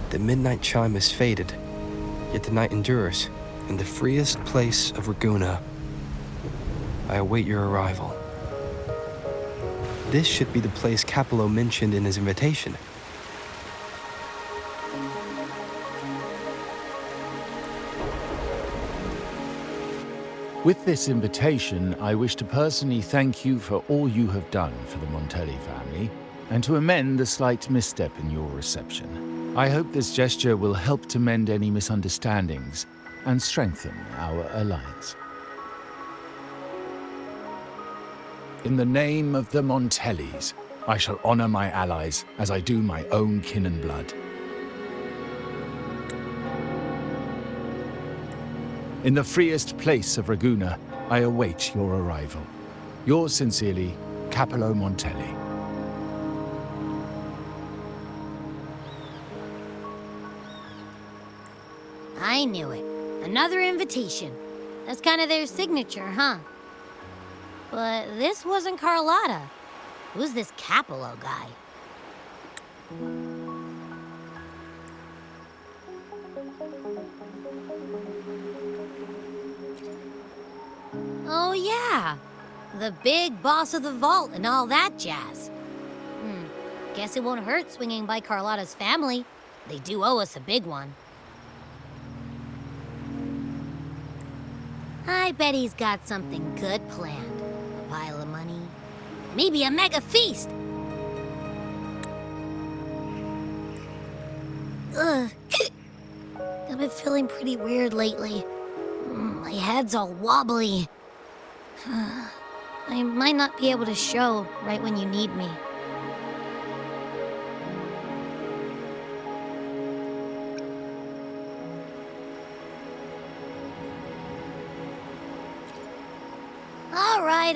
The midnight chime is faded, yet the night endures. In the freest place of Ragunna, I await your arrival. This should be the place Capello mentioned in his invitation. With this invitation, I wish to personally thank you for all you have done for the Montelli family, and to amend the slight misstep in your reception. I hope this gesture will help to mend any misunderstandings and strengthen our alliance. In the name of the Montellis, I shall honor my allies as I do my own kin and blood. In the freest place of Ragunna, I await your arrival. Yours sincerely, Capello Montelli. I knew it. Another invitation. That's kind of their signature, huh? But this wasn't Carlotta. Who's this Capello guy? Oh yeah, the big boss of the vault and all that jazz. Guess it won't hurt swinging by Carlotta's family. They do owe us a big one. I bet he's got something good planned. A pile of money. Maybe a mega feast! Ugh. I've been feeling pretty weird lately. My head's all wobbly. I might not be able to show right when you need me.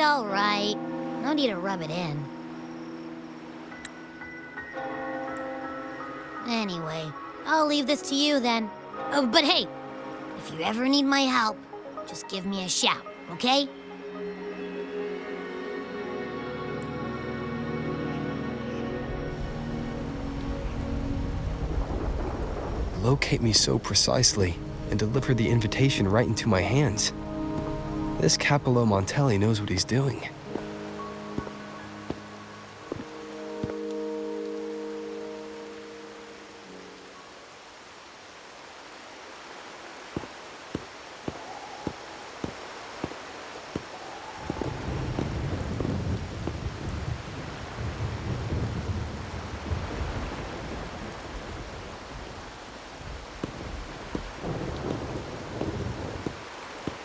All right. No need to rub it in. Anyway, I'll leave this to you then. Oh, but hey, if you ever need my help, just give me a shout, okay? Locate me so precisely and deliver the invitation right into my hands. This Capello Montelli knows what he's doing.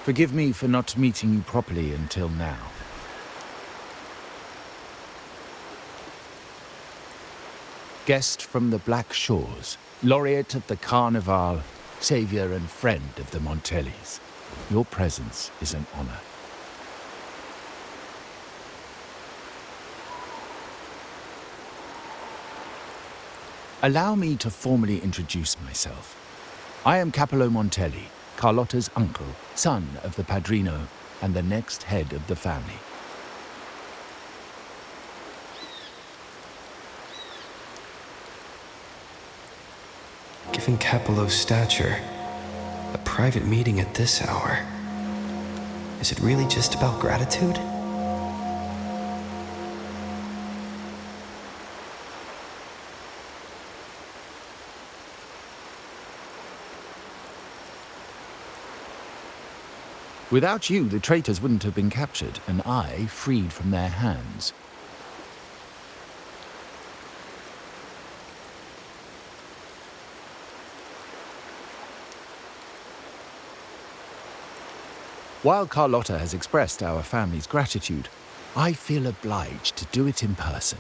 Forgive me for not meeting you properly until now. Guest from the Black Shores, laureate of the Carnival, savior and friend of the Montellis. Your presence is an honor. Allow me to formally introduce myself. I am Capello Montelli, Carlotta's uncle, son of the Padrino, and the next head of the family. Given Capello's stature, a private meeting at this hour. Is it really just about gratitude? Without you, the traitors wouldn't have been captured, and I freed from their hands. While Carlotta has expressed our family's gratitude, I feel obliged to do it in person.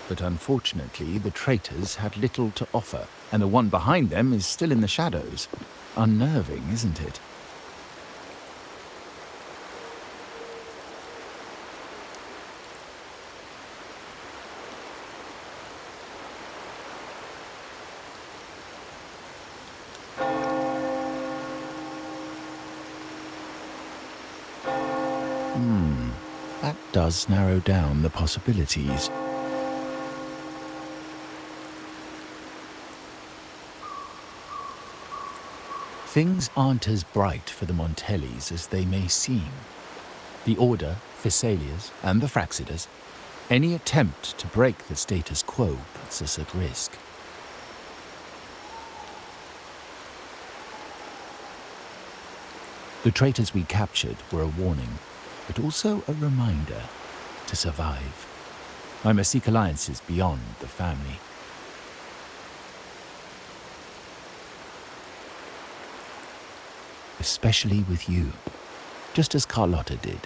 But unfortunately, the traitors had little to offer, and the one behind them is still in the shadows. Unnerving, isn't it? That does narrow down the possibilities. Things aren't as bright for the Montellis as they may seem. The Order, Thessalias, and the Fraxidas, any attempt to break the status quo puts us at risk. The traitors we captured were a warning, but also a reminder to survive. I must seek alliances beyond the family. Especially with you, just as Carlotta did.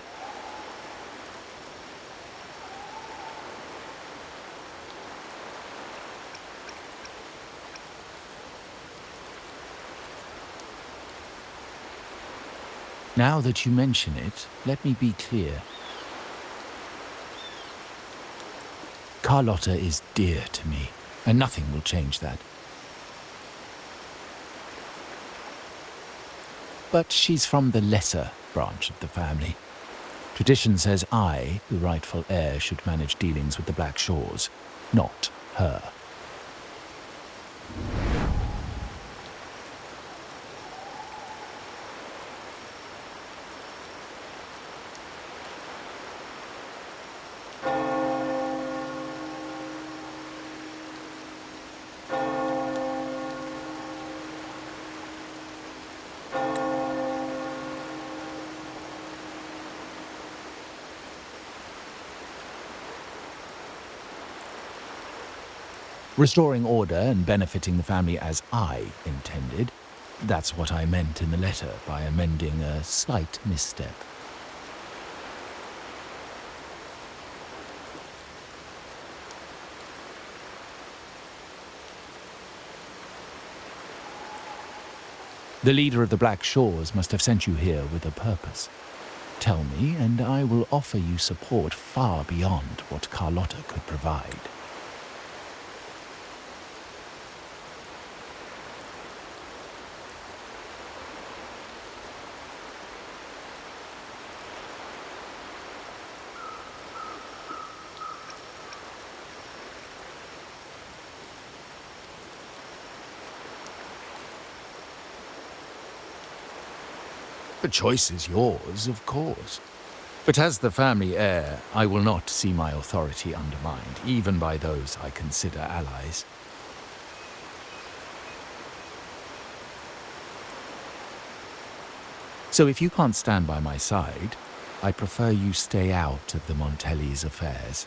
Now that you mention it, let me be clear. Carlotta is dear to me, and nothing will change that. But she's from the lesser branch of the family. Tradition says I, the rightful heir, should manage dealings with the Black Shores, not her. Restoring order and benefiting the family as I intended, that's what I meant in the letter by amending a slight misstep. The leader of the Black Shores must have sent you here with a purpose. Tell me, and I will offer you support far beyond what Carlotta could provide. The choice is yours, of course. But as the family heir, I will not see my authority undermined, even by those I consider allies. So if you can't stand by my side, I prefer you stay out of the Montelli's affairs.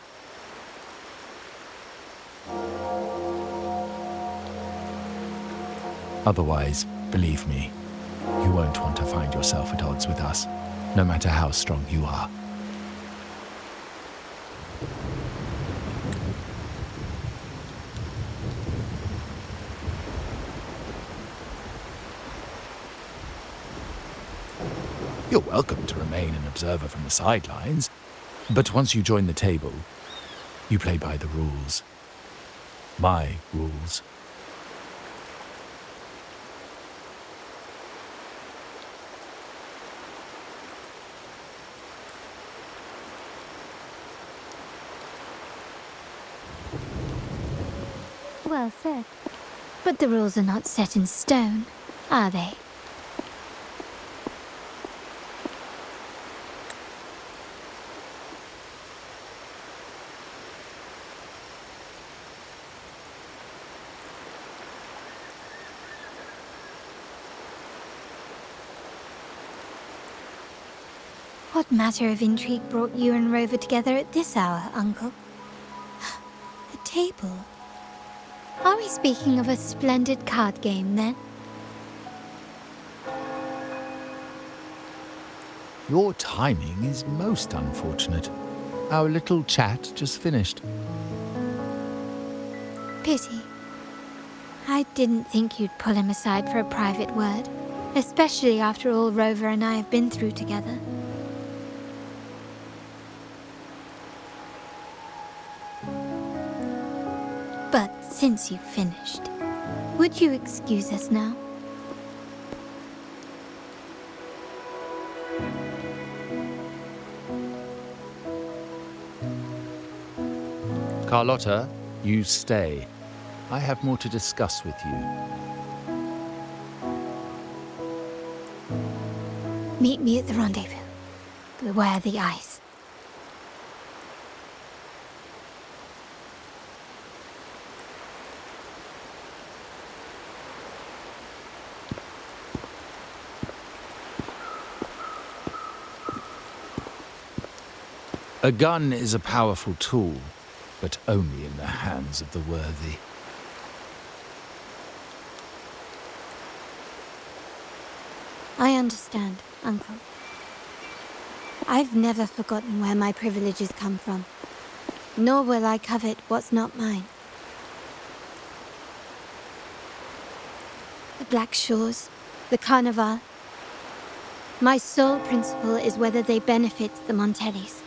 Otherwise, believe me, you won't want to find yourself at odds with us, no matter how strong you are. You're welcome to remain an observer from the sidelines, but once you join the table, you play by the rules. My rules. Well said. But the rules are not set in stone, are they? What matter of intrigue brought you and Rover together at this hour, Uncle? A table? Are we speaking of a splendid card game, then? Your timing is most unfortunate. Our little chat just finished. Pity. I didn't think you'd pull him aside for a private word, especially after all Rover and I have been through together. But since you've finished, would you excuse us now? Carlotta, you stay. I have more to discuss with you. Meet me at the rendezvous. Beware the ice. A gun is a powerful tool, but only in the hands of the worthy. I understand, Uncle. I've never forgotten where my privileges come from, nor will I covet what's not mine. The Black Shores, the Carnival. My sole principle is whether they benefit the Montellis.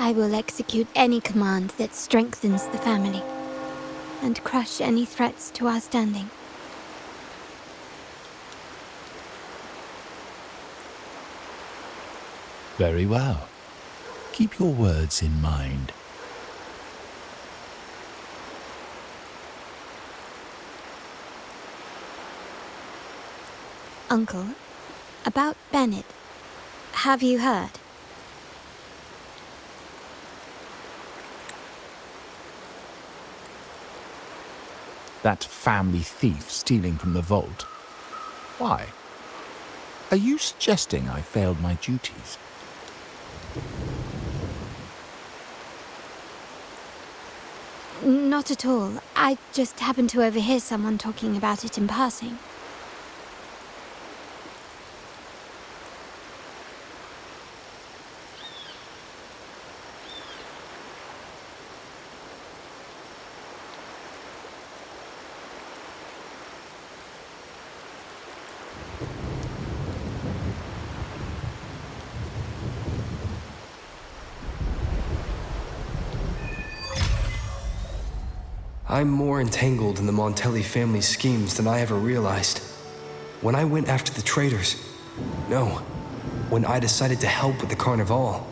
I will execute any command that strengthens the family, and crush any threats to our standing. Very well. Keep your words in mind. Uncle, about Bennett, have you heard? That family thief stealing from the vault. Why? Are you suggesting I failed my duties? Not at all. I just happened to overhear someone talking about it in passing. I'm more entangled in the Montelli family schemes than I ever realized. When I went after the traitors, no, when I decided to help with the Carnival,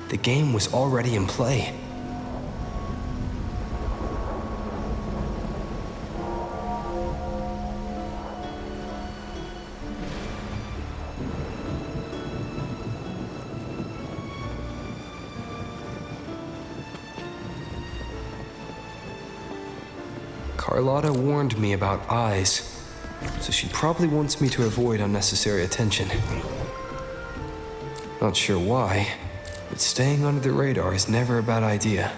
the game was already in play. Carlotta warned me about eyes, so she probably wants me to avoid unnecessary attention. Not sure why, but staying under the radar is never a bad idea.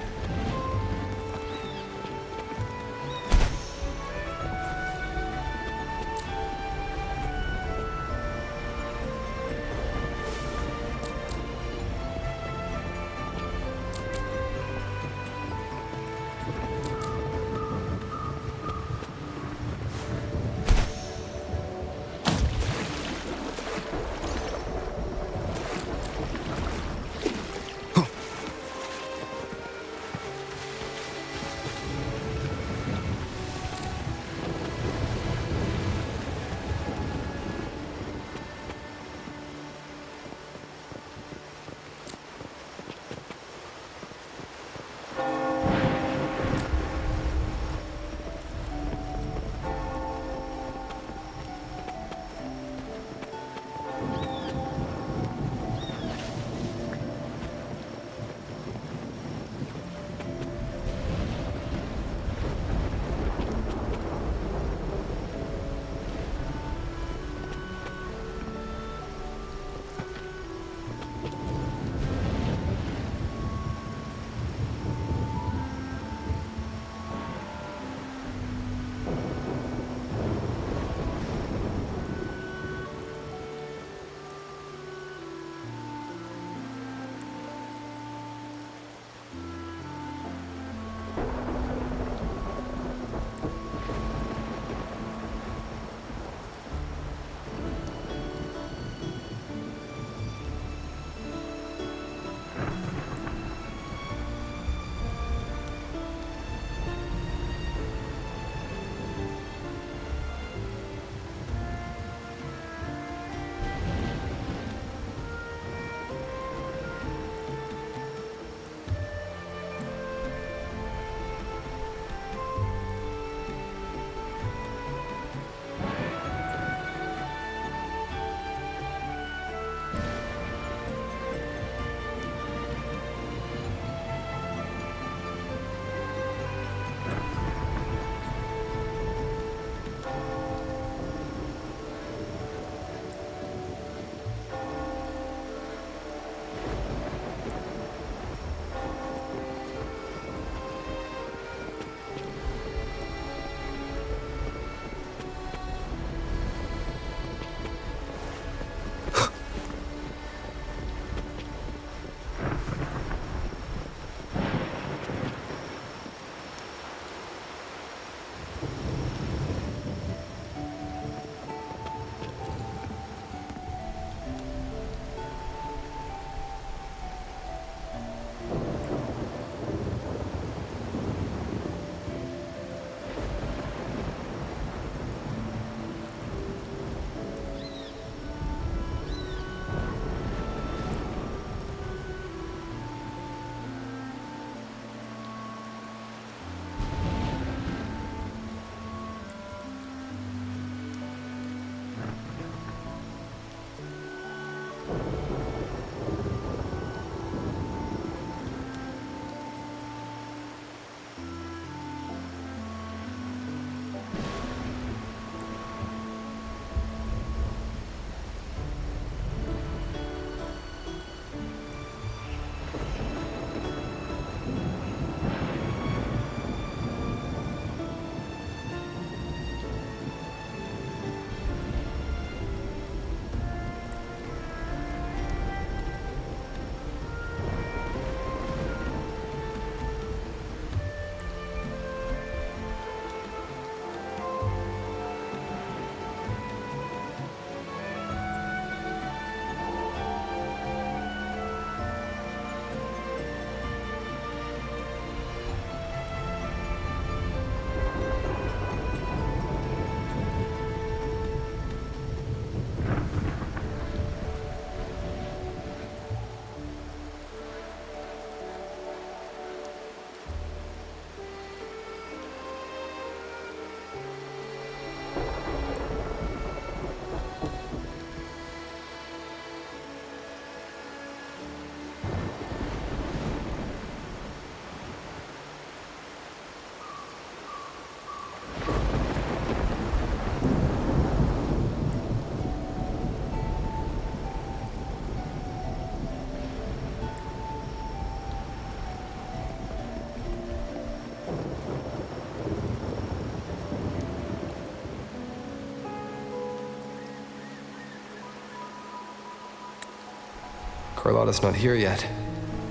Carlotta's not here yet.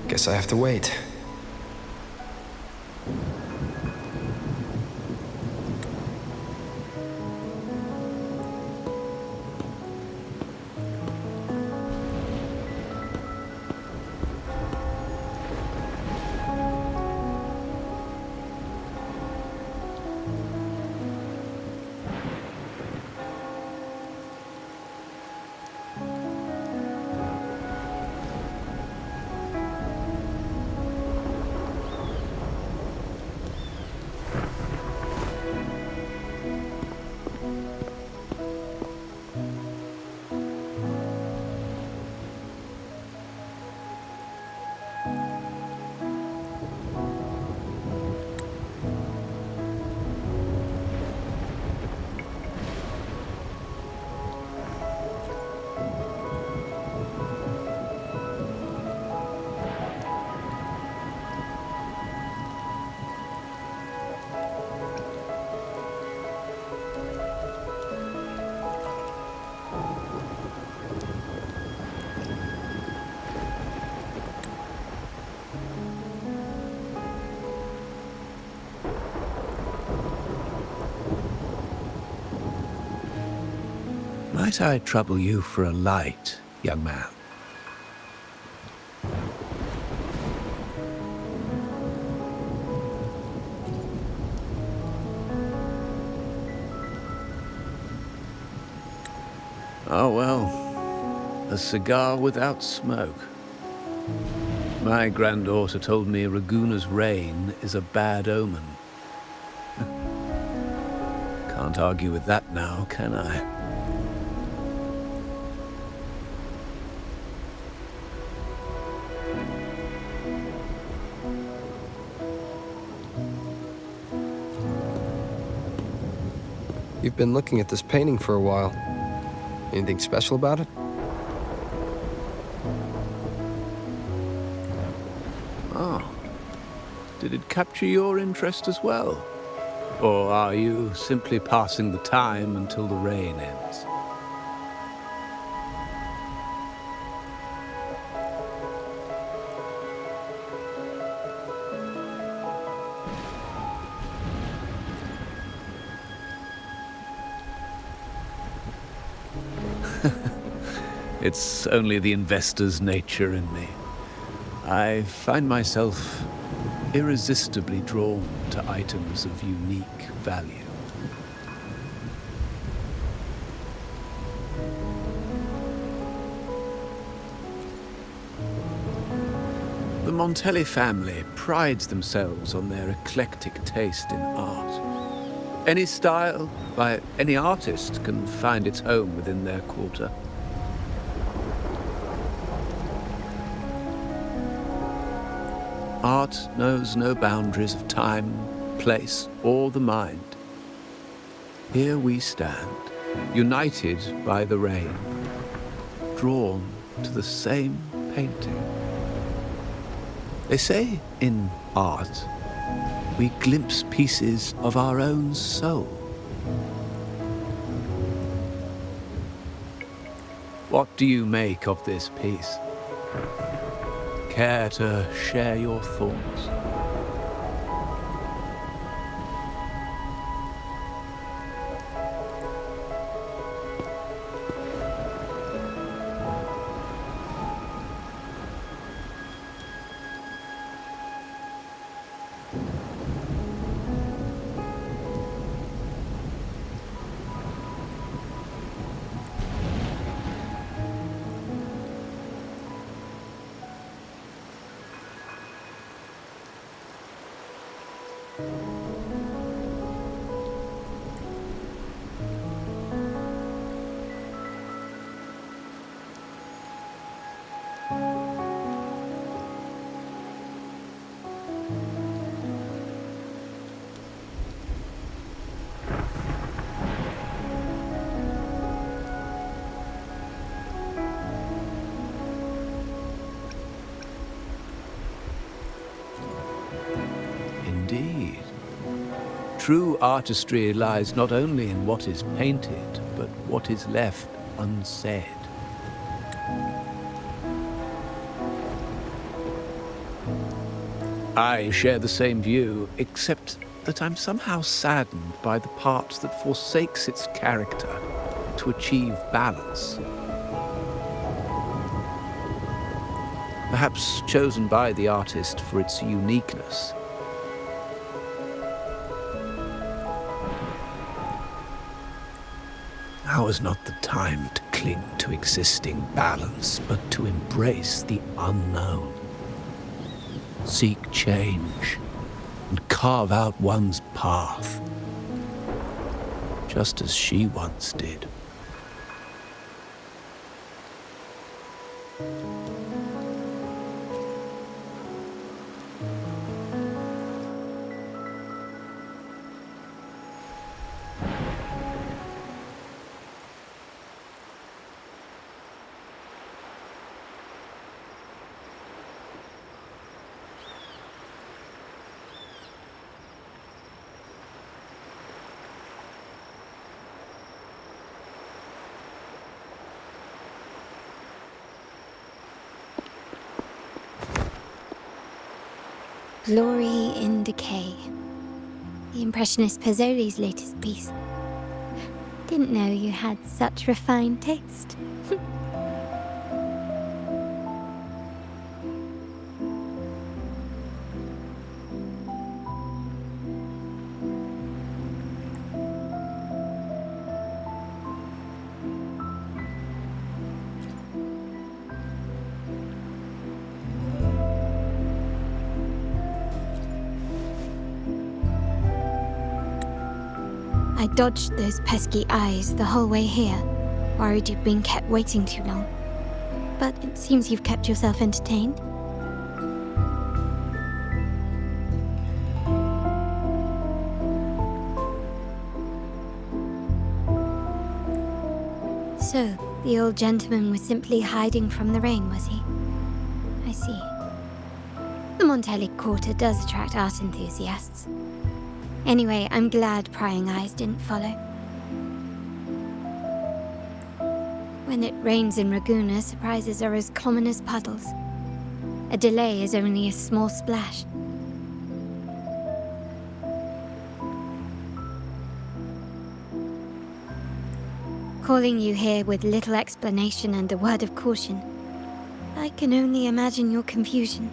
Guess I have to wait. Might I trouble you for a light, young man? Oh, well, a cigar without smoke. My granddaughter told me Ragunna's rain is a bad omen. Can't argue with that now, can I? You've been looking at this painting for a while. Anything special about it? Oh. Did it capture your interest as well? Or are you simply passing the time until the rain ends? It's only the investor's nature in me. I find myself irresistibly drawn to items of unique value. The Montelli family prides themselves on their eclectic taste in art. Any style by any artist can find its home within their quarter. Art knows no boundaries of time, place, or the mind. Here we stand, united by the rain, drawn to the same painting. They say in art, we glimpse pieces of our own soul. What do you make of this piece? Care to share your thoughts? Indeed. True artistry lies not only in what is painted, but what is left unsaid. I share the same view, except that I'm somehow saddened by the part that forsakes its character to achieve balance. Perhaps chosen by the artist for its uniqueness. Now is not the time to cling to existing balance, but to embrace the unknown. Seek change and carve out one's path, just as she once did. Glory in Decay. The Impressionist Pazzoli's latest piece. Didn't know you had such refined taste. I dodged those pesky eyes the whole way here, worried you'd been kept waiting too long. But it seems you've kept yourself entertained. So, the old gentleman was simply hiding from the rain, was he? I see. The Montelli Quarter does attract art enthusiasts. Anyway, I'm glad prying eyes didn't follow. When it rains in Ragunna, surprises are as common as puddles. A delay is only a small splash. Calling you here with little explanation and a word of caution, I can only imagine your confusion.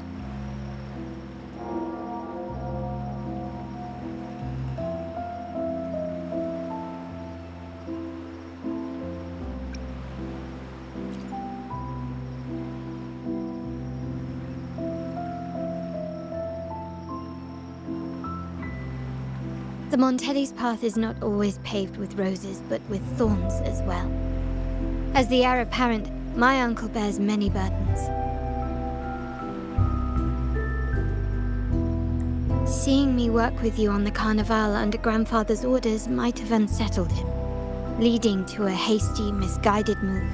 The Montelli's path is not always paved with roses, but with thorns as well. As the heir apparent, my uncle bears many burdens. Seeing me work with you on the Carnival under grandfather's orders might have unsettled him, leading to a hasty, misguided move.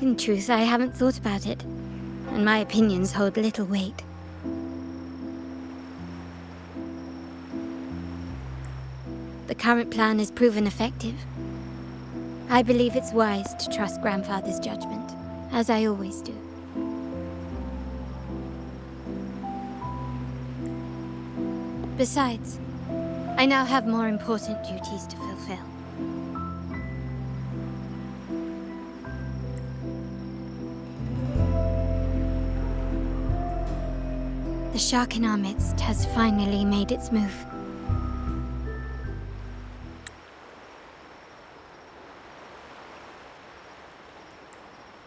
In truth, I haven't thought about it, and my opinions hold little weight. The current plan has proven effective. I believe it's wise to trust grandfather's judgment, as I always do. Besides, I now have more important duties to fulfill. The shark in our midst has finally made its move.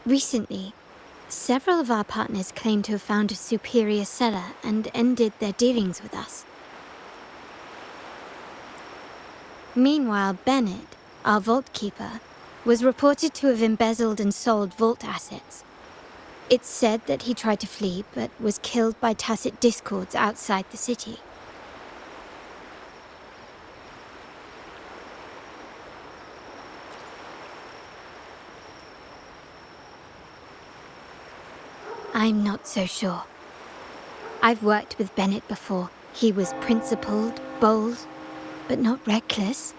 Recently, several of our partners claimed to have found a superior cellar and ended their dealings with us. Meanwhile, Bennett, our vault keeper, was reported to have embezzled and sold vault assets. It's said that he tried to flee, but was killed by tacit discords outside the city. I'm not so sure. I've worked with Bennett before. He was principled, bold, but not reckless.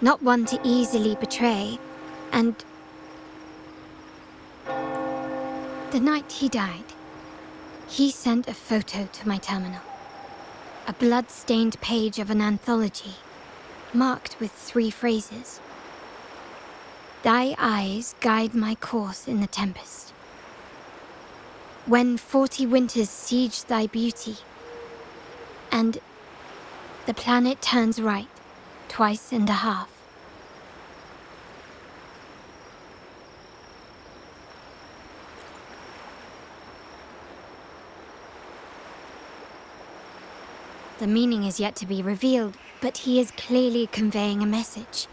Not one to easily betray. And the night he died, he sent a photo to my terminal. A blood-stained page of an anthology, marked with 3 phrases. Thy eyes guide my course in the tempest. When 40 winters siege thy beauty, and the planet turns right, twice and a half. The meaning is yet to be revealed, but he is clearly conveying a message.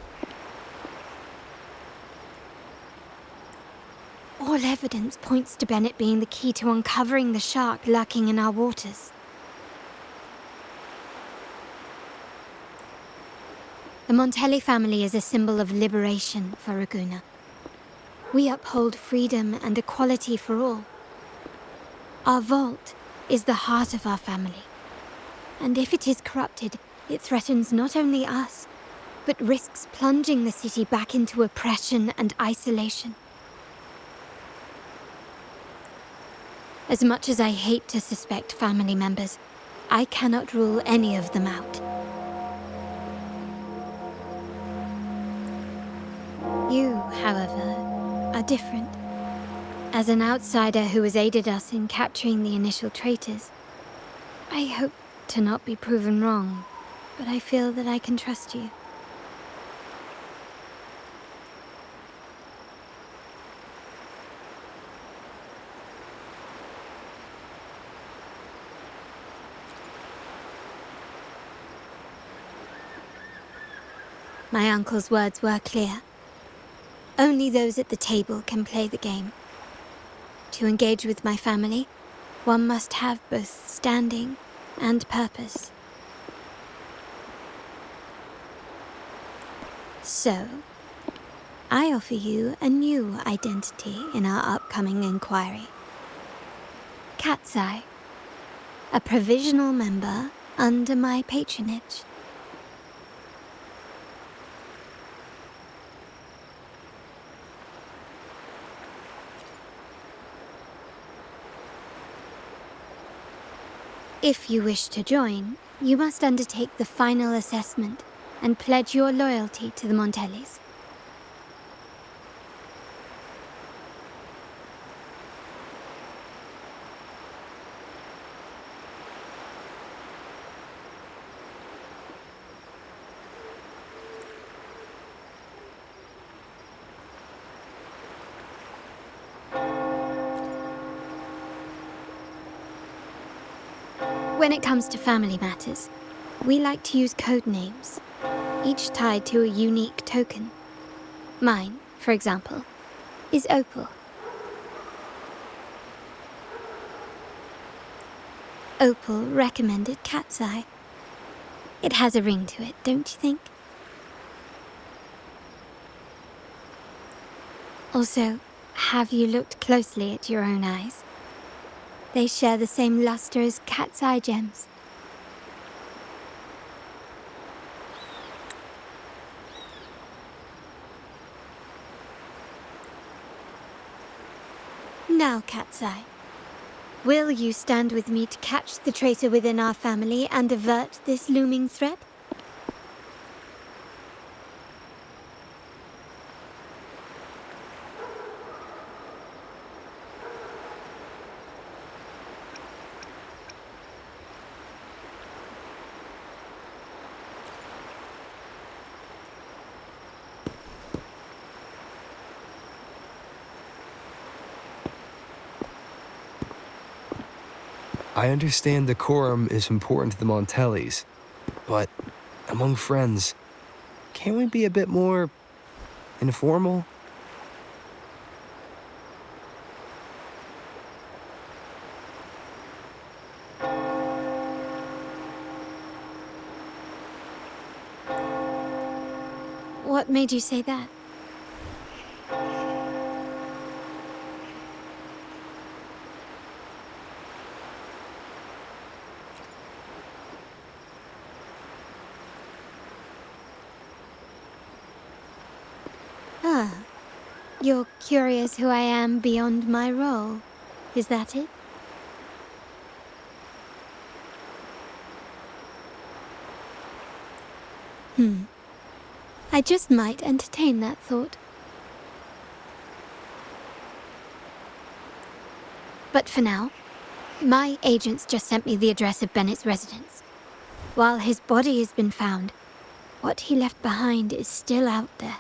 All evidence points to Bennett being the key to uncovering the shark lurking in our waters. The Montelli family is a symbol of liberation for Ragunna. We uphold freedom and equality for all. Our vault is the heart of our family. And if it is corrupted, it threatens not only us, but risks plunging the city back into oppression and isolation. As much as I hate to suspect family members, I cannot rule any of them out. You, however, are different. As an outsider who has aided us in capturing the initial traitors, I hope to not be proven wrong, but I feel that I can trust you. My uncle's words were clear. Only those at the table can play the game. To engage with my family, one must have both standing and purpose. So, I offer you a new identity in our upcoming inquiry. Cat's Eye, a provisional member under my patronage. If you wish to join, you must undertake the final assessment and pledge your loyalty to the Montellis. When it comes to family matters, we like to use code names, each tied to a unique token. Mine, for example, is Opal. Opal recommended Cat's Eye. It has a ring to it, don't you think? Also, have you looked closely at your own eyes? They share the same luster as Cat's Eye gems. Now, Cat's Eye, will you stand with me to catch the traitor within our family and avert this looming threat? I understand decorum is important to the Montellis, but among friends, can't we be a bit more informal? What made you say that? Ah, you're curious who I am beyond my role. Is that it? I just might entertain that thought. But for now, my agents just sent me the address of Bennett's residence. While his body has been found, what he left behind is still out there.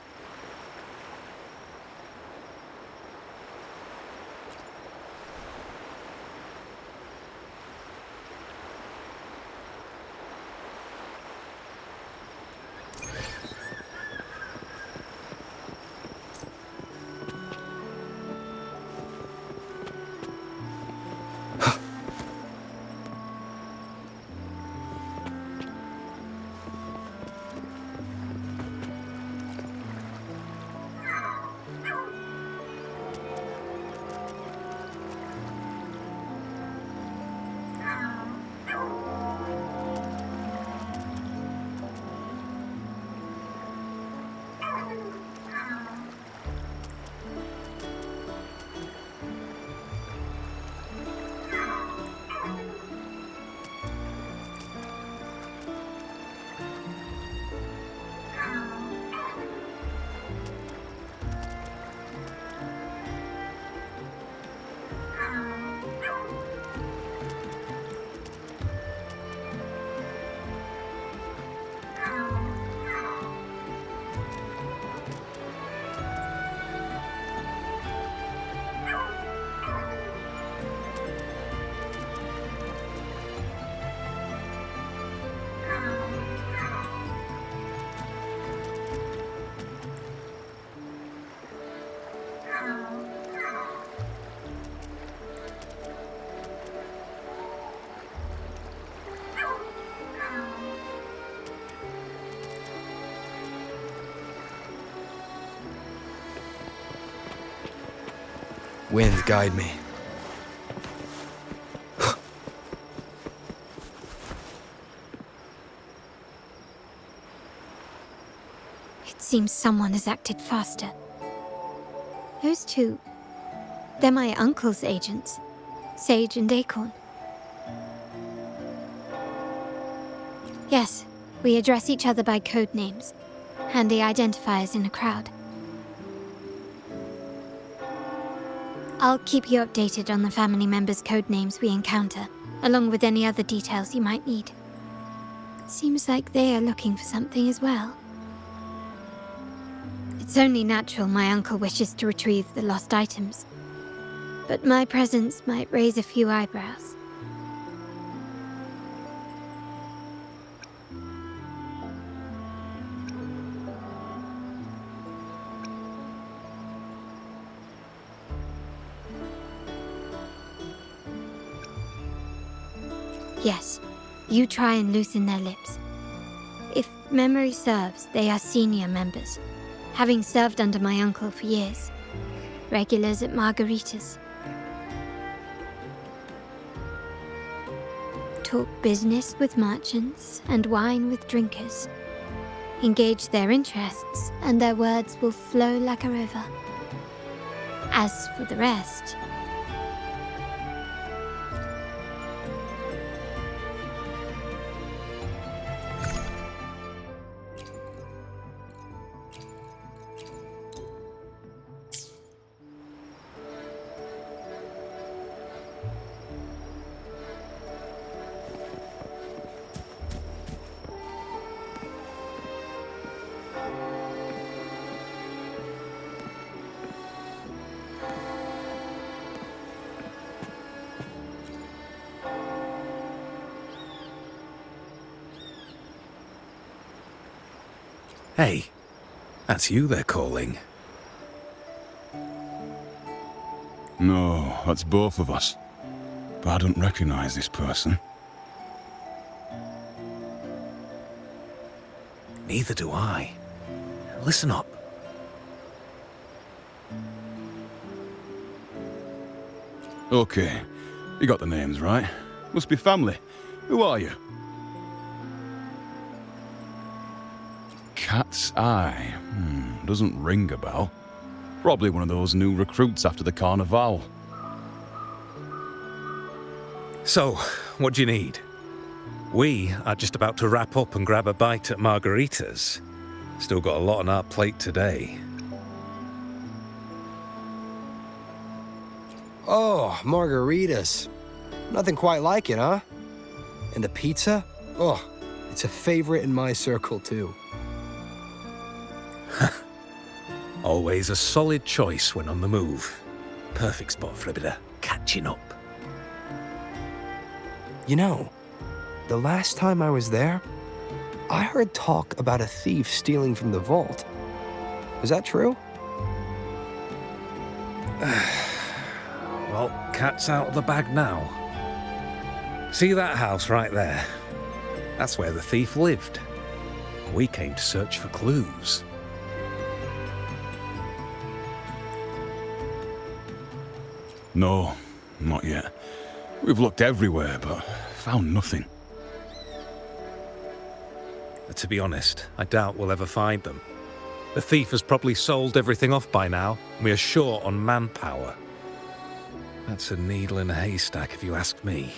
Wind, guide me. It seems someone has acted faster. Those two, they're my uncle's agents, Sage and Acorn. Yes, we address each other by code names, handy identifiers in a crowd. I'll keep you updated on the family members' code names we encounter, along with any other details you might need. Seems like they are looking for something as well. It's only natural my uncle wishes to retrieve the lost items, but my presence might raise a few eyebrows. Yes, you try and loosen their lips. If memory serves, they are senior members, having served under my uncle for years. Regulars at margaritas. Talk business with merchants and wine with drinkers. Engage their interests, and their words will flow like a river. As for the rest... Hey, that's you they're calling. No, that's both of us. But I don't recognize this person. Neither do I. listen up. Okay, you got the names right. Must be family. Who are you? Cat's Eye. Doesn't ring a bell. Probably one of those new recruits after the Carnival. So, what do you need? We are just about to wrap up and grab a bite at Margarita's. Still got a lot on our plate today. Oh, margaritas. Nothing quite like it, huh? And the pizza? Oh, it's a favorite in my circle, too. Always a solid choice when on the move. Perfect spot for a bit of catching up. You know, the last time I was there, I heard talk about a thief stealing from the vault. Is that true? Well, cat's out of the bag now. See that house right there? That's where the thief lived. We came to search for clues. No, not yet. We've looked everywhere, but found nothing. To be honest, I doubt we'll ever find them. The thief has probably sold everything off by now, and we are short on manpower. That's a needle in a haystack, if you ask me.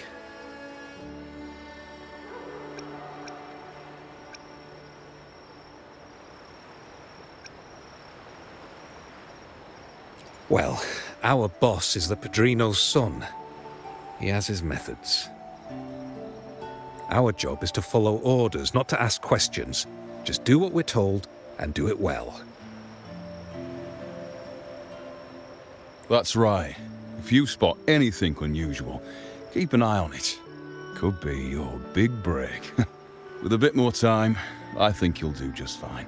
Well, our boss is the Padrino's son. He has his methods. Our job is to follow orders, not to ask questions. Just do what we're told and do it well. That's right. If you spot anything unusual, keep an eye on it. Could be your big break. With a bit more time, I think you'll do just fine.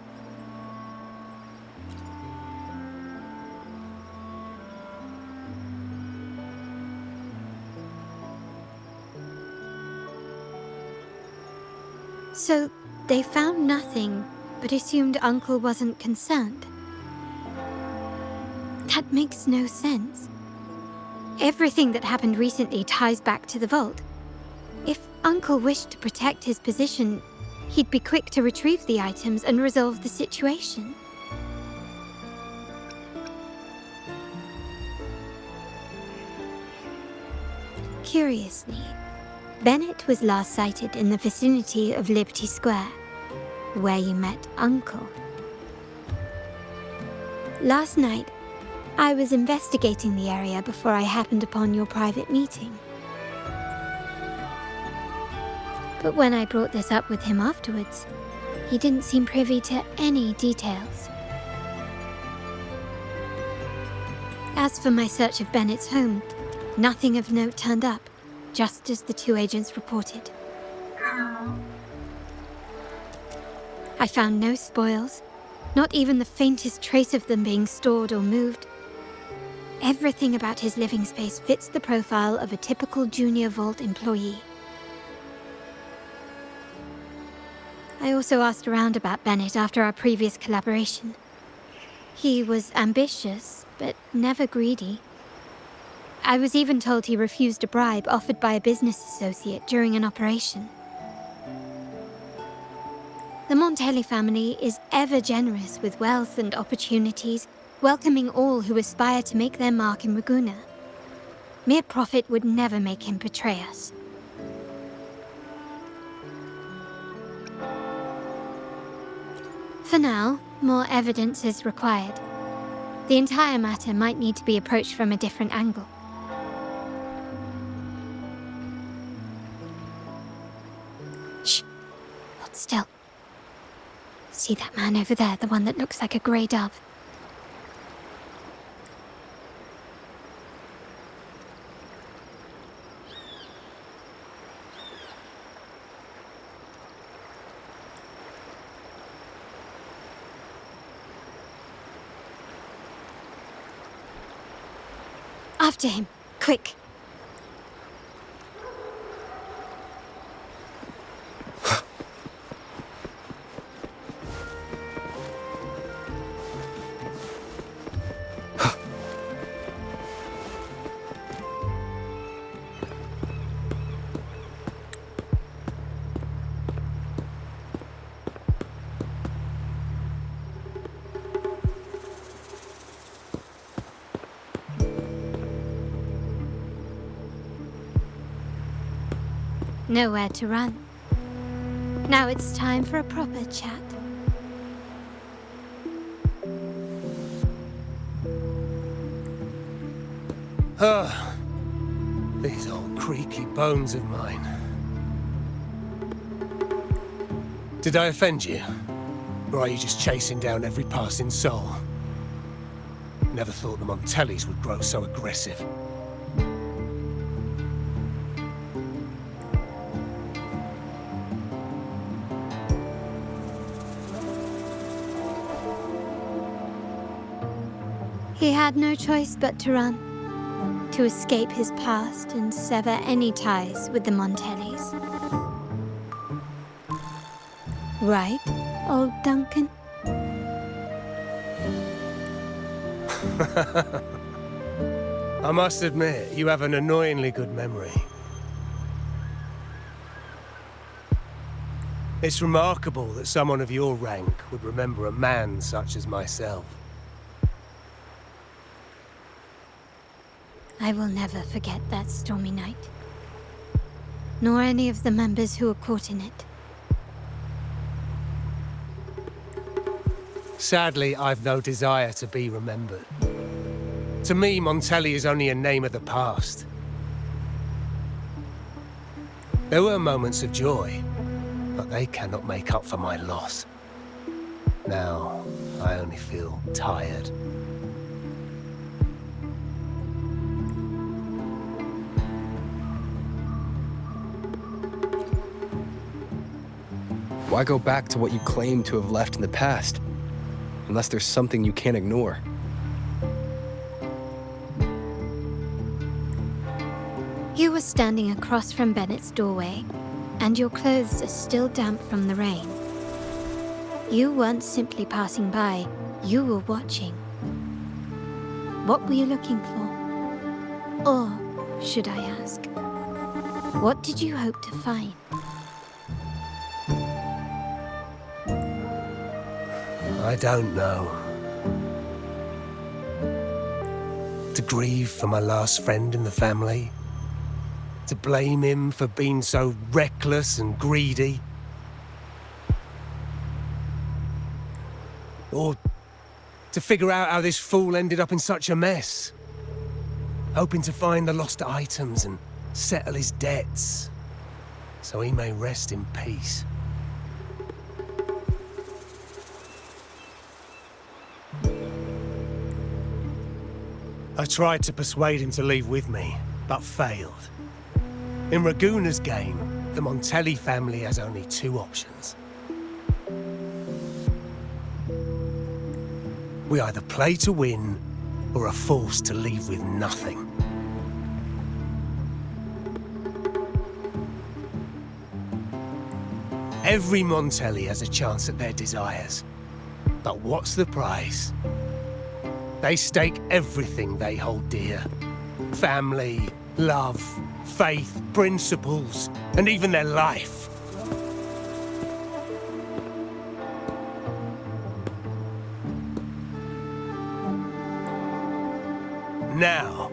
So, they found nothing, but assumed Uncle wasn't concerned. That makes no sense. Everything that happened recently ties back to the vault. If Uncle wished to protect his position, he'd be quick to retrieve the items and resolve the situation. Curiously, Bennett was last sighted in the vicinity of Liberty Square, where you met Uncle. Last night, I was investigating the area before I happened upon your private meeting. But when I brought this up with him afterwards, he didn't seem privy to any details. As for my search of Bennett's home, nothing of note turned up, just as the two agents reported. I found no spoils, not even the faintest trace of them being stored or moved. Everything about his living space fits the profile of a typical Junior Vault employee. I also asked around about Bennett after our previous collaboration. He was ambitious, but never greedy. I was even told he refused a bribe offered by a business associate during an operation. The Montelli family is ever generous with wealth and opportunities, welcoming all who aspire to make their mark in Ragunna. Mere profit would never make him betray us. For now, more evidence is required. The entire matter might need to be approached from a different angle. Shh! Hold still. See that man over there, the one that looks like a grey dove? After him, quick! nowhere to run. Now it's time for a proper chat. These old creaky bones of mine. Did I offend you? Or are you just chasing down every passing soul? Never thought the Montellis would grow so aggressive. He had no choice but to run, to escape his past and sever any ties with the Montellis. Right, old Duncan? I must admit, you have an annoyingly good memory. It's remarkable that someone of your rank would remember a man such as myself. I will never forget that stormy night. Nor any of the members who were caught in it. Sadly, I've no desire to be remembered. To me, Montelli is only a name of the past. There were moments of joy, but they cannot make up for my loss. Now, I only feel tired. Why go back to what you claim to have left in the past? Unless there's something you can't ignore. You were standing across from Bennett's doorway, and your clothes are still damp from the rain. You weren't simply passing by, you were watching. What were you looking for? Or, should I ask, what did you hope to find? I don't know. To grieve for my last friend in the family? To blame him for being so reckless and greedy? Or to figure out how this fool ended up in such a mess? Hoping to find the lost items and settle his debts, so he may rest in peace. I tried to persuade him to leave with me, but failed. In Ragunna's game, the Montelli family has only two options. We either play to win, or are forced to leave with nothing. Every Montelli has a chance at their desires. But what's the price? They stake everything they hold dear. Family, love, faith, principles, and even their life. Now,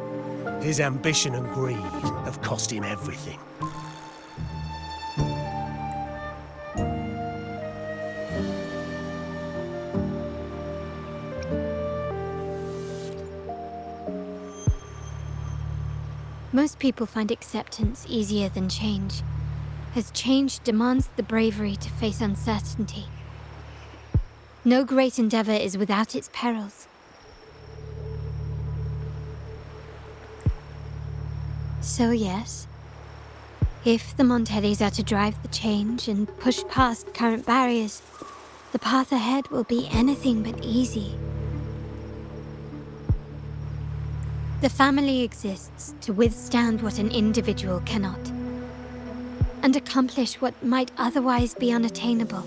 his ambition and greed have cost him everything. Most people find acceptance easier than change, as change demands the bravery to face uncertainty. No great endeavor is without its perils. So yes, if the Montellis are to drive the change and push past current barriers, the path ahead will be anything but easy. The family exists to withstand what an individual cannot, and accomplish what might otherwise be unattainable.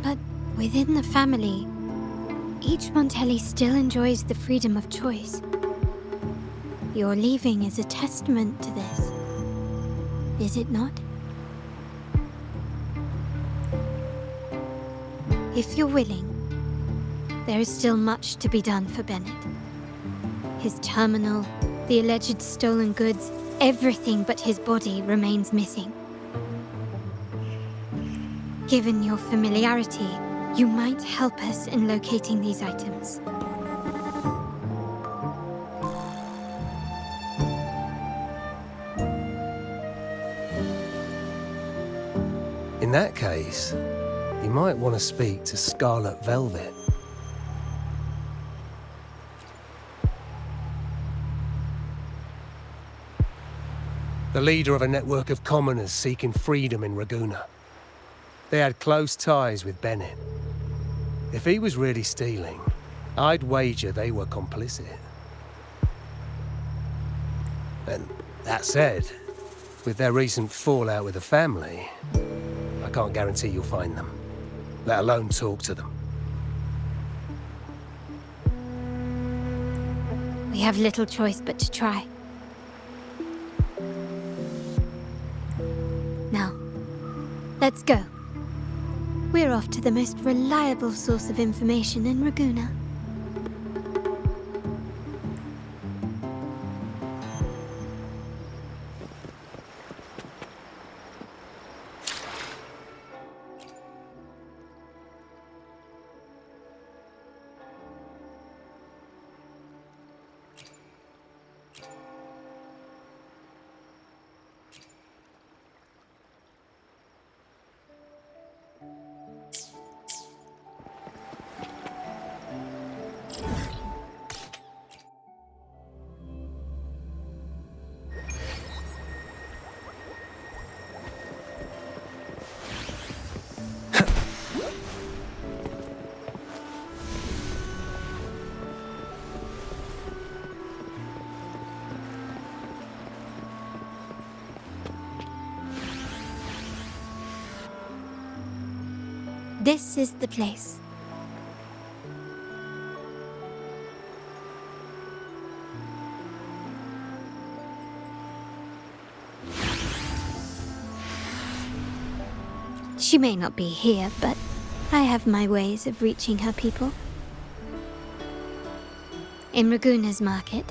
But within the family, each Montelli still enjoys the freedom of choice. Your leaving is a testament to this, is it not? If you're willing, there is still much to be done for Bennett. His terminal, the alleged stolen goods, everything but his body remains missing. Given your familiarity, you might help us in locating these items. In that case, you might want to speak to Scarlet Velvet. The leader of a network of commoners seeking freedom in Ragunna. They had close ties with Bennett. If he was really stealing, I'd wager they were complicit. And that said, with their recent fallout with the family, I can't guarantee you'll find them, let alone talk to them. We have little choice but to try. Now, let's go. We're off to the most reliable source of information in Ragunna. This is the place. She may not be here, but I have my ways of reaching her people. In Ragunna's market,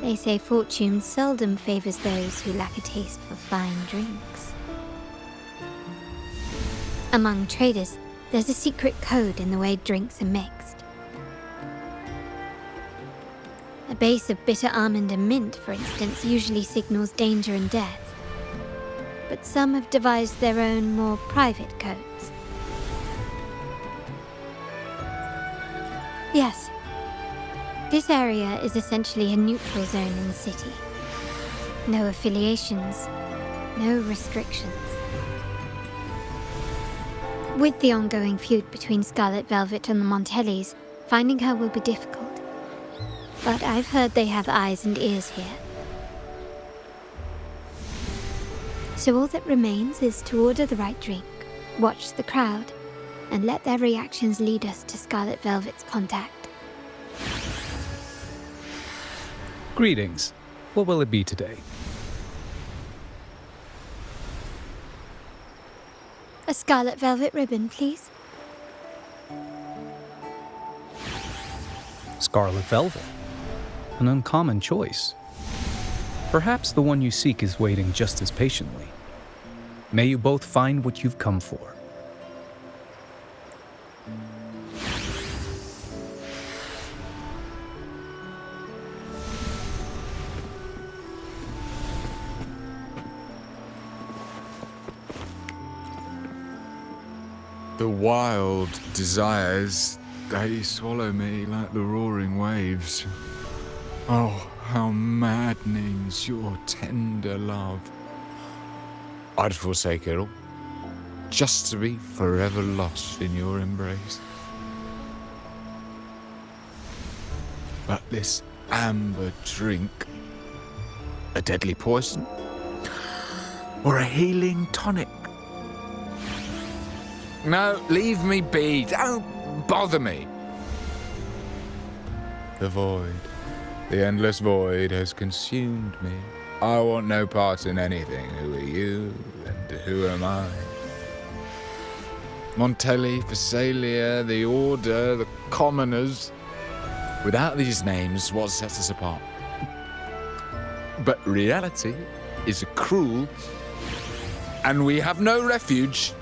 they say fortune seldom favors those who lack a taste for fine drinks. Among traders, there's a secret code in the way drinks are mixed. A base of bitter almond and mint, for instance, usually signals danger and death. But some have devised their own, more private codes. Yes, this area is essentially a neutral zone in the city. No affiliations, no restrictions. With the ongoing feud between Scarlet Velvet and the Montellis, finding her will be difficult. But I've heard they have eyes and ears here. So all that remains is to order the right drink, watch the crowd, and let their reactions lead us to Scarlet Velvet's contact. Greetings. What will it be today? A scarlet velvet ribbon, please. Scarlet velvet. An uncommon choice. Perhaps the one you seek is waiting just as patiently. May you both find what you've come for. The wild desires, they swallow me like the roaring waves. Oh, how maddening's your tender love. I'd forsake it all, just to be forever lost in your embrace. But this amber drink, a deadly poison, or a healing tonic? No, leave me be. Don't bother me. The void, the endless void has consumed me. I want no part in anything. Who are you and who am I? Montelli, Phasalia, the Order, the Commoners. Without these names, what sets us apart? But reality is cruel, and we have no refuge.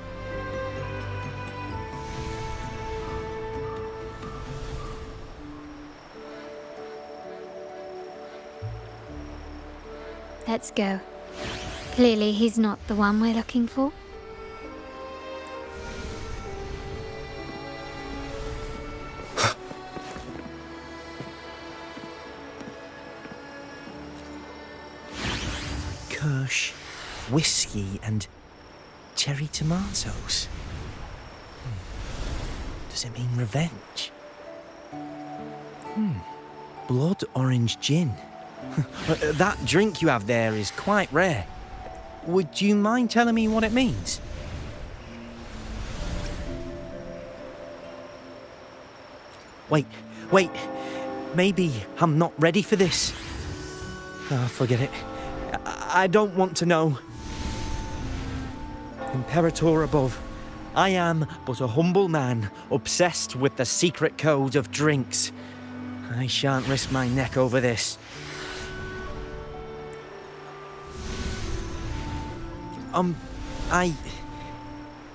Let's go. Clearly, he's not the one we're looking for. Kirsch, whiskey, and cherry tomatoes. Does it mean revenge? Blood orange gin. That drink you have there is quite rare. Would you mind telling me what it means? Wait. Maybe I'm not ready for this. Oh, forget it. I don't want to know. Imperator above, I am but a humble man obsessed with the secret code of drinks. I shan't risk my neck over this.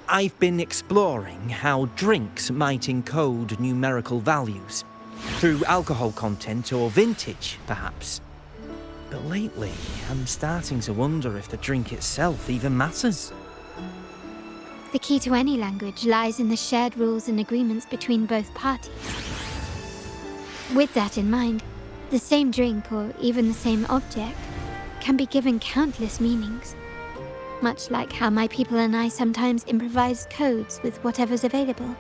I've been exploring how drinks might encode numerical values. Through alcohol content or vintage, perhaps. But lately, I'm starting to wonder if the drink itself even matters. The key to any language lies in the shared rules and agreements between both parties. With that in mind, the same drink or even the same object can be given countless meanings. Much like how my people and I sometimes improvise codes with whatever's available.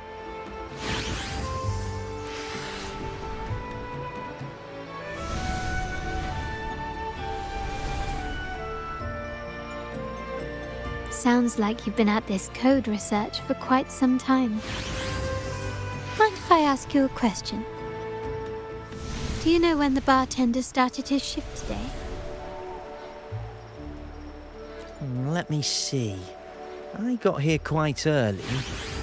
Sounds like you've been at this code research for quite some time. Mind if I ask you a question? Do you know when the bartender started his shift today? Let me see. I got here quite early,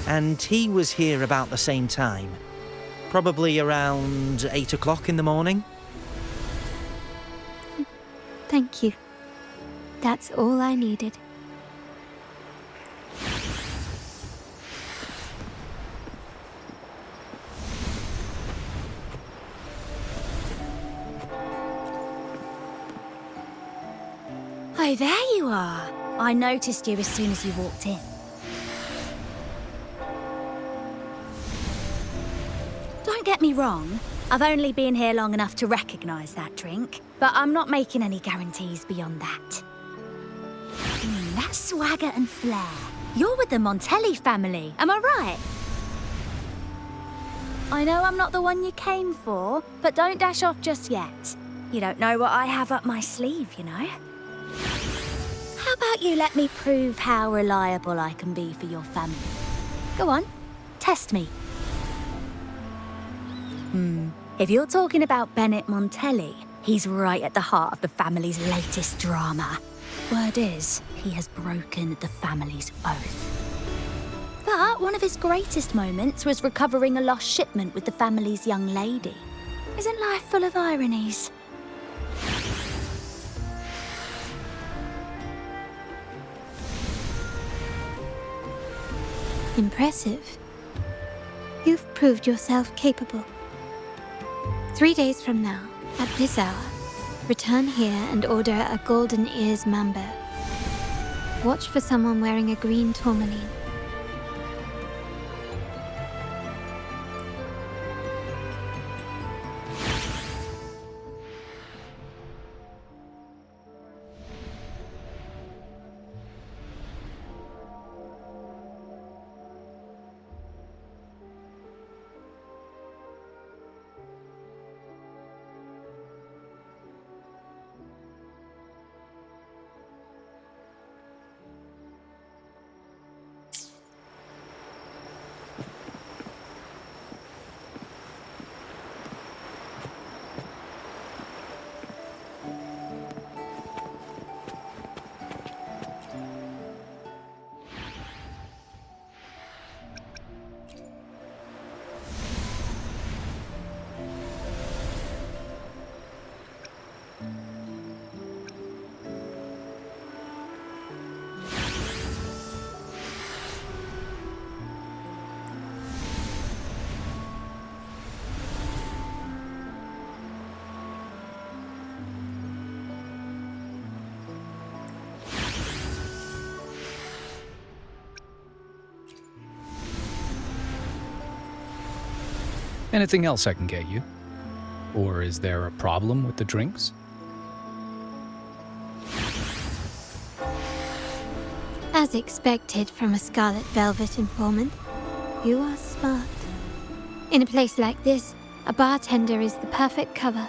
and he was here about the same time. Probably around 8 o'clock in the morning. Thank you. That's all I needed. Oh, there you are. I noticed you as soon as you walked in. Don't get me wrong. I've only been here long enough to recognise that drink, but I'm not making any guarantees beyond that. That swagger and flair. You're with the Montelli family, am I right? I know I'm not the one you came for, but don't dash off just yet. You don't know what I have up my sleeve, you know? How about you let me prove how reliable I can be for your family? Go on, test me. If you're talking about Bennett Montelli, he's right at the heart of the family's latest drama. Word is, he has broken the family's oath. But one of his greatest moments was recovering a lost shipment with the family's young lady. Isn't life full of ironies? Impressive. You've proved yourself capable. 3 days from now, at this hour, return here and order a golden ears mambo. Watch for someone wearing a green tourmaline. Anything else I can get you? Or is there a problem with the drinks? As expected from a Scarlet Velvet informant, you are smart. In a place like this, a bartender is the perfect cover.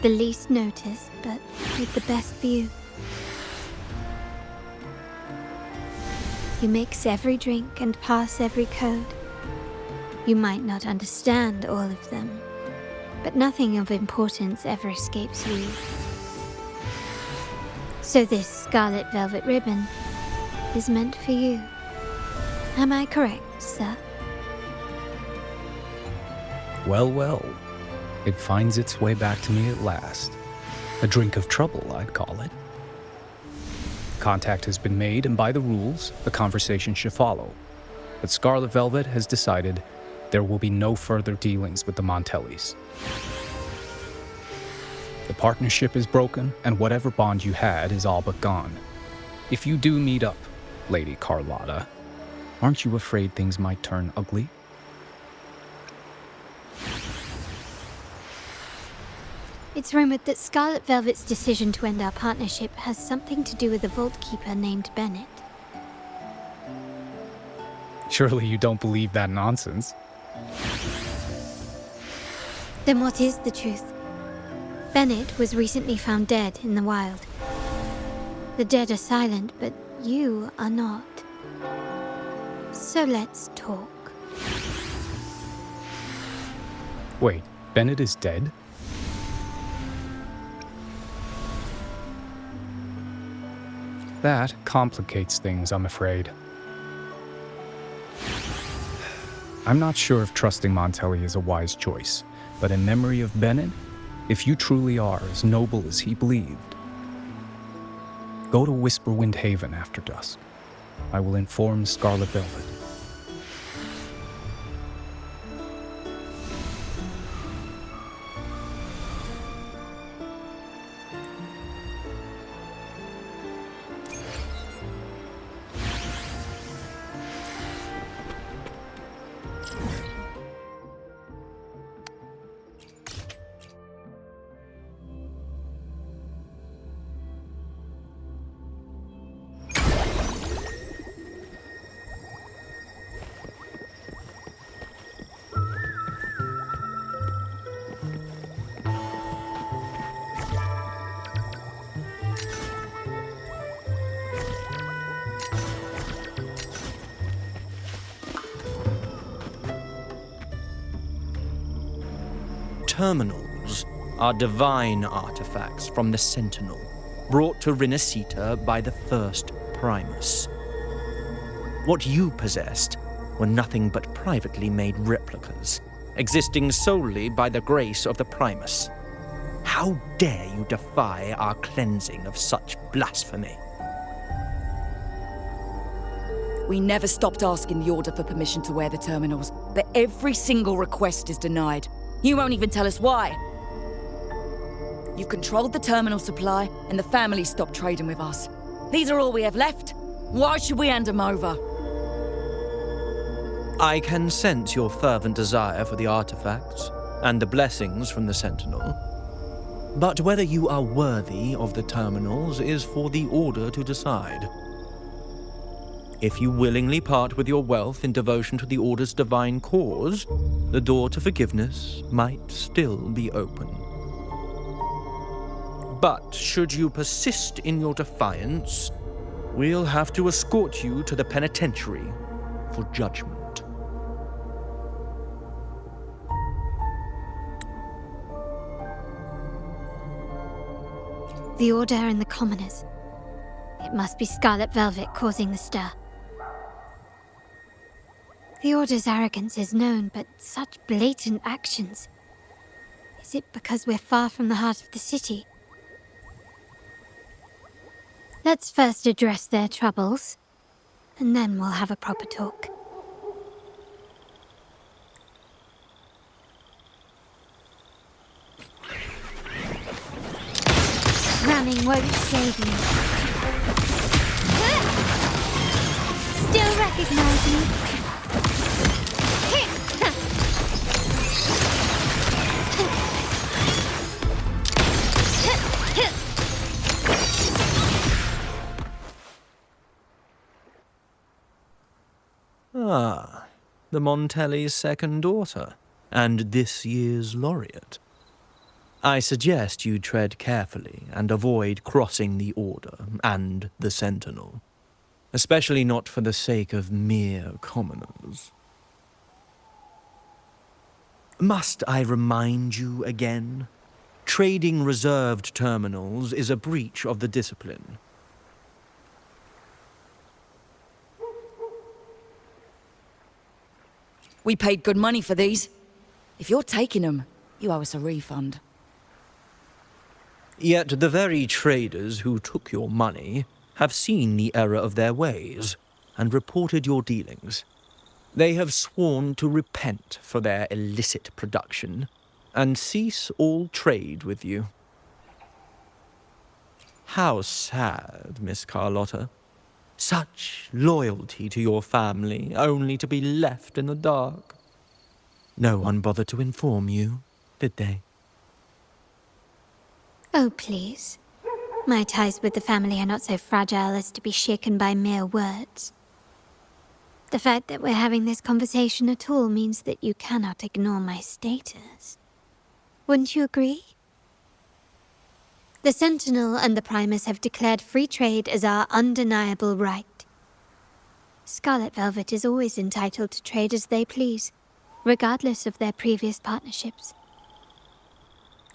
The least noticed, but with the best view. You mix every drink and pass every code. You might not understand all of them, but nothing of importance ever escapes you. So this Scarlet Velvet ribbon is meant for you. Am I correct, sir? Well, well. It finds its way back to me at last. A drink of trouble, I'd call it. Contact has been made, and by the rules, the conversation should follow. But Scarlet Velvet has decided there will be no further dealings with the Montellis. The partnership is broken, and whatever bond you had is all but gone. If you do meet up, Lady Carlotta, aren't you afraid things might turn ugly? It's rumored that Scarlet Velvet's decision to end our partnership has something to do with a Vault Keeper named Bennett. Surely you don't believe that nonsense. Then what is the truth? Bennett was recently found dead in the wild. The dead are silent, but you are not. So let's talk. Wait, Bennett is dead? That complicates things, I'm afraid. I'm not sure if trusting Montelli is a wise choice, but in memory of Bennett, if you truly are as noble as he believed, go to Whisperwind Haven after dusk. I will inform Scarlet Velvet. Terminals are divine artifacts from the Sentinel, brought to Rinascita by the first Primus. What you possessed were nothing but privately made replicas, existing solely by the grace of the Primus. How dare you defy our cleansing of such blasphemy? We never stopped asking the Order for permission to wear the terminals, but every single request is denied. You won't even tell us why. You've controlled the terminal supply, and the family stopped trading with us. These are all we have left. Why should we hand them over? I can sense your fervent desire for the artifacts and the blessings from the Sentinel. But whether you are worthy of the terminals is for the Order to decide. If you willingly part with your wealth in devotion to the Order's divine cause, the door to forgiveness might still be open. But should you persist in your defiance, we'll have to escort you to the penitentiary for judgment. The Order and the commoners. It must be Scarlet Velvet causing the stir. The Order's arrogance is known, but such blatant actions. Is it because we're far from the heart of the city? Let's first address their troubles, and then we'll have a proper talk. Running won't save you. Still recognize me? Ah, the Montelli's second daughter, and this year's laureate. I suggest you tread carefully and avoid crossing the Order and the Sentinel, especially not for the sake of mere commoners. Must I remind you again? Trading reserved terminals is a breach of the discipline. We paid good money for these. If you're taking them, you owe us a refund. Yet the very traders who took your money have seen the error of their ways and reported your dealings. They have sworn to repent for their illicit production and cease all trade with you. How sad, Miss Carlotta. Such loyalty to your family, only to be left in the dark. No one bothered to inform you, did they? Oh, please. My ties with the family are not so fragile as to be shaken by mere words. The fact that we're having this conversation at all means that you cannot ignore my status. Wouldn't you agree? The Sentinel and the Primus have declared free trade as our undeniable right. Scarlet Velvet is always entitled to trade as they please, regardless of their previous partnerships.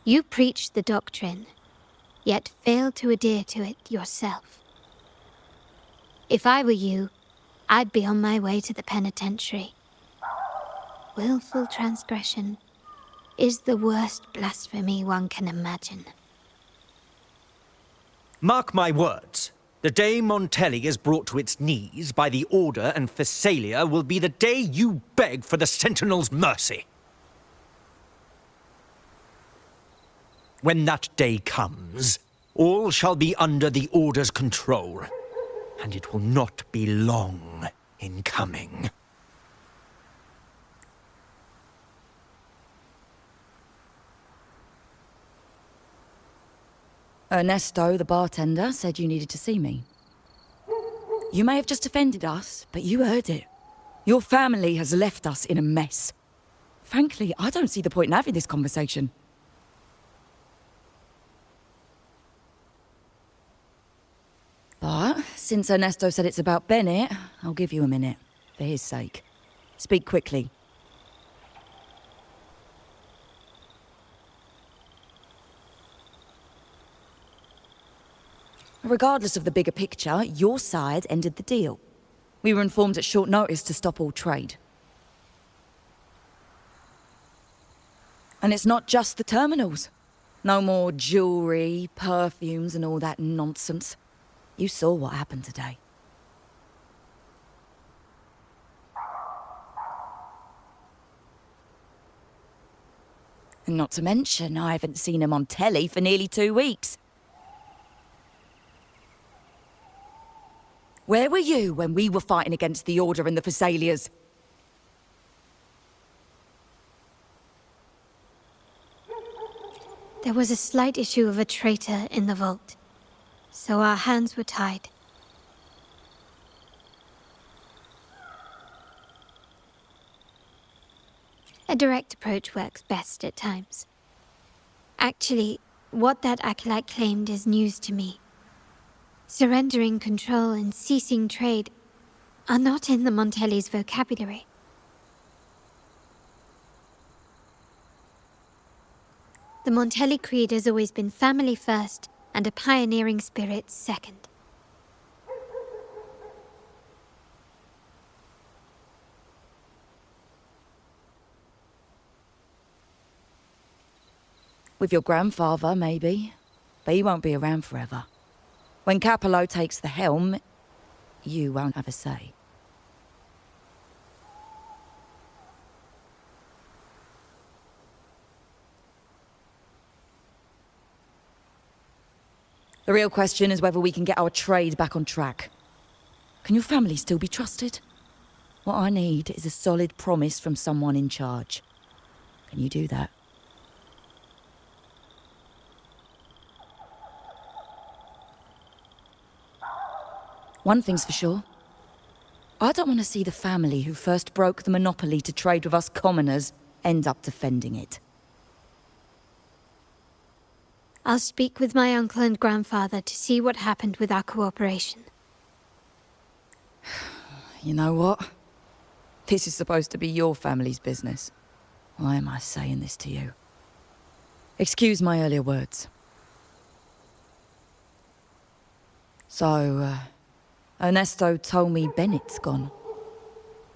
You preach the doctrine, yet fail to adhere to it yourself. If I were you, I'd be on my way to the penitentiary. Willful transgression is the worst blasphemy one can imagine. Mark my words. The day Montelli is brought to its knees by the Order and Phasalia will be the day you beg for the Sentinel's mercy. When that day comes, all shall be under the Order's control, and it will not be long in coming. Ernesto, the bartender, said you needed to see me. You may have just offended us, but you heard it. Your family has left us in a mess. Frankly, I don't see the point in having this conversation. But since Ernesto said it's about Bennett, I'll give you a minute, for his sake. Speak quickly. Regardless of the bigger picture, your side ended the deal. We were informed at short notice to stop all trade. And it's not just the terminals. No more jewelry, perfumes, and all that nonsense. You saw what happened today. And not to mention, I haven't seen a Montelli for nearly 2 weeks. Where were you when we were fighting against the Order and the Phasalias? There was a slight issue of a traitor in the vault, so our hands were tied. A direct approach works best at times. Actually, what that acolyte claimed is news to me. Surrendering control and ceasing trade are not in the Montelli's vocabulary. The Montelli creed has always been family first and a pioneering spirit second. With your grandfather, maybe. But he won't be around forever. When Capello takes the helm, you won't have a say. The real question is whether we can get our trade back on track. Can your family still be trusted? What I need is a solid promise from someone in charge. Can you do that? One thing's for sure. I don't want to see the family who first broke the monopoly to trade with us commoners end up defending it. I'll speak with my uncle and grandfather to see what happened with our cooperation. You know what? This is supposed to be your family's business. Why am I saying this to you? Excuse my earlier words. So, Ernesto told me Bennett's gone.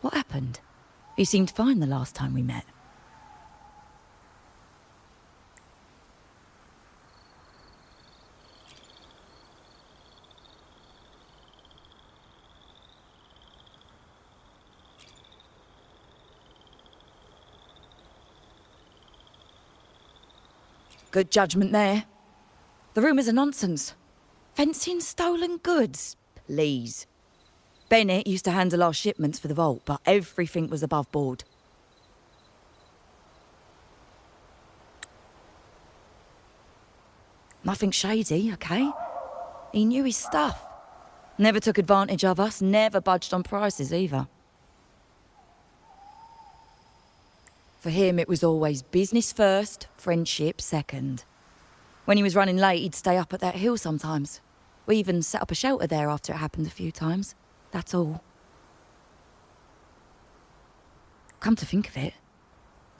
What happened? He seemed fine the last time we met. Good judgment there. The rumours are nonsense. Fencing stolen goods, please. Bennett used to handle our shipments for the vault, but everything was above board. Nothing shady, okay? He knew his stuff. Never took advantage of us, never budged on prices either. For him, it was always business first, friendship second. When he was running late, he'd stay up at that hill sometimes. We even set up a shelter there after it happened a few times. That's all. Come to think of it,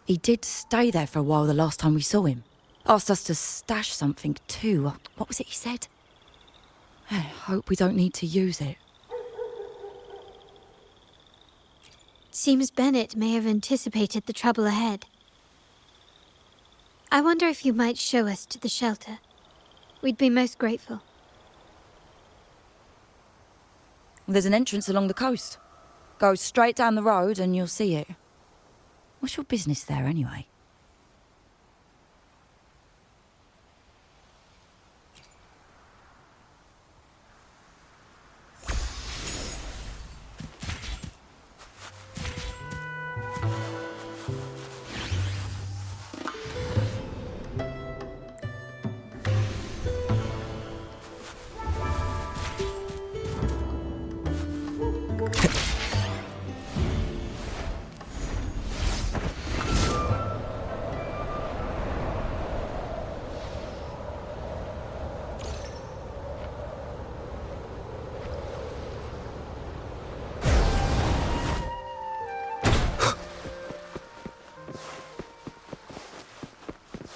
he did stay there for a while the last time we saw him. Asked us to stash something too. What was it he said? I hope we don't need to use it. Seems Bennett may have anticipated the trouble ahead. I wonder if you might show us to the shelter. We'd be most grateful. There's an entrance along the coast. Go straight down the road and you'll see it. What's your business there anyway?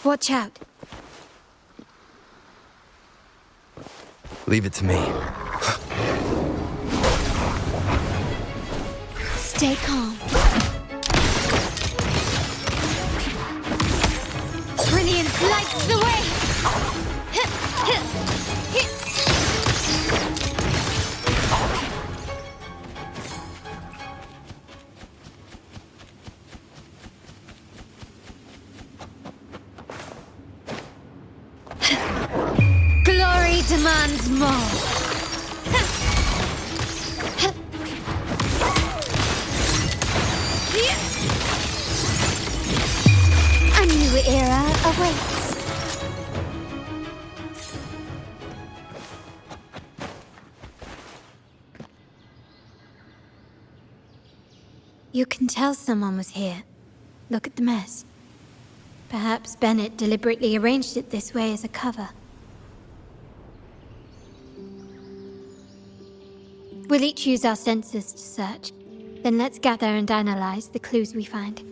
Watch out. Leave it to me. Stay calm. Brilliance lights the way! Glory demands more. A new era awaits. You can tell someone was here. Look at the mess. Perhaps Bennett deliberately arranged it this way as a cover. We'll each use our senses to search. Then let's gather and analyze the clues we find.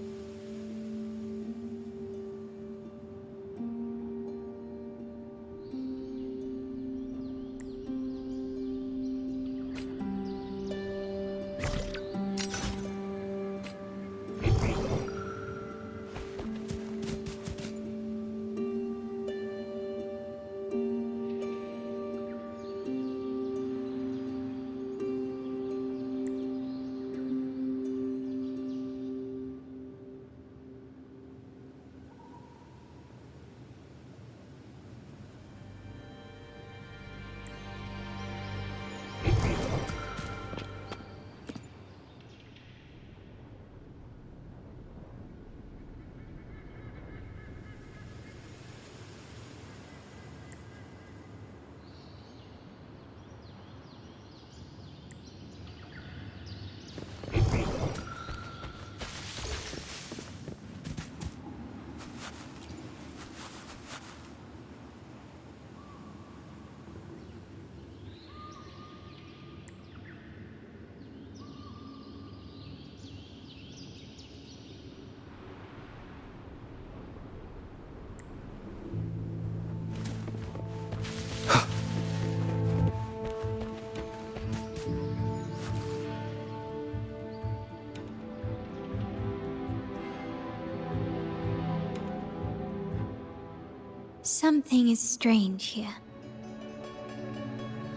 Something is strange here.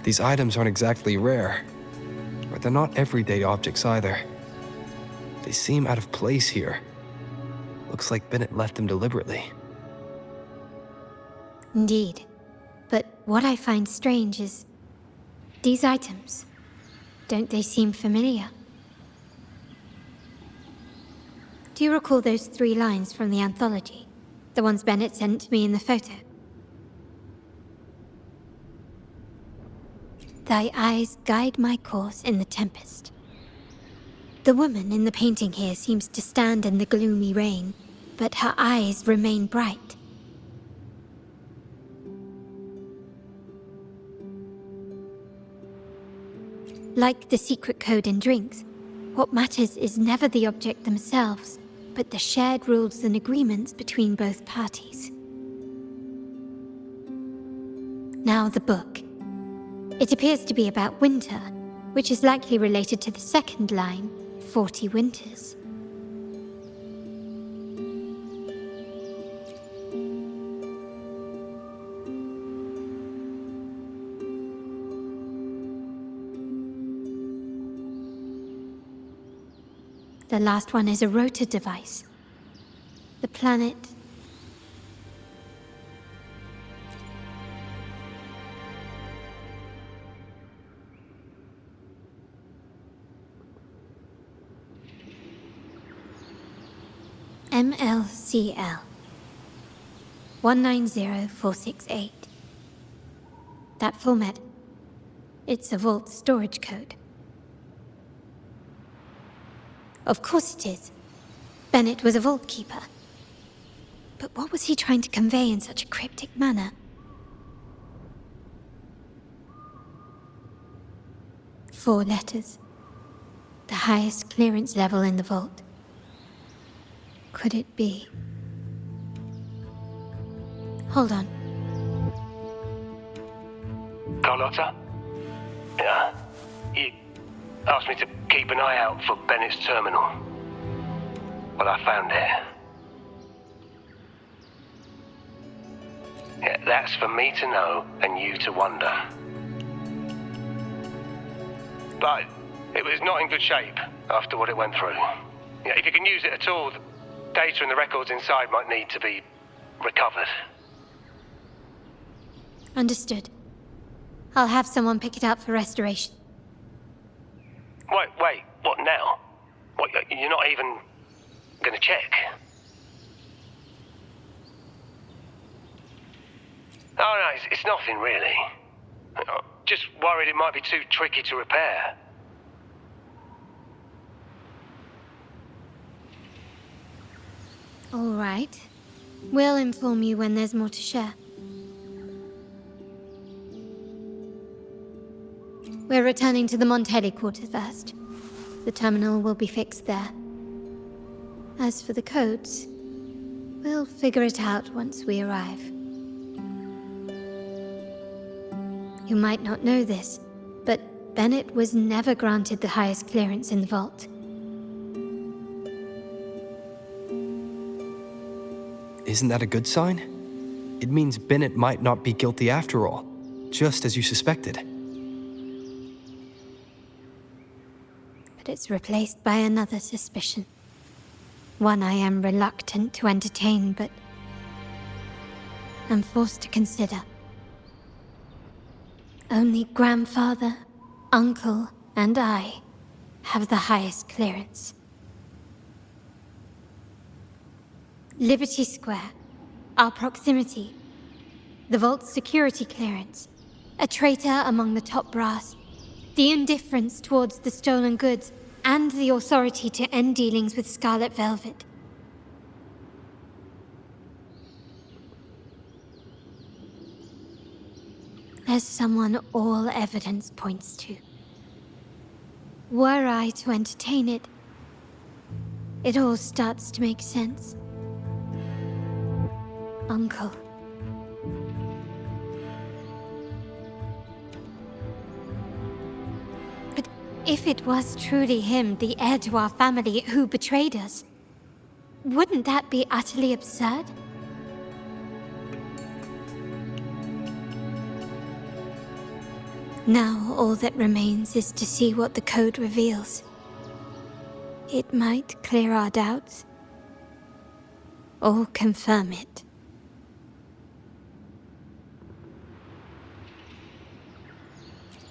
These items aren't exactly rare, but they're not everyday objects either. They seem out of place here. Looks like Bennett left them deliberately. Indeed. But what I find strange is these items. Don't they seem familiar? Do you recall those 3 lines from the anthology? The ones Bennett sent to me in the photo? Thy eyes guide my course in the tempest. The woman in the painting here seems to stand in the gloomy rain, but her eyes remain bright. Like the secret code in drinks, what matters is never the object themselves, but the shared rules and agreements between both parties. Now the book. It appears to be about winter, which is likely related to the second line, 40 winters. The last one is a rotor device. The planet... MLCL 190468. That format. It's a vault storage code. Of course it is. Bennett was a vault keeper. But what was he trying to convey in such a cryptic manner? Four letters. The highest clearance level in the vault. Could it be? Hold on. Carlotta? Yeah. You asked me to keep an eye out for Bennett's terminal. Well, I found it. Yeah, that's for me to know and you to wonder. But it was not in good shape after what it went through. Yeah, if you can use it at all, the data and the records inside might need to be recovered. Understood. I'll have someone pick it up for restoration. Wait, what now? What, you're not even gonna check? Oh no, it's nothing really. Just worried it might be too tricky to repair. All right. We'll inform you when there's more to share. We're returning to the Montelli quarter first. The terminal will be fixed there. As for the codes, we'll figure it out once we arrive. You might not know this, but Bennett was never granted the highest clearance in the vault. Isn't that a good sign? It means Bennett might not be guilty after all, just as you suspected. But it's replaced by another suspicion. One I am reluctant to entertain, but I'm forced to consider. Only grandfather, uncle, and I have the highest clearance. Liberty Square, our proximity, the vault's security clearance, a traitor among the top brass, the indifference towards the stolen goods, and the authority to end dealings with Scarlet Velvet. There's someone all evidence points to. Were I to entertain it, it all starts to make sense. Uncle. But if it was truly him, the heir to our family, who betrayed us, wouldn't that be utterly absurd? Now all that remains is to see what the code reveals. It might clear our doubts, or confirm it.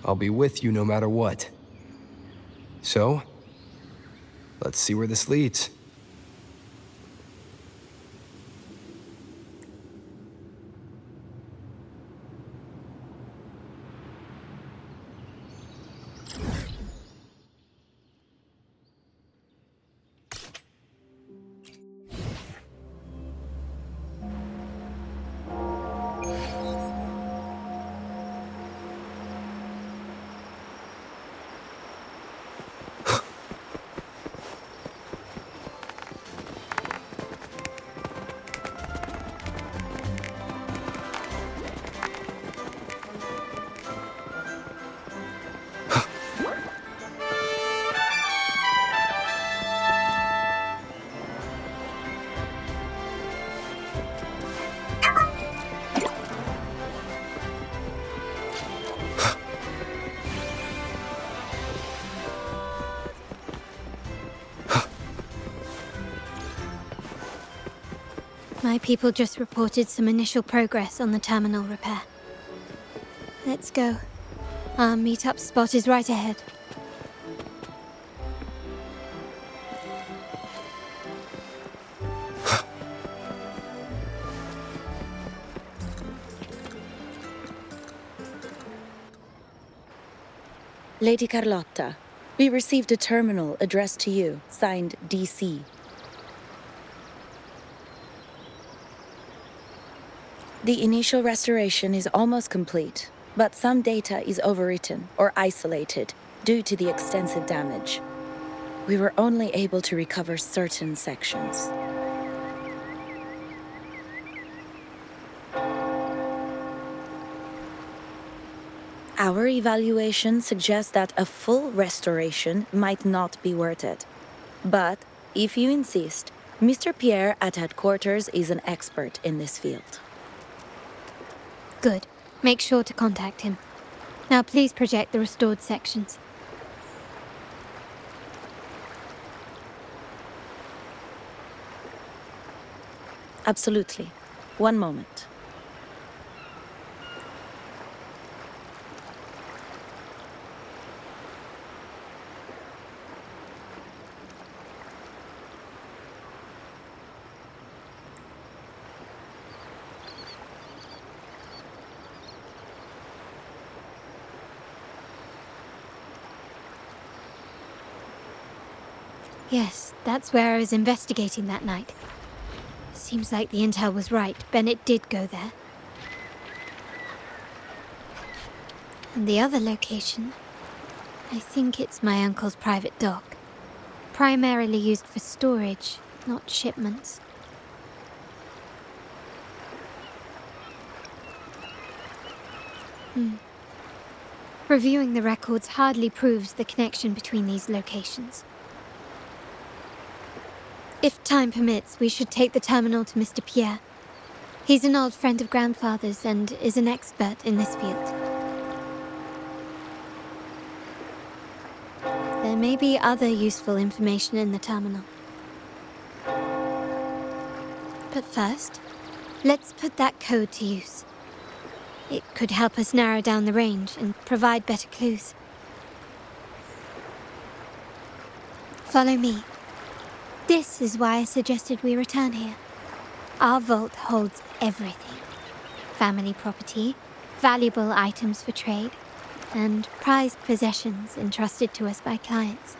I'll be with you no matter what. So, let's see where this leads. My people just reported some initial progress on the terminal repair. Let's go. Our meetup spot is right ahead. Lady Carlotta, we received a terminal addressed to you, signed DC. The initial restoration is almost complete, but some data is overwritten or isolated due to the extensive damage. We were only able to recover certain sections. Our evaluation suggests that a full restoration might not be worth it. But, if you insist, Mr. Pierre at headquarters is an expert in this field. Good. Make sure to contact him. Now please project the restored sections. Absolutely. One moment. Yes, that's where I was investigating that night. Seems like the intel was right. Bennett did go there. And the other location, I think it's my uncle's private dock. Primarily used for storage, not shipments. Reviewing the records hardly proves the connection between these locations. If time permits, we should take the terminal to Mr. Pierre. He's an old friend of Grandfather's and is an expert in this field. There may be other useful information in the terminal. But first, let's put that code to use. It could help us narrow down the range and provide better clues. Follow me. This is why I suggested we return here. Our vault holds everything. Family property, valuable items for trade, and prized possessions entrusted to us by clients.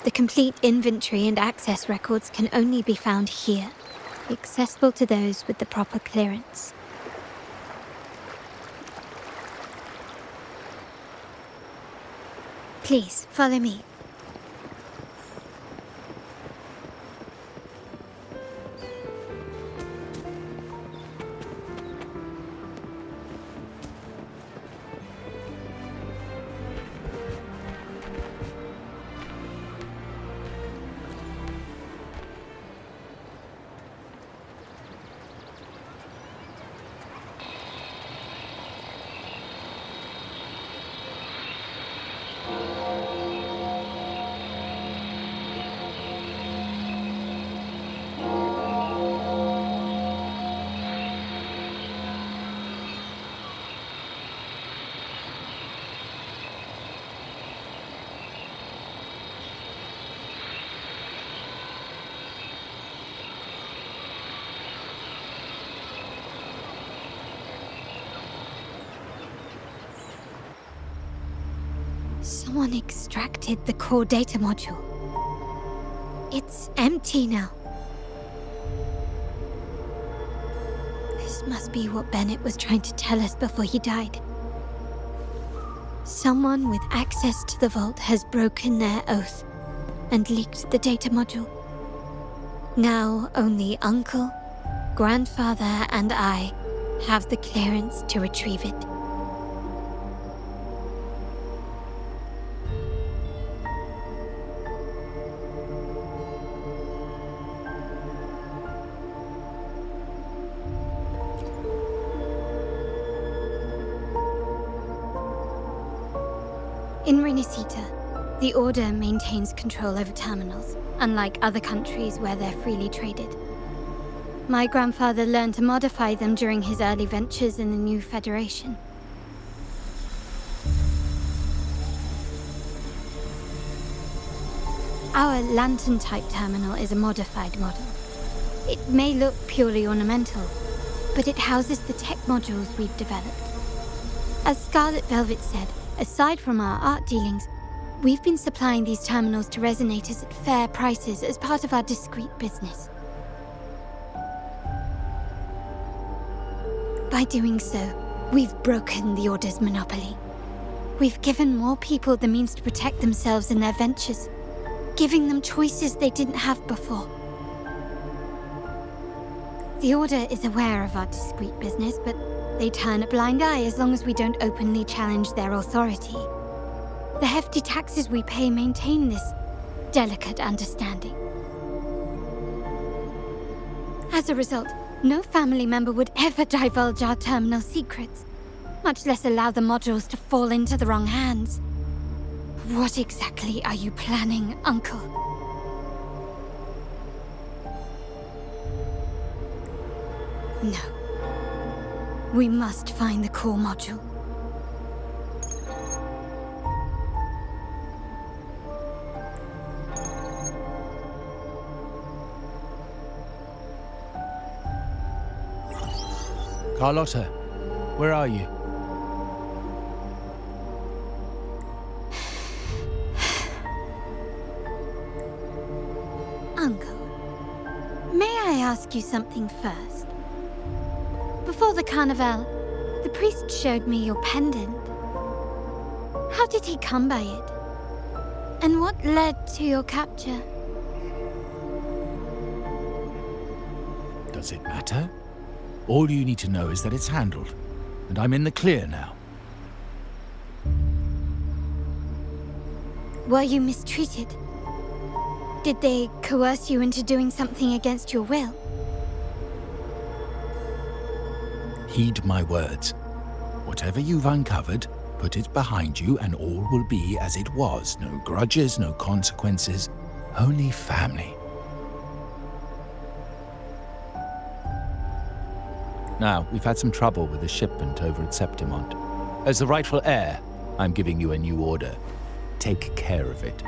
The complete inventory and access records can only be found here, accessible to those with the proper clearance. Please, follow me. Someone extracted the core data module. It's empty now. This must be what Bennett was trying to tell us before he died. Someone with access to the vault has broken their oath and leaked the data module. Now only Uncle, Grandfather, and I have the clearance to retrieve it. In Renisita, the Order maintains control over terminals, unlike other countries where they're freely traded. My grandfather learned to modify them during his early ventures in the new Federation. Our lantern-type terminal is a modified model. It may look purely ornamental, but it houses the tech modules we've developed. As Scarlet Velvet said, aside from our art dealings, we've been supplying these terminals to resonators at fair prices as part of our discreet business. By doing so, we've broken the Order's monopoly. We've given more people the means to protect themselves in their ventures, giving them choices they didn't have before. The Order is aware of our discreet business, but they turn a blind eye as long as we don't openly challenge their authority. The hefty taxes we pay maintain this delicate understanding. As a result, no family member would ever divulge our terminal secrets, much less allow the modules to fall into the wrong hands. What exactly are you planning, Uncle? No. We must find the core module. Carlotta, where are you? Uncle, may I ask you something first? Before the carnival, the priest showed me your pendant. How did he come by it? And what led to your capture? Does it matter? All you need to know is that it's handled, and I'm in the clear now. Were you mistreated? Did they coerce you into doing something against your will? Heed my words. Whatever you've uncovered, put it behind you and all will be as it was. No grudges, no consequences, only family. Now, we've had some trouble with the shipment over at Septimont. As the rightful heir, I'm giving you a new order. Take care of it.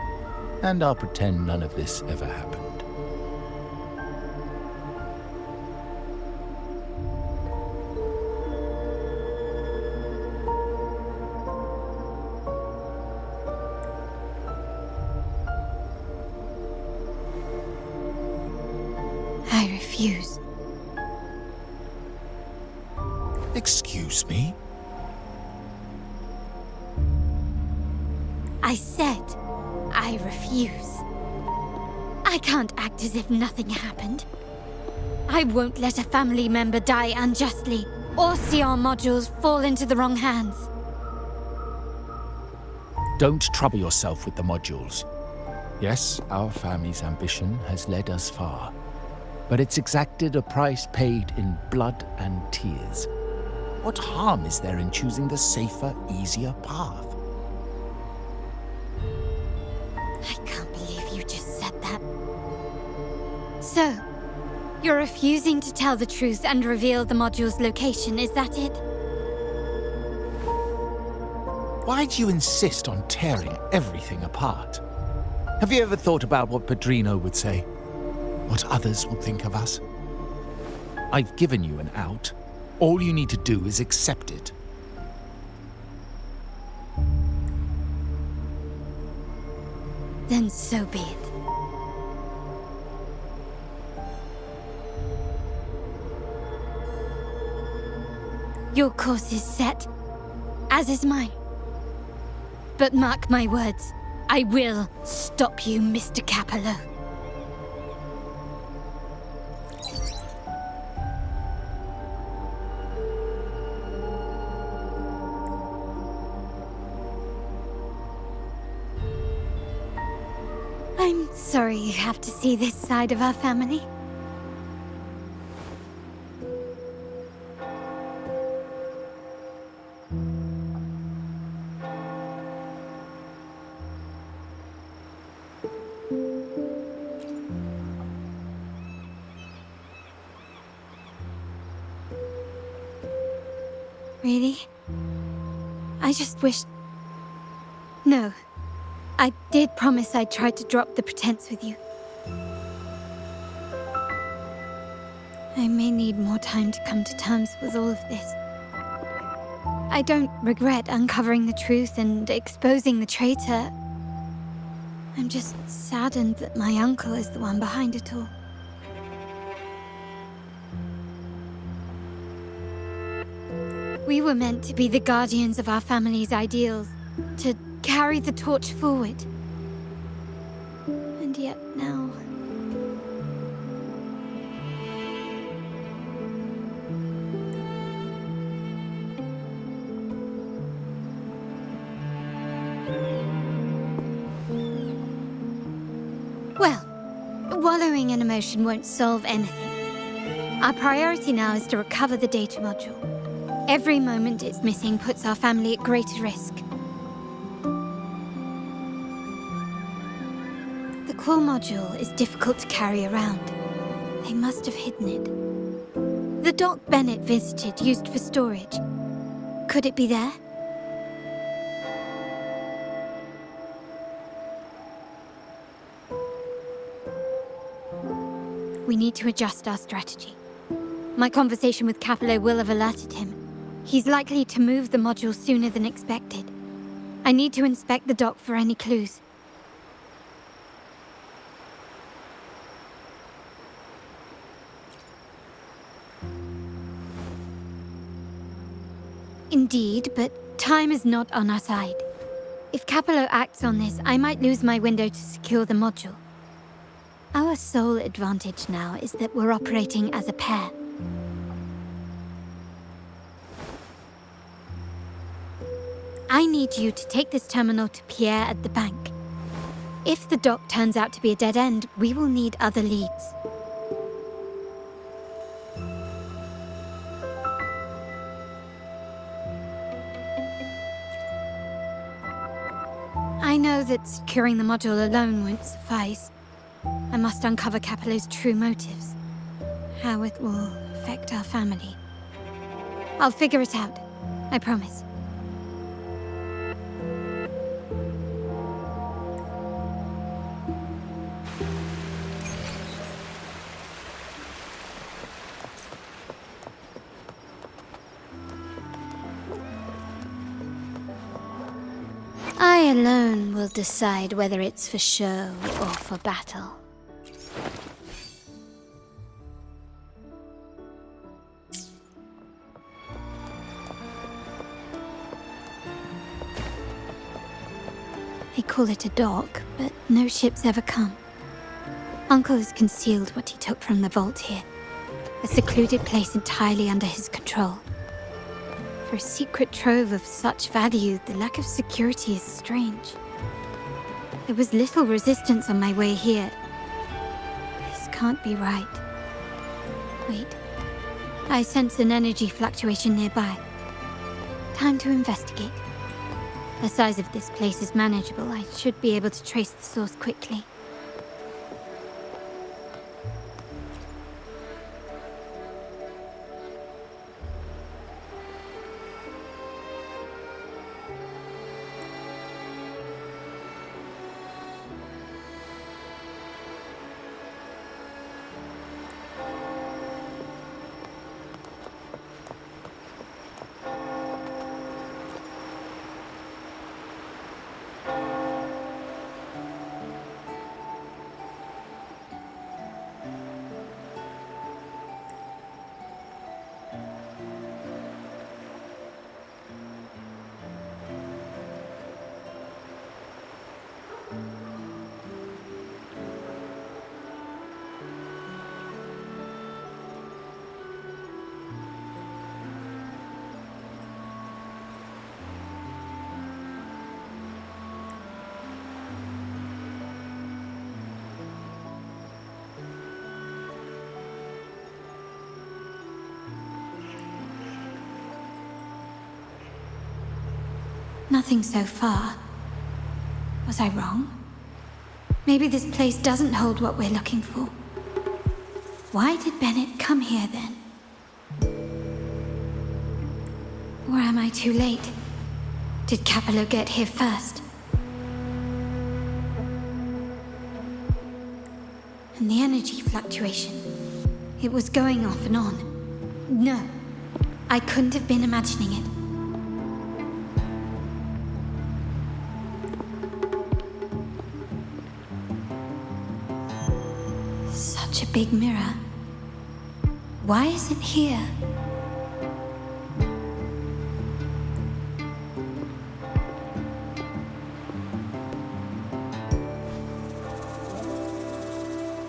And I'll pretend none of this ever happened. I refuse. Excuse me? I said, I refuse. I can't act as if nothing happened. I won't let a family member die unjustly, or see our modules fall into the wrong hands. Don't trouble yourself with the modules. Yes, our family's ambition has led us far, but it's exacted a price paid in blood and tears. What harm is there in choosing the safer, easier path? I can't believe you just said that. So, you're refusing to tell the truth and reveal the module's location, is that it? Why do you insist on tearing everything apart? Have you ever thought about what Padrino would say? What others would think of us? I've given you an out. All you need to do is accept it. then so be it. Your course is set, as is mine. But mark my words, I will stop you, Mr. Capello. I'm sorry you have to see this side of our family. Really? I just wish... No. I did promise I'd try to drop the pretense with you. I may need more time to come to terms with all of this. I don't regret uncovering the truth and exposing the traitor. I'm just saddened that my uncle is the one behind it all. We were meant to be the guardians of our family's ideals, to carry the torch forward. And yet now... Well, wallowing in emotion won't solve anything. Our priority now is to recover the data module. Every moment it's missing puts our family at greater risk. The core module is difficult to carry around. They must have hidden it. The dock Bennett visited, used for storage. Could it be there? We need to adjust our strategy. My conversation with Capello will have alerted him. He's likely to move the module sooner than expected. I need to inspect the dock for any clues. Indeed, but time is not on our side. If Capello acts on this, I might lose my window to secure the module. Our sole advantage now is that we're operating as a pair. I need you to take this terminal to Pierre at the bank. If the dock turns out to be a dead end, we will need other leads. I know that securing the module alone won't suffice. I must uncover Capello's true motives. How it will affect our family. I'll figure it out. I promise. I alone will decide whether it's for show or for battle. They call it a dock, but no ships ever come. Uncle has concealed what he took from the vault here. A secluded place entirely under his control. For a secret trove of such value, the lack of security is strange. There was little resistance on my way here. This can't be right. Wait. I sense an energy fluctuation nearby. Time to investigate. The size of this place is manageable. I should be able to trace the source quickly. Nothing so far. Was I wrong? Maybe this place doesn't hold what we're looking for. Why did Bennett come here then? Or am I too late? Did Capello get here first? And the energy fluctuation. It was going off and on. No, I couldn't have been imagining it. Such a big mirror. Why is it here?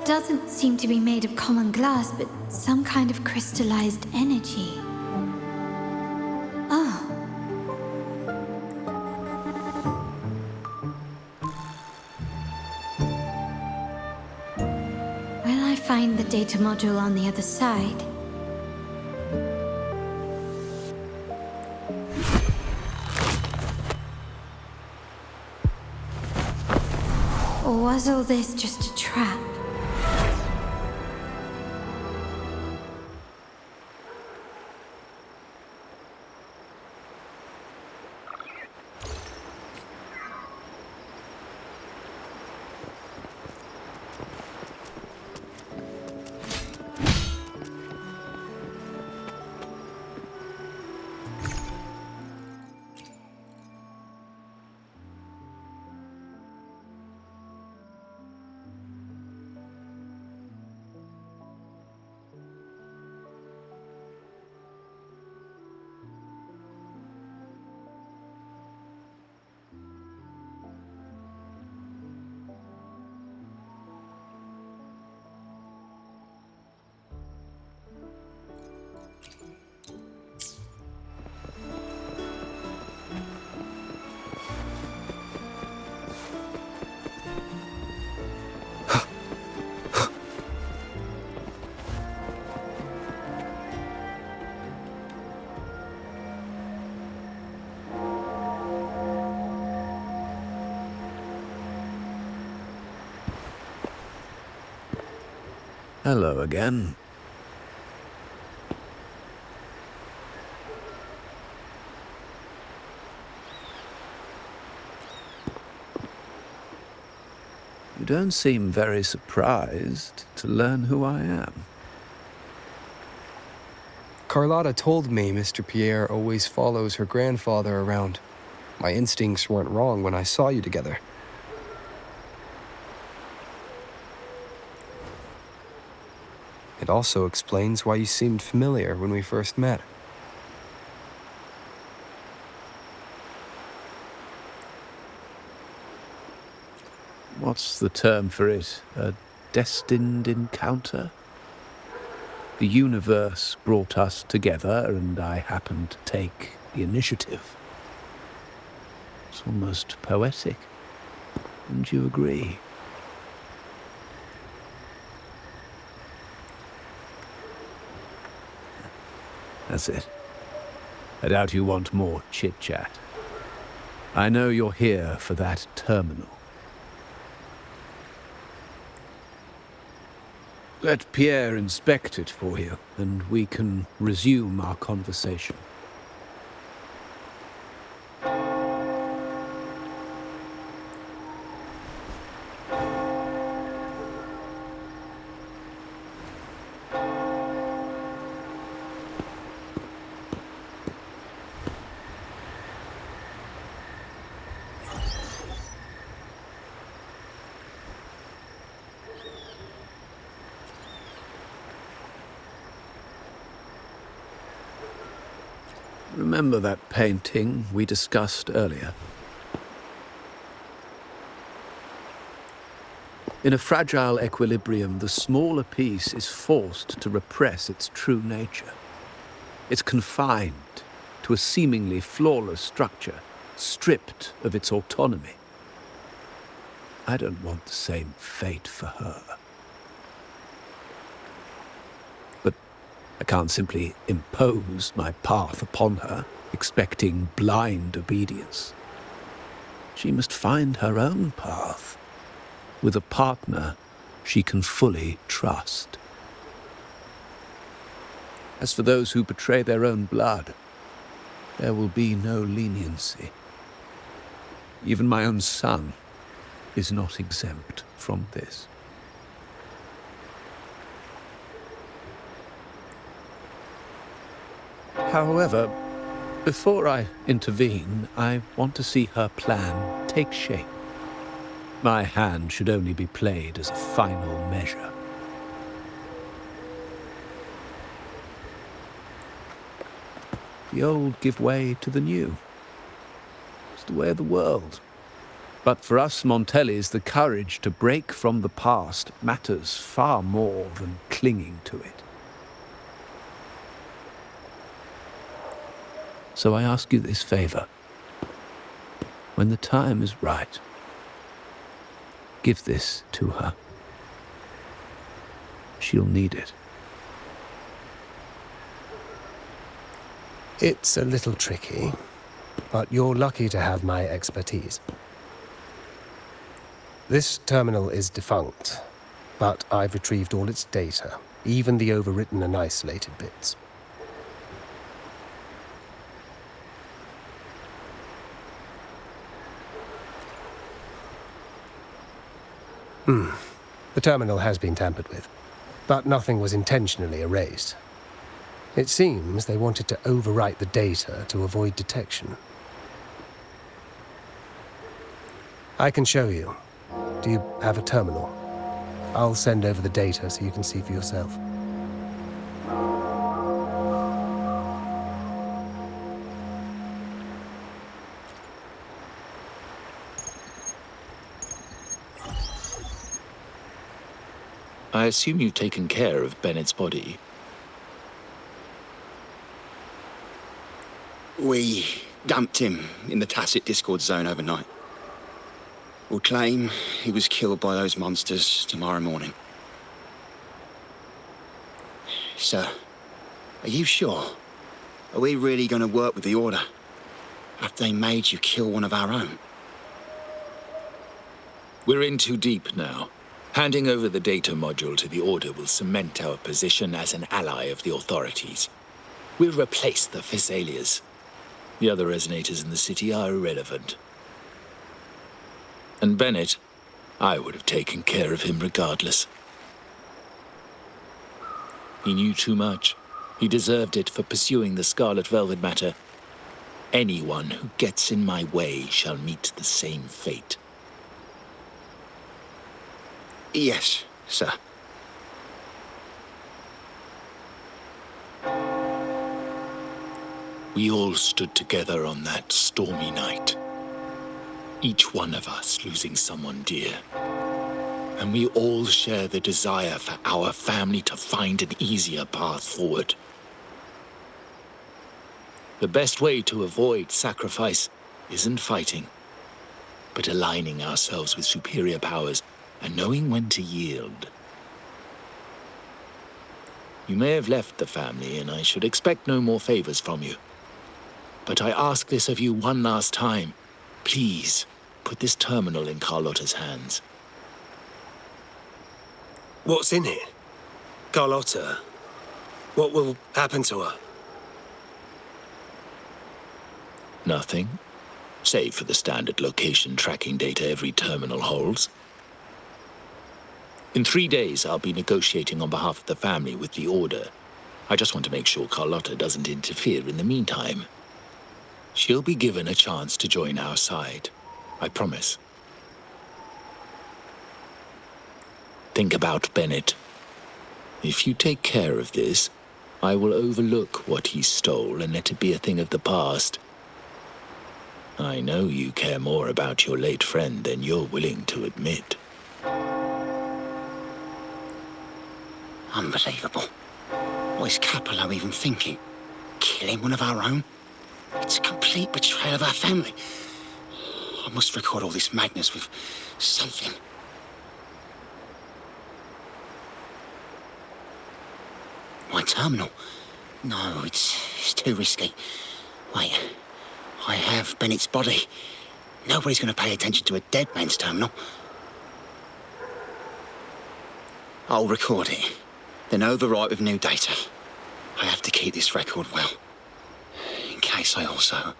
Doesn't seem to be made of common glass, but some kind of crystallized energy. Oh. Will I find the data module on the other side? Or was all this just a trap? Hello again. You don't seem very surprised to learn who I am. Carlotta told me Mr. Pierre always follows her grandfather around. My instincts weren't wrong when I saw you together. It also explains why you seemed familiar when we first met. What's the term for it? A destined encounter? The universe brought us together, and I happened to take the initiative. It's almost poetic. Wouldn't you agree? That's it. I doubt you want more chit-chat. I know you're here for that terminal. Let Pierre inspect it for you, and we can resume our conversation. Remember that painting we discussed earlier? In a fragile equilibrium, the smaller piece is forced to repress its true nature. It's confined to a seemingly flawless structure, stripped of its autonomy. I don't want the same fate for her. But I can't simply impose my path upon her, expecting blind obedience. She must find her own path, with a partner she can fully trust. As for those who betray their own blood, there will be no leniency. Even my own son is not exempt from this. However, before I intervene, I want to see her plan take shape. My hand should only be played as a final measure. The old give way to the new. It's the way of the world. But for us Montellis, the courage to break from the past matters far more than clinging to it. So I ask you this favor. When the time is right, give this to her. She'll need it. It's a little tricky, but you're lucky to have my expertise. This terminal is defunct, but I've retrieved all its data, even the overwritten and isolated bits. The terminal has been tampered with, but nothing was intentionally erased. It seems they wanted to overwrite the data to avoid detection. I can show you. Do you have a terminal? I'll send over the data so you can see for yourself. I assume you've taken care of Bennett's body. We dumped him in the tacit discord zone overnight. We'll claim he was killed by those monsters tomorrow morning. Sir, are you sure? Are we really going to work with the Order? Have they made you kill one of our own? We're in too deep now. Handing over the data module to the Order will cement our position as an ally of the authorities. We'll replace the Physaelias. The other resonators in the city are irrelevant. And Bennett, I would have taken care of him regardless. He knew too much. He deserved it for pursuing the Scarlet Velvet matter. Anyone who gets in my way shall meet the same fate. Yes, sir. We all stood together on that stormy night. Each one of us losing someone dear. And we all share the desire for our family to find an easier path forward. The best way to avoid sacrifice isn't fighting, but aligning ourselves with superior powers and knowing when to yield. You may have left the family, and I should expect no more favors from you. But I ask this of you one last time. Please, put this terminal in Carlotta's hands. What's in it? Carlotta? What will happen to her? Nothing, save for the standard location tracking data every terminal holds. In 3 days, I'll be negotiating on behalf of the family with the Order. I just want to make sure Carlotta doesn't interfere in the meantime. She'll be given a chance to join our side. I promise. Think about Bennett. If you take care of this, I will overlook what he stole and let it be a thing of the past. I know you care more about your late friend than you're willing to admit. Unbelievable. What is Capello even thinking? Killing one of our own? It's a complete betrayal of our family. I must record all this madness with something. My terminal? No, it's too risky. Wait, I have Bennett's body. Nobody's going to pay attention to a dead man's terminal. I'll record it, then overwrite with new data. I have to keep this record well, in case I also...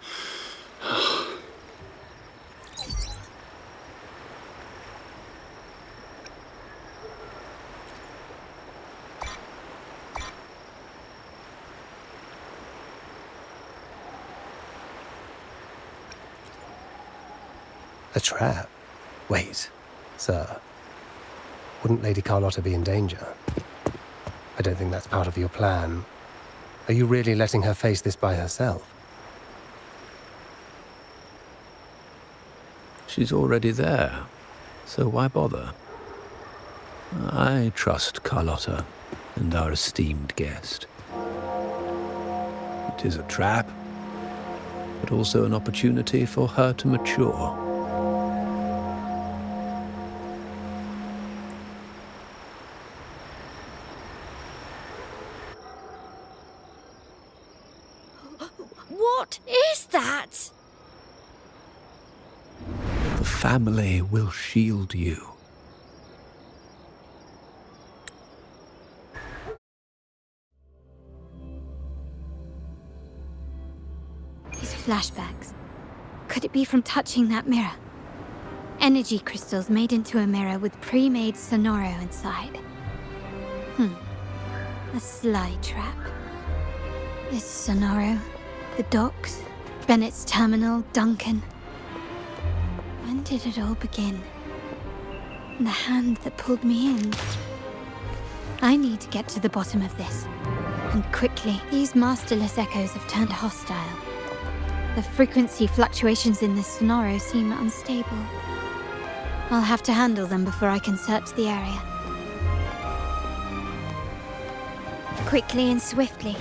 A trap? Wait, sir. Wouldn't Lady Carlotta be in danger? I don't think that's part of your plan. Are you really letting her face this by herself? She's already there, so why bother? I trust Carlotta and our esteemed guest. It is a trap, but also an opportunity for her to mature. What is that? The family will shield you. These flashbacks. Could it be from touching that mirror? Energy crystals made into a mirror with pre-made sonoro inside. A sly trap. This sonoro, the docks, Bennett's terminal, Duncan. When did it all begin? And the hand that pulled me in. I need to get to the bottom of this. And quickly. These masterless echoes have turned hostile. The frequency fluctuations in this sonoro seem unstable. I'll have to handle them before I can search the area. Quickly and swiftly.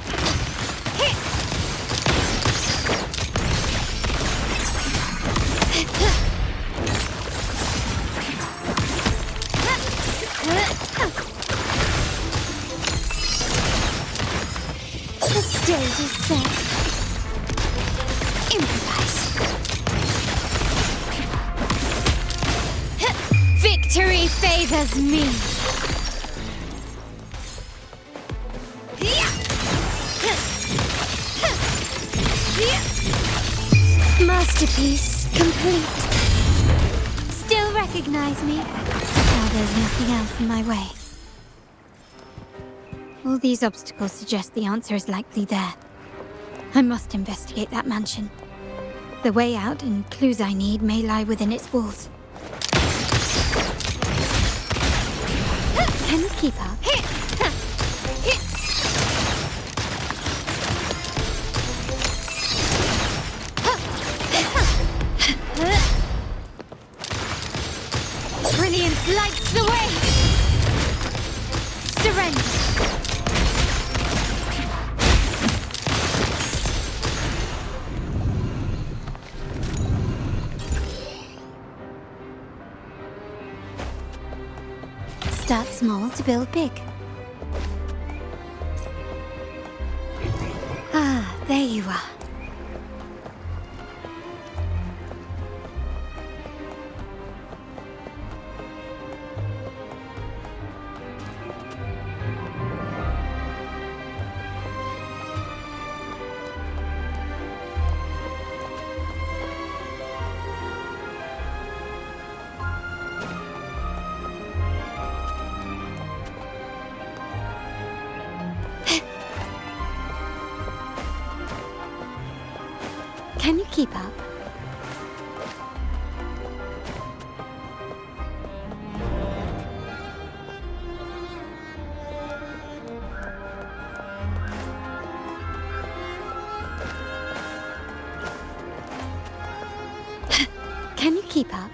The stage is set. Improvise. Victory favors me. Masterpiece complete. Still recognize me? Now there's nothing else in my way. All these obstacles suggest the answer is likely there. I must investigate that mansion. The way out and clues I need may lie within its walls. Can you keep up? Brilliance lights the way! Surrender! Start small to build big. Ah, there you are. Can you keep up? Can you keep up?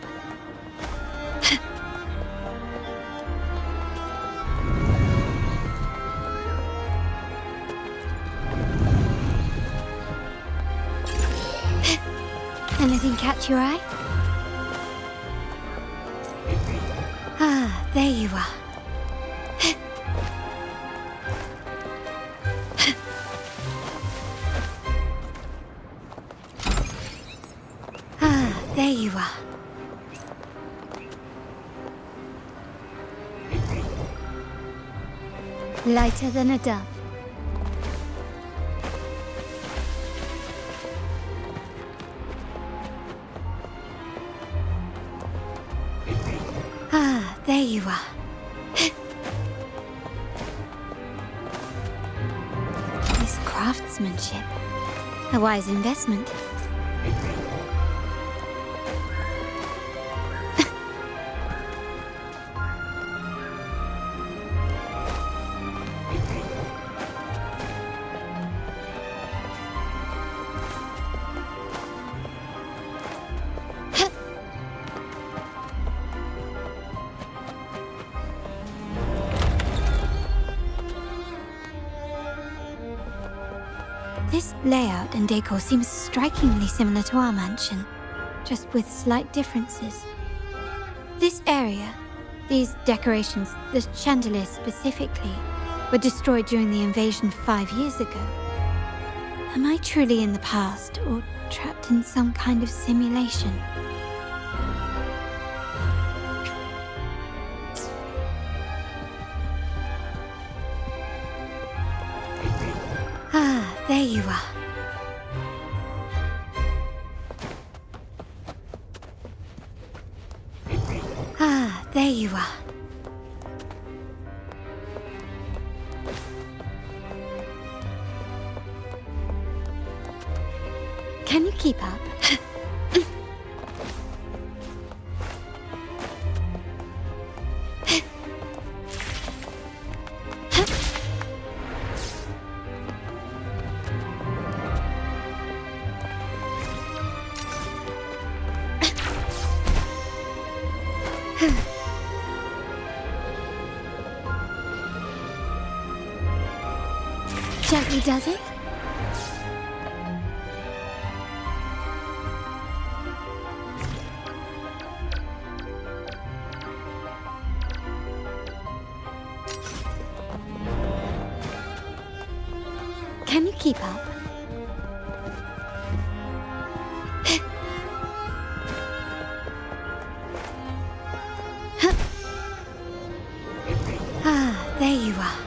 Anything catch your eye? Ah, there you are. Ah, there you are. Lighter than a dove. Ah, there you are. This craftsmanship. A wise investment. This layout and decor seems strikingly similar to our mansion, just with slight differences. This area, these decorations, the chandeliers specifically, were destroyed during the invasion 5 years ago. Am I truly in the past, or trapped in some kind of simulation? Ah, there you are. Ah, there you are. Can you keep up? Gently does it? Can you keep up? Ah, there you are.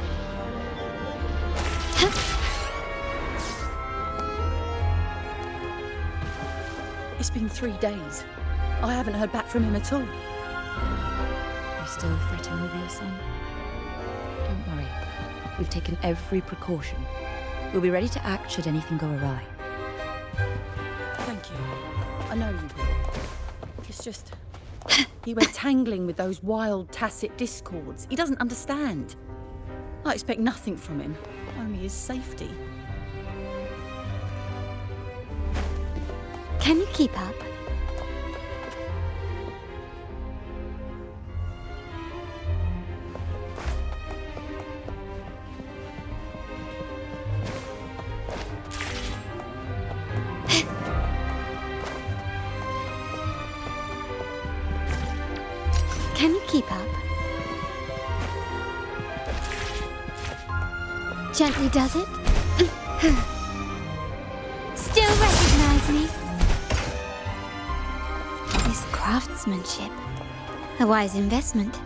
It's been 3 days. I haven't heard back from him at all. You still fretting over your son? Don't worry. We've taken every precaution. We'll be ready to act should anything go awry. Thank you. I know you will. It's just... he went tangling with those wild tacit discords. He doesn't understand. I expect nothing from him, only his safety. Can you keep up? Can you keep up? Gently does it? Still recognize me? This craftsmanship. A wise investment.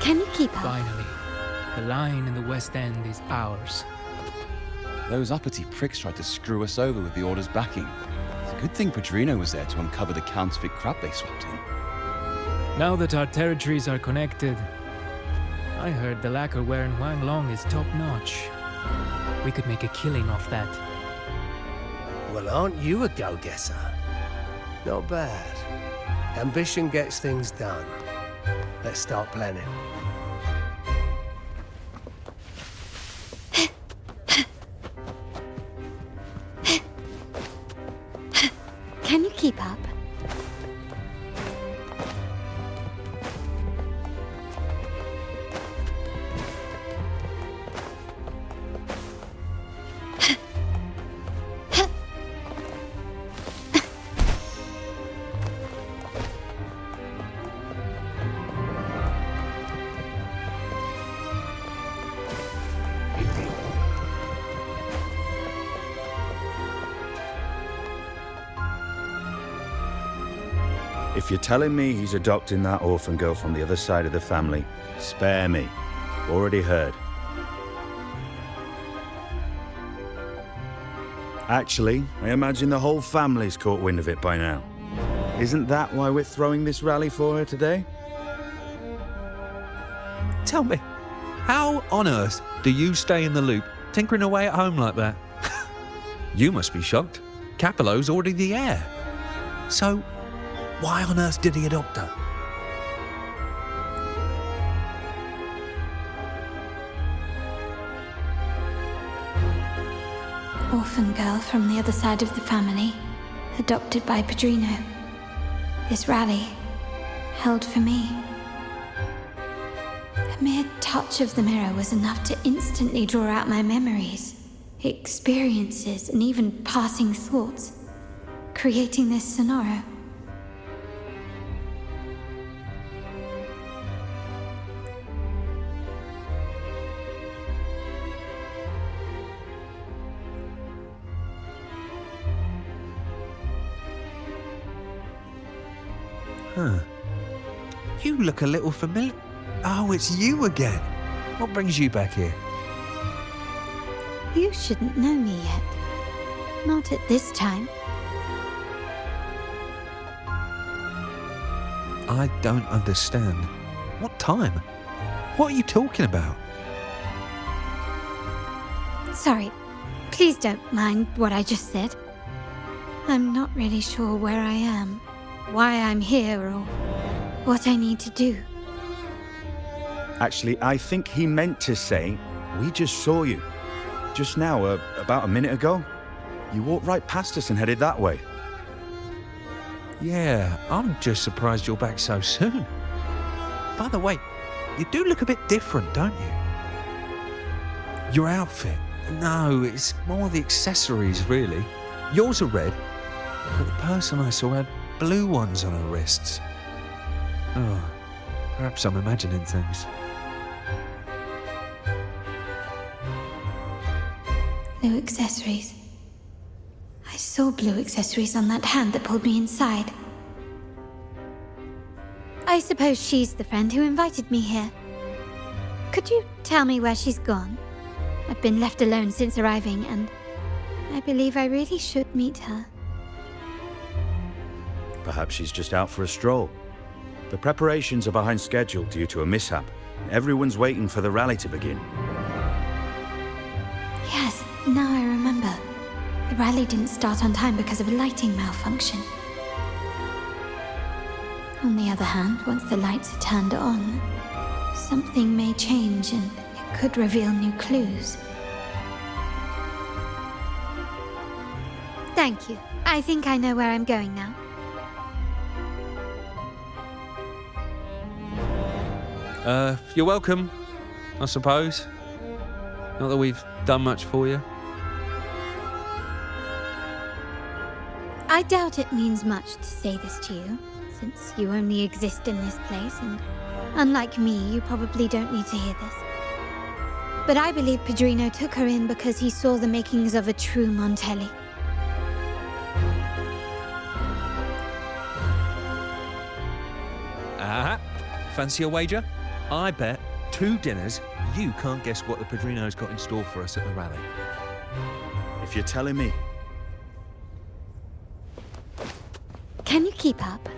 Can you keep up? Finally, the line in the West End is ours. Those uppity pricks tried to screw us over with the Order's backing. It's a good thing Padrino was there to uncover the counterfeit crap they swept in. Now that our territories are connected, I heard the lacquer ware in Huanglong is top-notch. We could make a killing off that. Well, aren't you a go-gesser? Not bad. Ambition gets things done. Let's start planning. Can you keep up? If you're telling me he's adopting that orphan girl from the other side of the family, spare me. Already heard. Actually, I imagine the whole family's caught wind of it by now. Isn't that why we're throwing this rally for her today? Tell me, how on earth do you stay in the loop, tinkering away at home like that? You must be shocked. Capello's already the heir. So, why on earth did he adopt her? Orphan girl from the other side of the family, adopted by Padrino. This rally, held for me. A mere touch of the mirror was enough to instantly draw out my memories, experiences, and even passing thoughts, creating this scenario. Huh. You look a little familiar. Oh, it's you again. What brings you back here? You shouldn't know me yet. Not at this time. I don't understand. What time? What are you talking about? Sorry. Please don't mind what I just said. I'm not really sure where I am, why I'm here, or what I need to do. Actually, I think he meant to say, we just saw you. Just now, about a minute ago. You walked right past us and headed that way. Yeah, I'm just surprised you're back so soon. By the way, you do look a bit different, don't you? Your outfit. No, it's more the accessories, really. Yours are red, but the person I saw had blue ones on her wrists. Oh, perhaps I'm imagining things. Blue accessories. I saw blue accessories on that hand that pulled me inside. I suppose she's the friend who invited me here. Could you tell me where she's gone? I've been left alone since arriving, and I believe I really should meet her. Perhaps she's just out for a stroll. The preparations are behind schedule due to a mishap. Everyone's waiting for the rally to begin. Yes, now I remember. The rally didn't start on time because of a lighting malfunction. On the other hand, once the lights are turned on, something may change and it could reveal new clues. Thank you. I think I know where I'm going now. You're welcome, I suppose. Not that we've done much for you. I doubt it means much to say this to you, since you only exist in this place, and unlike me, you probably don't need to hear this. But I believe Padrino took her in because he saw the makings of a true Montelli. Aha! Fancy a wager? I bet 2 dinners you can't guess what the Padrino's got in store for us at the rally. If you're telling me. Can you keep up?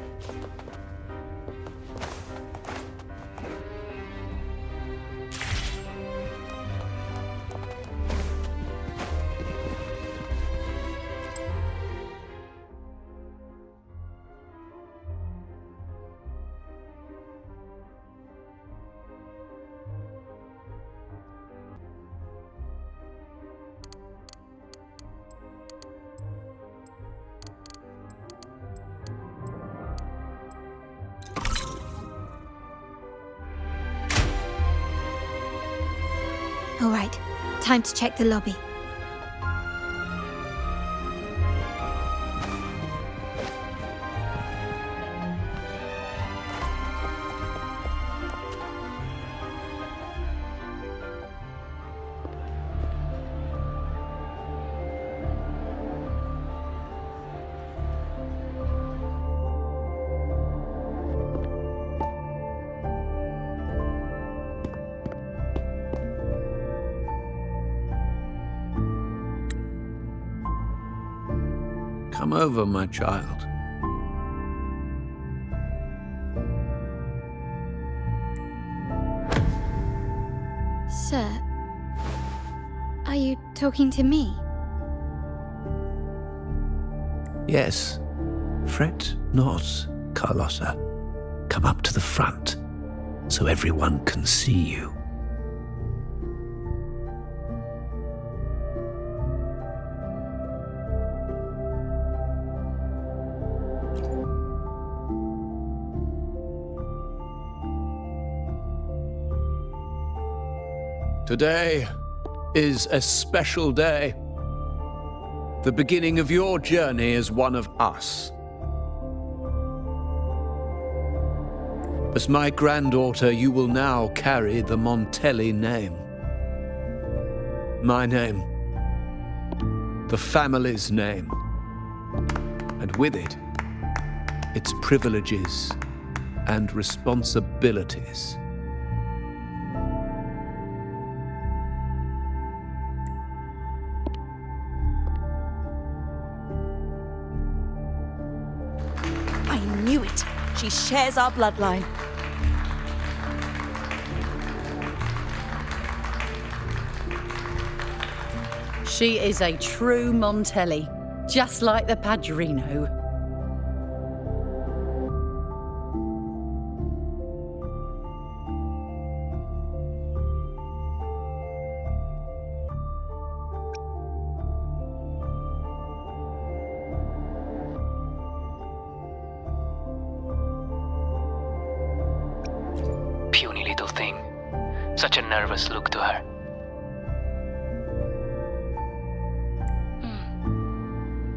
All right, time to check the lobby. Come over, my child. Sir, are you talking to me? Yes. Fret not, Carlotta. Come up to the front, so everyone can see you. Today is a special day. The beginning of your journey as one of us. As my granddaughter, you will now carry the Montelli name. My name. The family's name. And with it, its privileges and responsibilities. I knew it. She shares our bloodline. She is a true Montelli, just like the Padrino. Puny little thing. Such a nervous look to her.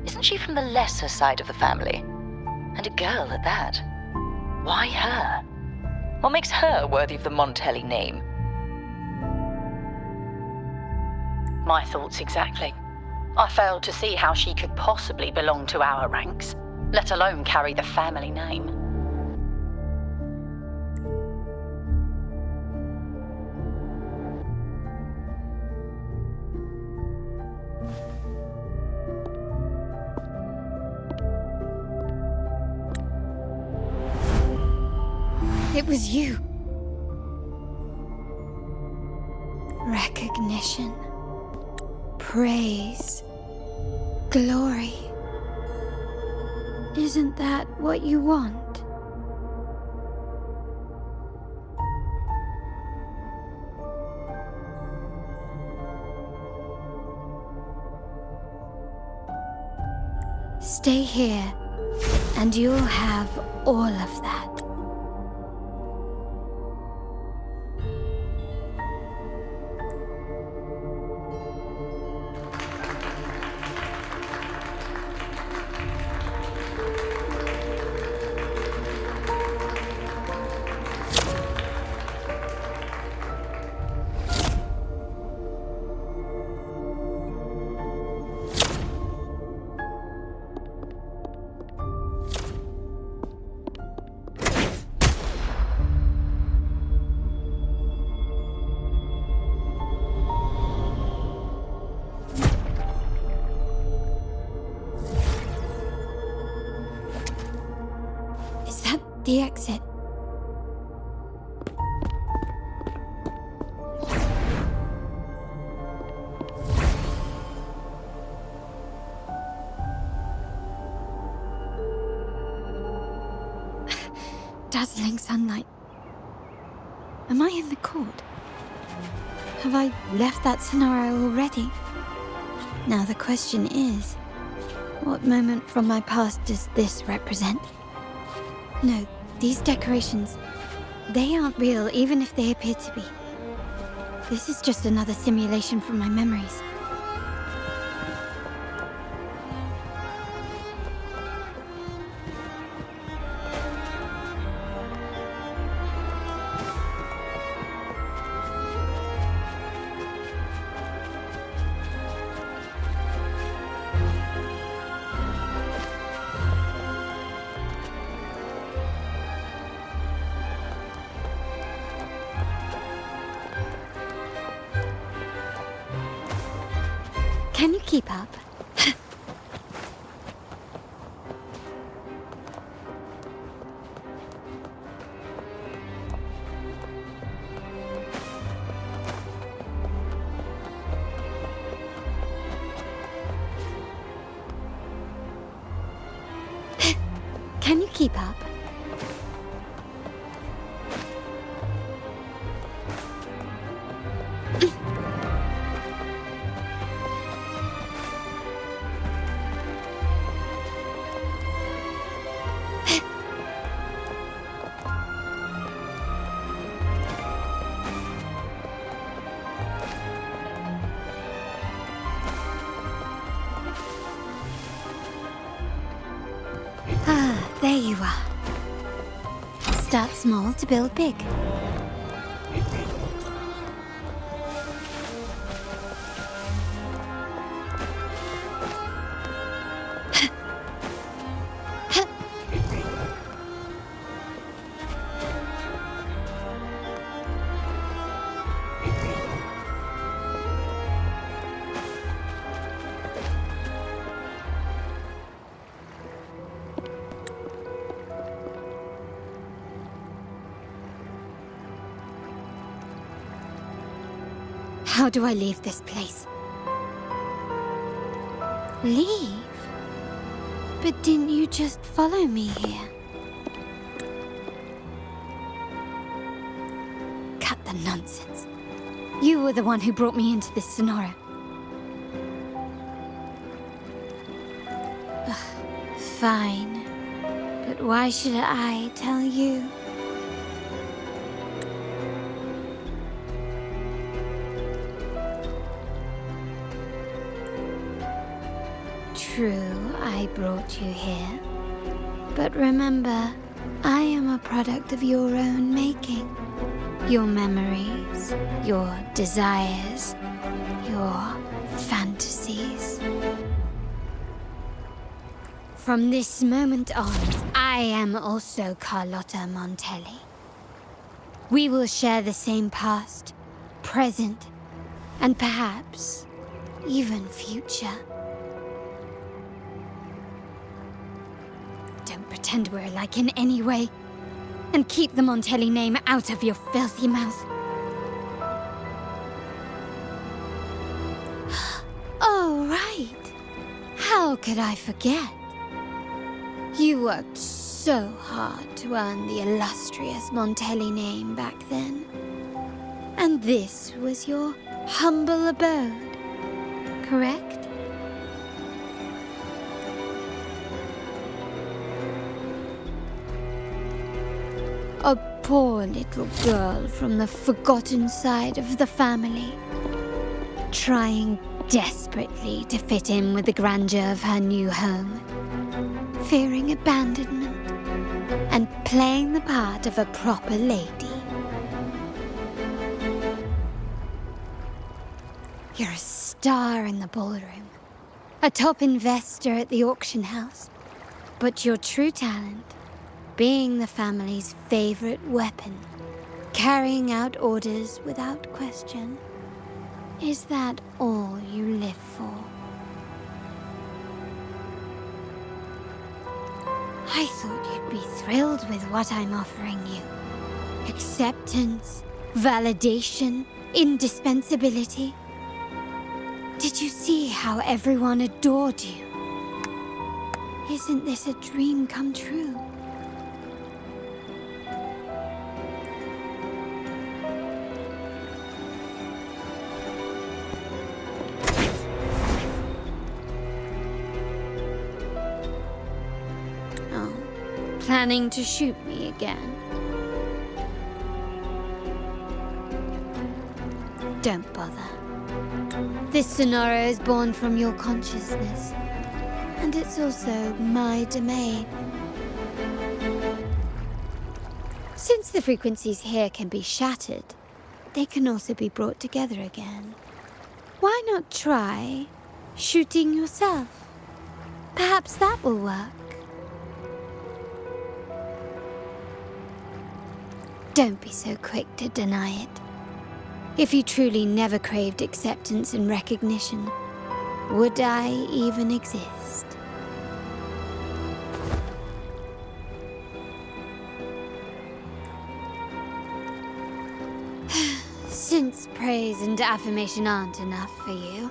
Isn't she from the lesser side of the family? And a girl at that. Why her? What makes her worthy of the Montelli name? My thoughts exactly. I failed to see how she could possibly belong to our ranks, let alone carry the family name. It was you. Recognition. Praise. Glory. Isn't that what you want? Stay here, and you'll have all of that. The exit. Dazzling sunlight. Am I in the court? Have I left that scenario already? Now the question is, what moment from my past does this represent? No, these decorations, they aren't real even if they appear to be. This is just another simulation from my memories. Can you keep up? Can you keep up? There you are. Start small to build big. How do I leave this place? Leave? But didn't you just follow me here? Cut the nonsense. You were the one who brought me into this scenario. Ugh, fine. But why should I tell you? True, I brought you here. But remember, I am a product of your own making. Your memories, your desires, your fantasies. From this moment on, I am also Carlotta Montelli. We will share the same past, present, and perhaps even future. Don't pretend we're alike in any way, and keep the Montelli name out of your filthy mouth. Oh, right. How could I forget? You worked so hard to earn the illustrious Montelli name back then. And this was your humble abode, correct? A poor little girl from the forgotten side of the family, trying desperately to fit in with the grandeur of her new home, fearing abandonment, and playing the part of a proper lady. You're a star in the ballroom, a top investor at the auction house, but your true talent, being the family's favorite weapon, carrying out orders without question. Is that all you live for? I thought you'd be thrilled with what I'm offering you. Acceptance, validation, indispensability. Did you see how everyone adored you? Isn't this a dream come true? Planning to shoot me again? Don't bother. This scenario is born from your consciousness, and it's also my domain. Since the frequencies here can be shattered, they can also be brought together again. Why not try shooting yourself? Perhaps that will work. Don't be so quick to deny it. If you truly never craved acceptance and recognition, would I even exist? Since praise and affirmation aren't enough for you,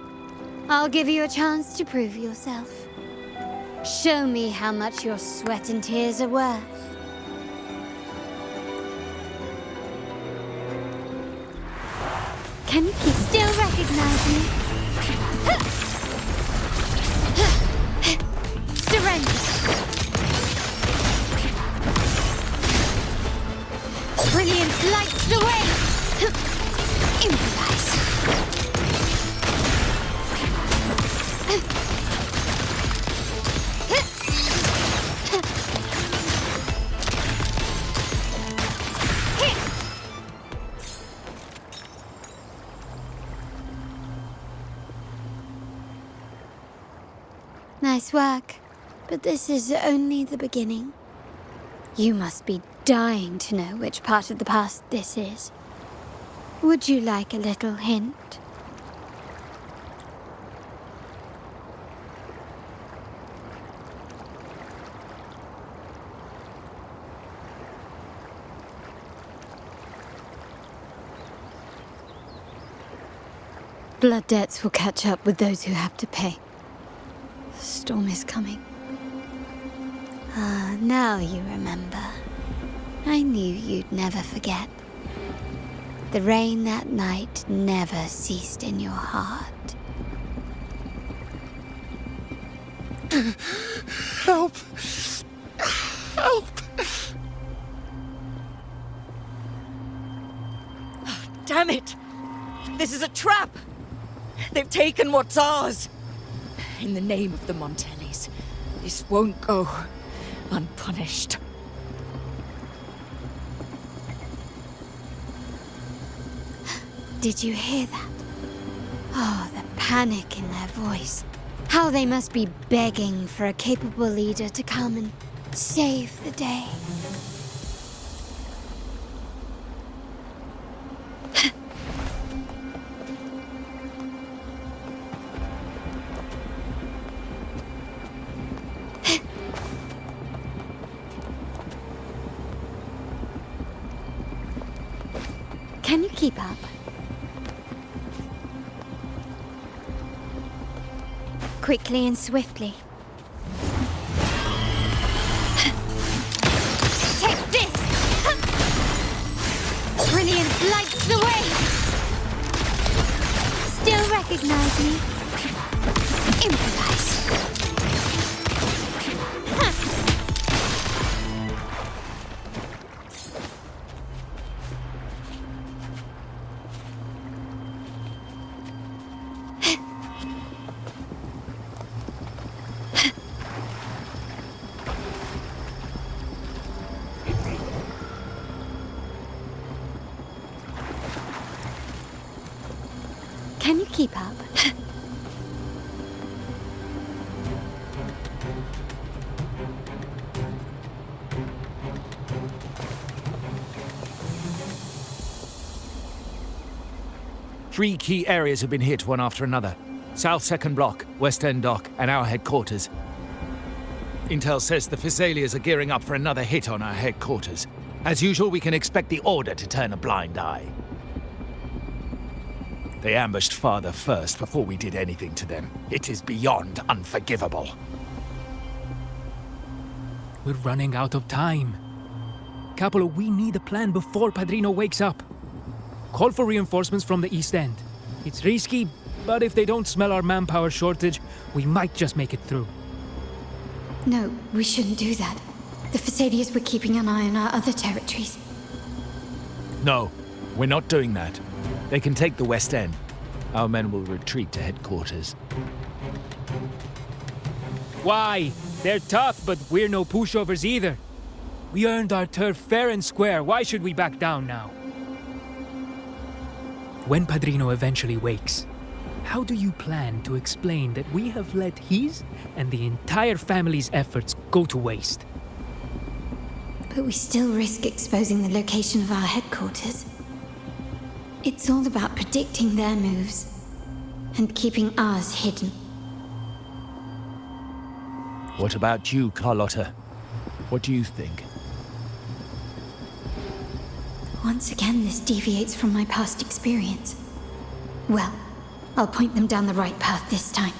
I'll give you a chance to prove yourself. Show me how much your sweat and tears are worth. Can you still recognize me? Surrender! Brilliance lights the way! Improvise! Nice work, but this is only the beginning. You must be dying to know which part of the past this is. Would you like a little hint? Blood debts will catch up with those who have to pay. The storm is coming. Ah, now you remember. I knew you'd never forget. The rain that night never ceased in your heart. Help! Help! Damn it! This is a trap! They've taken what's ours! In the name of the Montellis, this won't go unpunished. Did you hear that? Oh, the panic in their voice. How they must be begging for a capable leader to come and save the day. Can you keep up? Quickly and swiftly. Take this! Brilliance lights the way! Still recognize me? Improvise. Can you keep up? Three key areas have been hit one after another. South Second Block, West End Dock, and our headquarters. Intel says the Physaelias are gearing up for another hit on our headquarters. As usual, we can expect the Order to turn a blind eye. They ambushed Father first before we did anything to them. It is beyond unforgivable. We're running out of time. Capola, we need a plan before Padrino wakes up. Call for reinforcements from the East End. It's risky, but if they don't smell our manpower shortage, we might just make it through. No, we shouldn't do that. The Physaelias were keeping an eye on our other territories. No, we're not doing that. They can take the West End. Our men will retreat to headquarters. Why? They're tough, but we're no pushovers either. We earned our turf fair and square. Why should we back down now? When Padrino eventually wakes, how do you plan to explain that we have let his and the entire family's efforts go to waste? But we still risk exposing the location of our headquarters. It's all about predicting their moves and keeping ours hidden. What about you, Carlotta? What do you think? Once again, this deviates from my past experience. Well, I'll point them down the right path this time.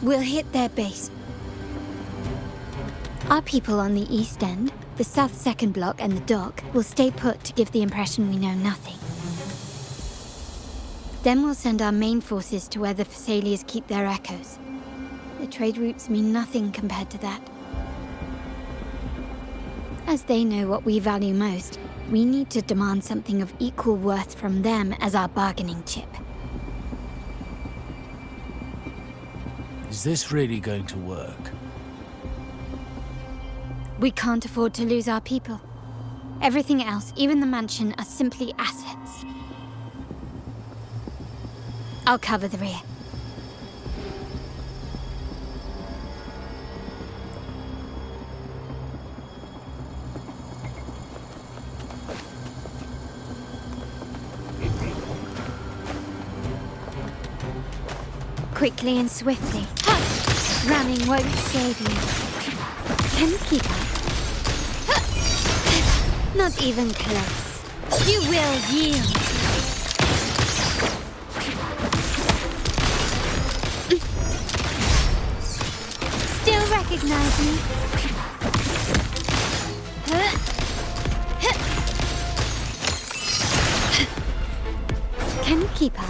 We'll hit their base. Our people on the East End, the South Second Block and the dock will stay put to give the impression we know nothing. Then we'll send our main forces to where the Thessalians keep their echoes. The trade routes mean nothing compared to that. As they know what we value most, we need to demand something of equal worth from them as our bargaining chip. Is this really going to work? We can't afford to lose our people. Everything else, even the mansion, are simply assets. I'll cover the rear. Quickly and swiftly. Running won't save you. Can you keep up? Not even close. You will yield. Still recognize me? Can you keep up?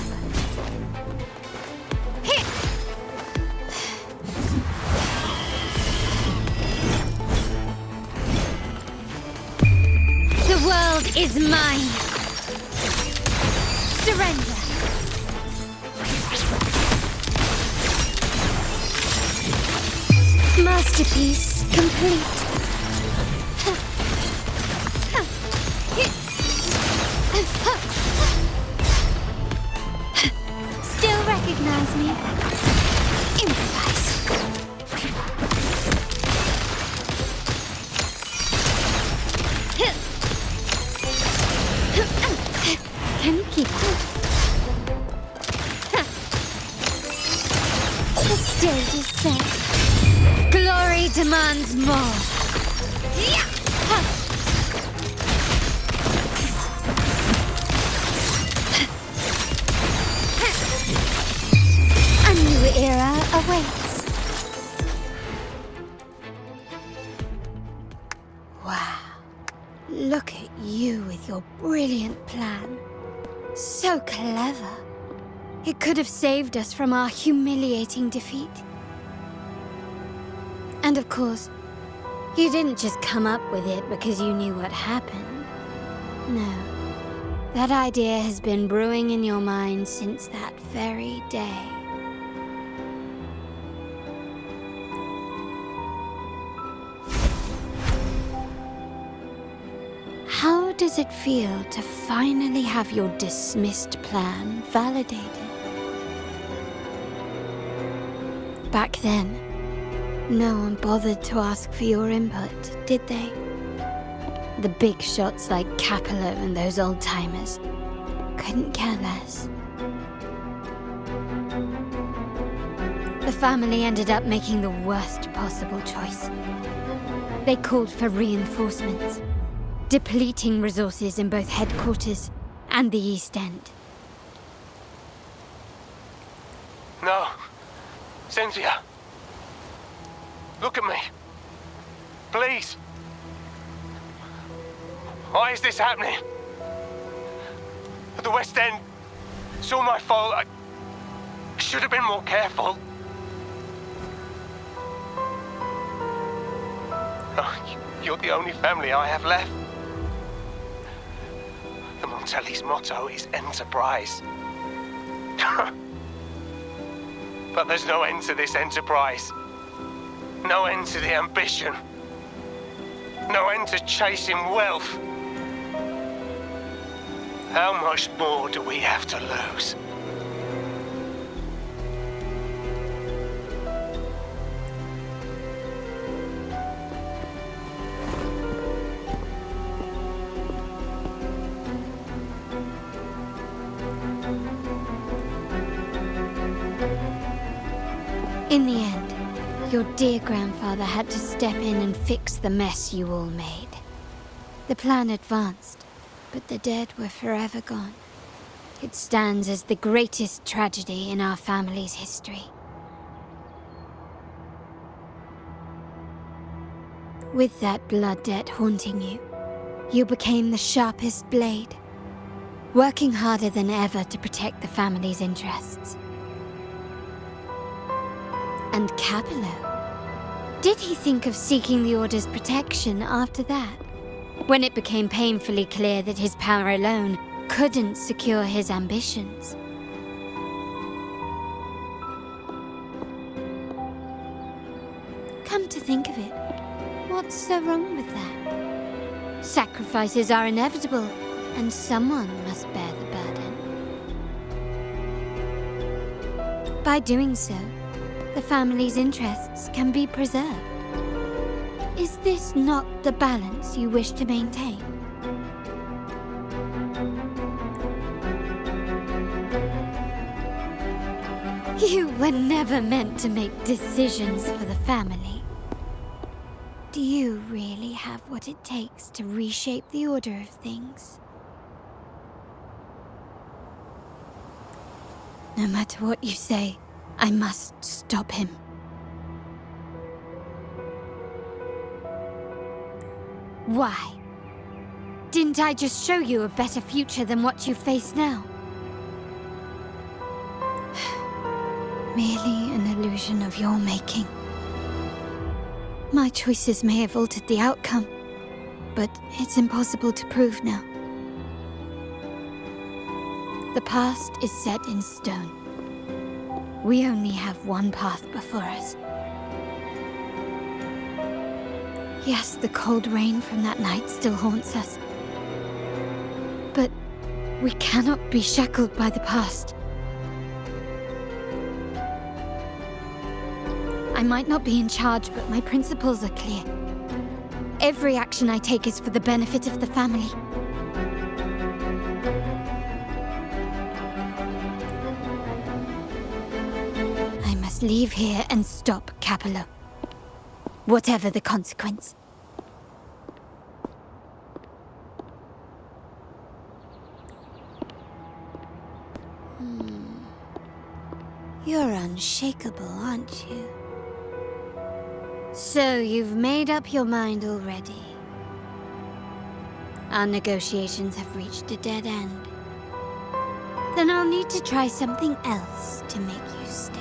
The world is mine. Surrender. Masterpiece complete. Still recognize me? Improvise. Can you keep up? The stage is set. Glory demands more. A new era awaits. Wow. Look at you with your brilliant plan. So clever. It could have saved us from our humiliating defeat. And of course, you didn't just come up with it because you knew what happened. No. That idea has been brewing in your mind since that very day. How does it feel to finally have your dismissed plan validated? Back then, no one bothered to ask for your input, did they? The big shots like Capello and those old-timers couldn't care less. The family ended up making the worst possible choice. They called for reinforcements, depleting resources in both headquarters and the East End. No. Cynthia. Look at me. Please. Why is this happening? At the West End. It's all my fault. I should have been more careful. Oh, you're the only family I have left. The Montelli's motto is enterprise. But there's no end to this enterprise. No end to the ambition. No end to chasing wealth. How much more do we have to lose? In the end, your dear grandfather had to step in and fix the mess you all made. The plan advanced, but the dead were forever gone. It stands as the greatest tragedy in our family's history. With that blood debt haunting you, you became the sharpest blade, working harder than ever to protect the family's interests. And Capello? Did he think of seeking the Order's protection after that? When it became painfully clear that his power alone couldn't secure his ambitions. Come to think of it, what's so wrong with that? Sacrifices are inevitable, and someone must bear the burden. By doing so, the family's interests can be preserved. Is this not the balance you wish to maintain? You were never meant to make decisions for the family. Do you really have what it takes to reshape the order of things? No matter what you say, I must stop him. Why? Didn't I just show you a better future than what you face now? Merely an illusion of your making. My choices may have altered the outcome, but it's impossible to prove now. The past is set in stone. We only have one path before us. Yes, the cold rain from that night still haunts us. But we cannot be shackled by the past. I might not be in charge, but my principles are clear. Every action I take is for the benefit of the family. I must leave here and stop Capello. Whatever the consequence. You're unshakable, aren't you? So you've made up your mind already. Our negotiations have reached a dead end. Then I'll need to try something else to make you stay.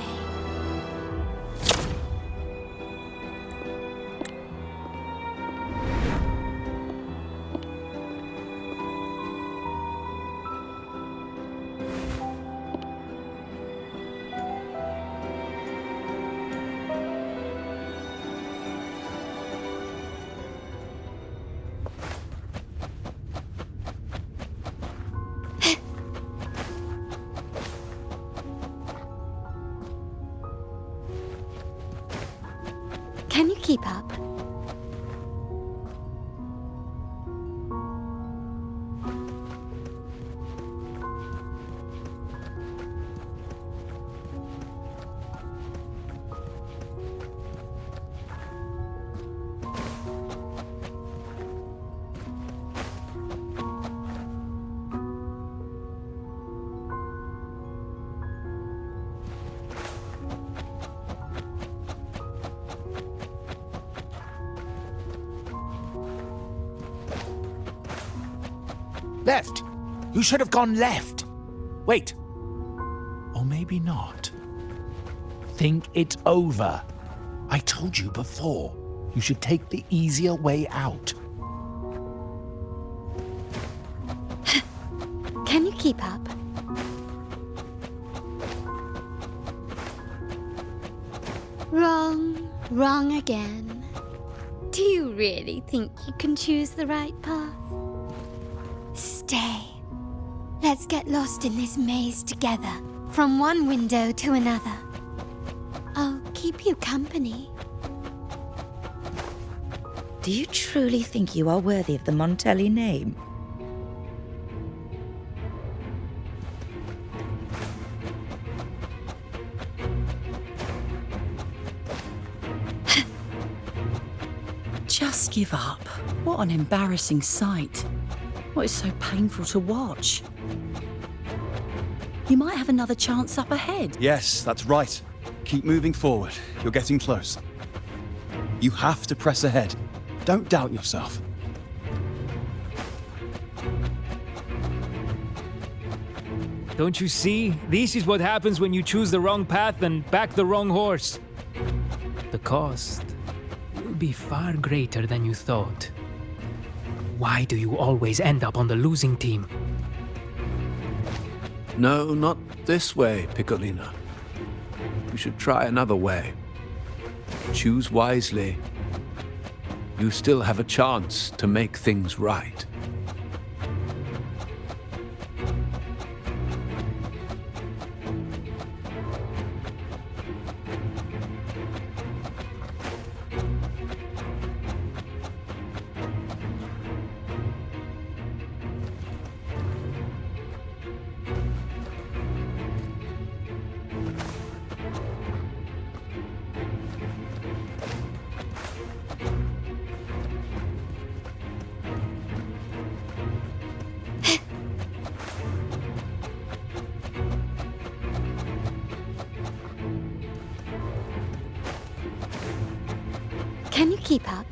Can you keep up? Left! You should have gone left! Wait. Or maybe not. Think it over. I told you before. You should take the easier way out. Can you keep up? Wrong. Wrong again. Do you really think you can choose the right path? Stay. Let's get lost in this maze together, from one window to another. I'll keep you company. Do you truly think you are worthy of the Montelli name? Just give up. What an embarrassing sight. What is so painful to watch? You might have another chance up ahead. Yes, that's right. Keep moving forward. You're getting close. You have to press ahead. Don't doubt yourself. Don't you see? This is what happens when you choose the wrong path and back the wrong horse. The cost will be far greater than you thought. Why do you always end up on the losing team? No, not this way, Piccolina. You should try another way. Choose wisely. You still have a chance to make things right. Can you keep up?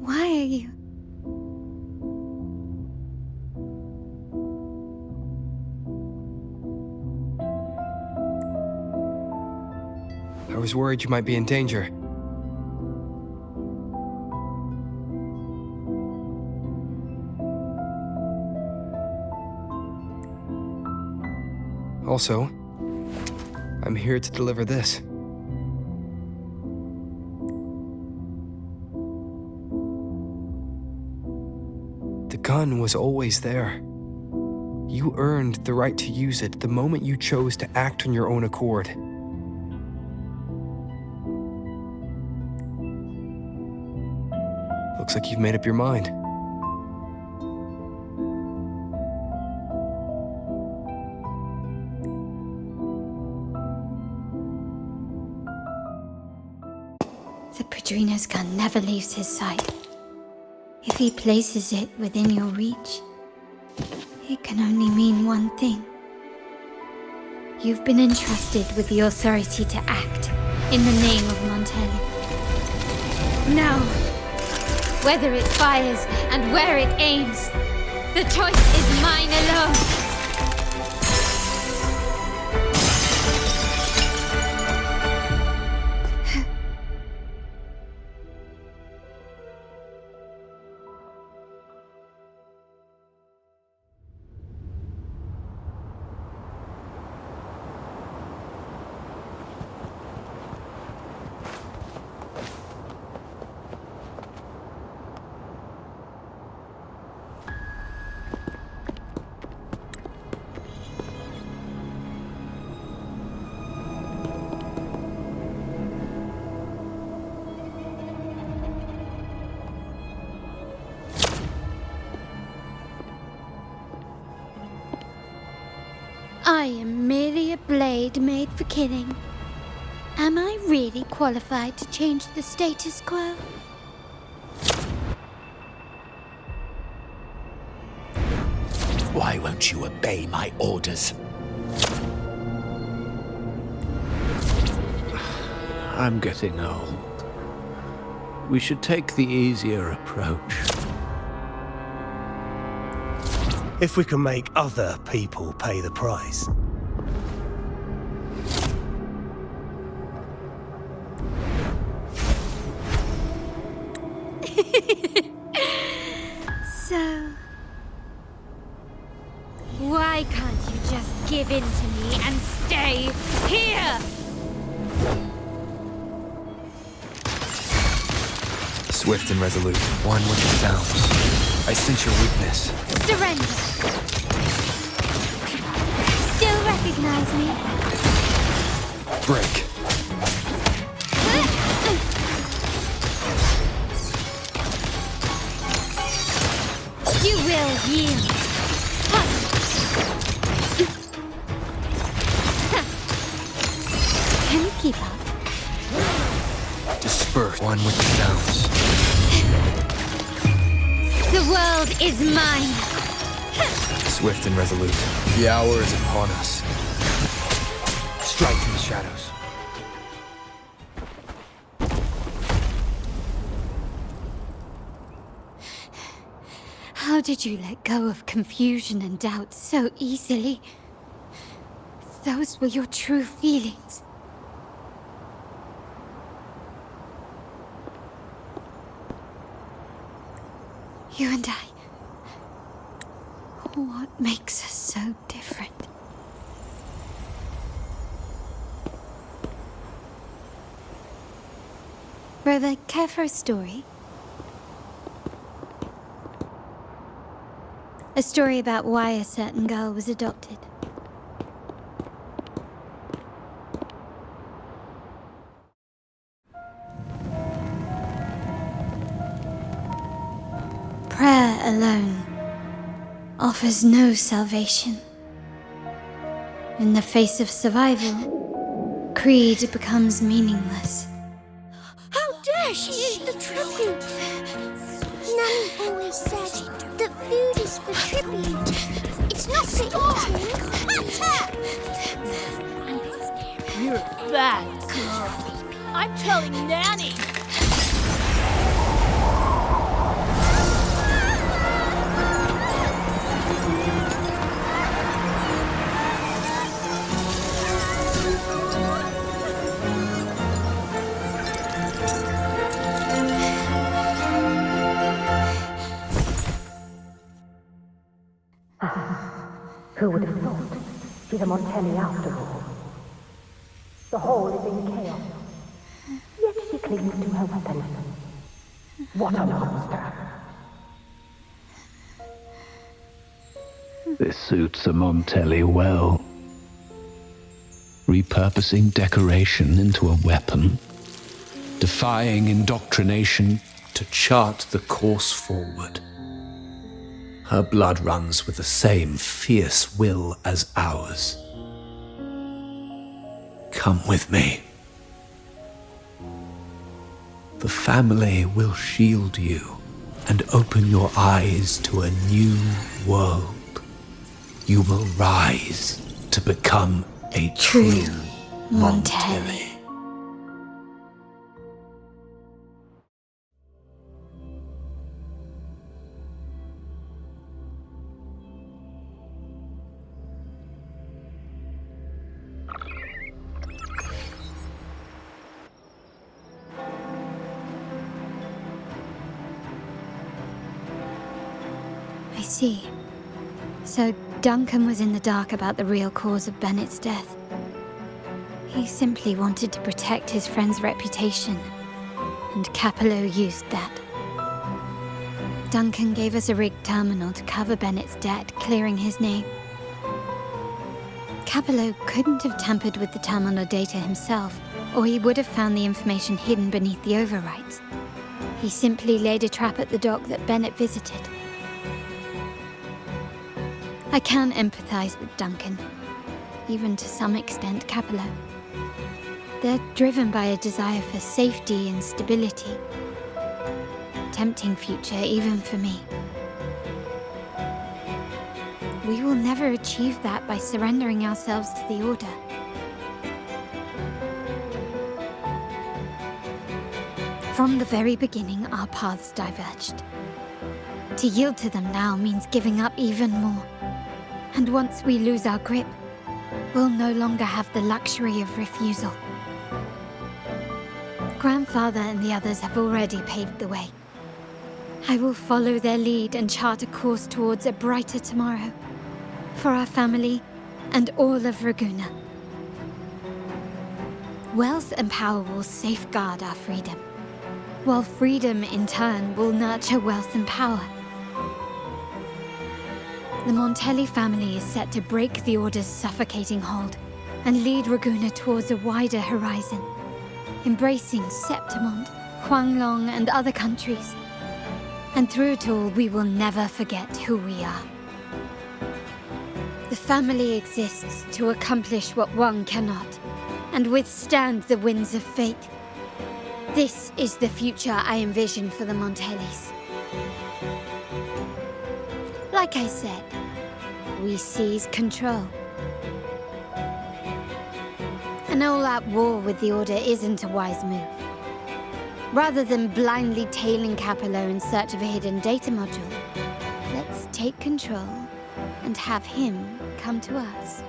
Why are you? I was worried you might be in danger. Also, I'm here to deliver this. The gun was always there. You earned the right to use it the moment you chose to act on your own accord. Looks like you've made up your mind. The Padrino's gun never leaves his side. If he places it within your reach, it can only mean one thing. You've been entrusted with the authority to act in the name of Montelli. Now, whether it fires and where it aims, the choice is mine alone. I am merely a blade made for killing. Am I really qualified to change the status quo? Why won't you obey my orders? I'm getting old. We should take the easier approach. If we can make other people pay the price. So, give in to me and stay here! Swift and resolute, one with the sounds. I sense your weakness. Surrender! Still recognize me? Break. You will yield. Can you keep up? Disperse, one with the sounds. The world is mine. Swift and resolute, the hour is upon us. Strike from the shadows. How did you let go of confusion and doubt so easily? Those were your true feelings. You and I. What makes us so different? Rover, care for a story? A story about why a certain girl was adopted. Prayer alone offers no salvation. In the face of survival, creed becomes meaningless. How dare she eat the tribute? Nanny always said that food is for tribute. It's not for eating. You're a bad girl. I'm telling Nanny. Who would have thought? She's a Montelli after all. The hall is in chaos. Yet she clings to her weapon. What a monster! This suits a Montelli well. Repurposing decoration into a weapon, defying indoctrination to chart the course forward. Her blood runs with the same fierce will as ours. Come with me. The family will shield you and open your eyes to a new world. You will rise to become a true Montelli. I see. So Duncan was in the dark about the real cause of Bennett's death. He simply wanted to protect his friend's reputation, and Capello used that. Duncan gave us a rigged terminal to cover Bennett's debt, clearing his name. Capello couldn't have tampered with the terminal data himself, or he would have found the information hidden beneath the overwrites. He simply laid a trap at the dock that Bennett visited. I can empathize with Duncan, even to some extent Capello. They're driven by a desire for safety and stability. Tempting future even for me. We will never achieve that by surrendering ourselves to the Order. From the very beginning, our paths diverged. To yield to them now means giving up even more. And once we lose our grip, we'll no longer have the luxury of refusal. Grandfather and the others have already paved the way. I will follow their lead and chart a course towards a brighter tomorrow. For our family, and all of Ragunna. Wealth and power will safeguard our freedom, while freedom in turn will nurture wealth and power. The Montelli family is set to break the Order's suffocating hold and lead Ragunna towards a wider horizon, embracing Septimont, Huanglong, and other countries. And through it all, we will never forget who we are. The family exists to accomplish what one cannot, and withstand the winds of fate. This is the future I envision for the Montellis. Like I said, we seize control. An all-out war with the Order isn't a wise move. Rather than blindly tailing Capello in search of a hidden data module, let's take control and have him come to us.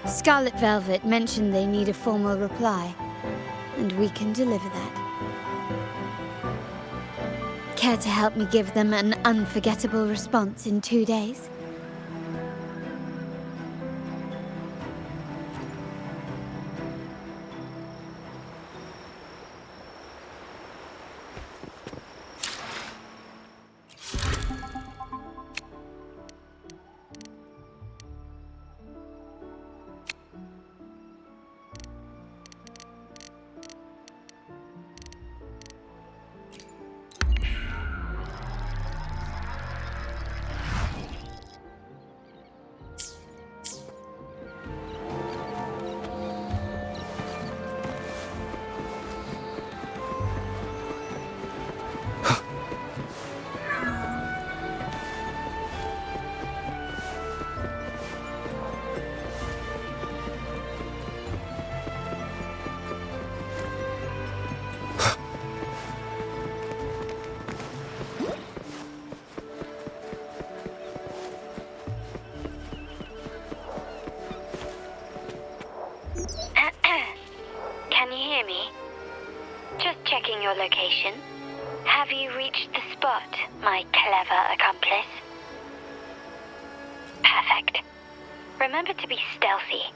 Scarlet Velvet mentioned they need a formal reply, and we can deliver that. Care to help me give them an unforgettable response in 2 days? Your location. Have you reached the spot, my clever accomplice? Perfect. Remember to be stealthy.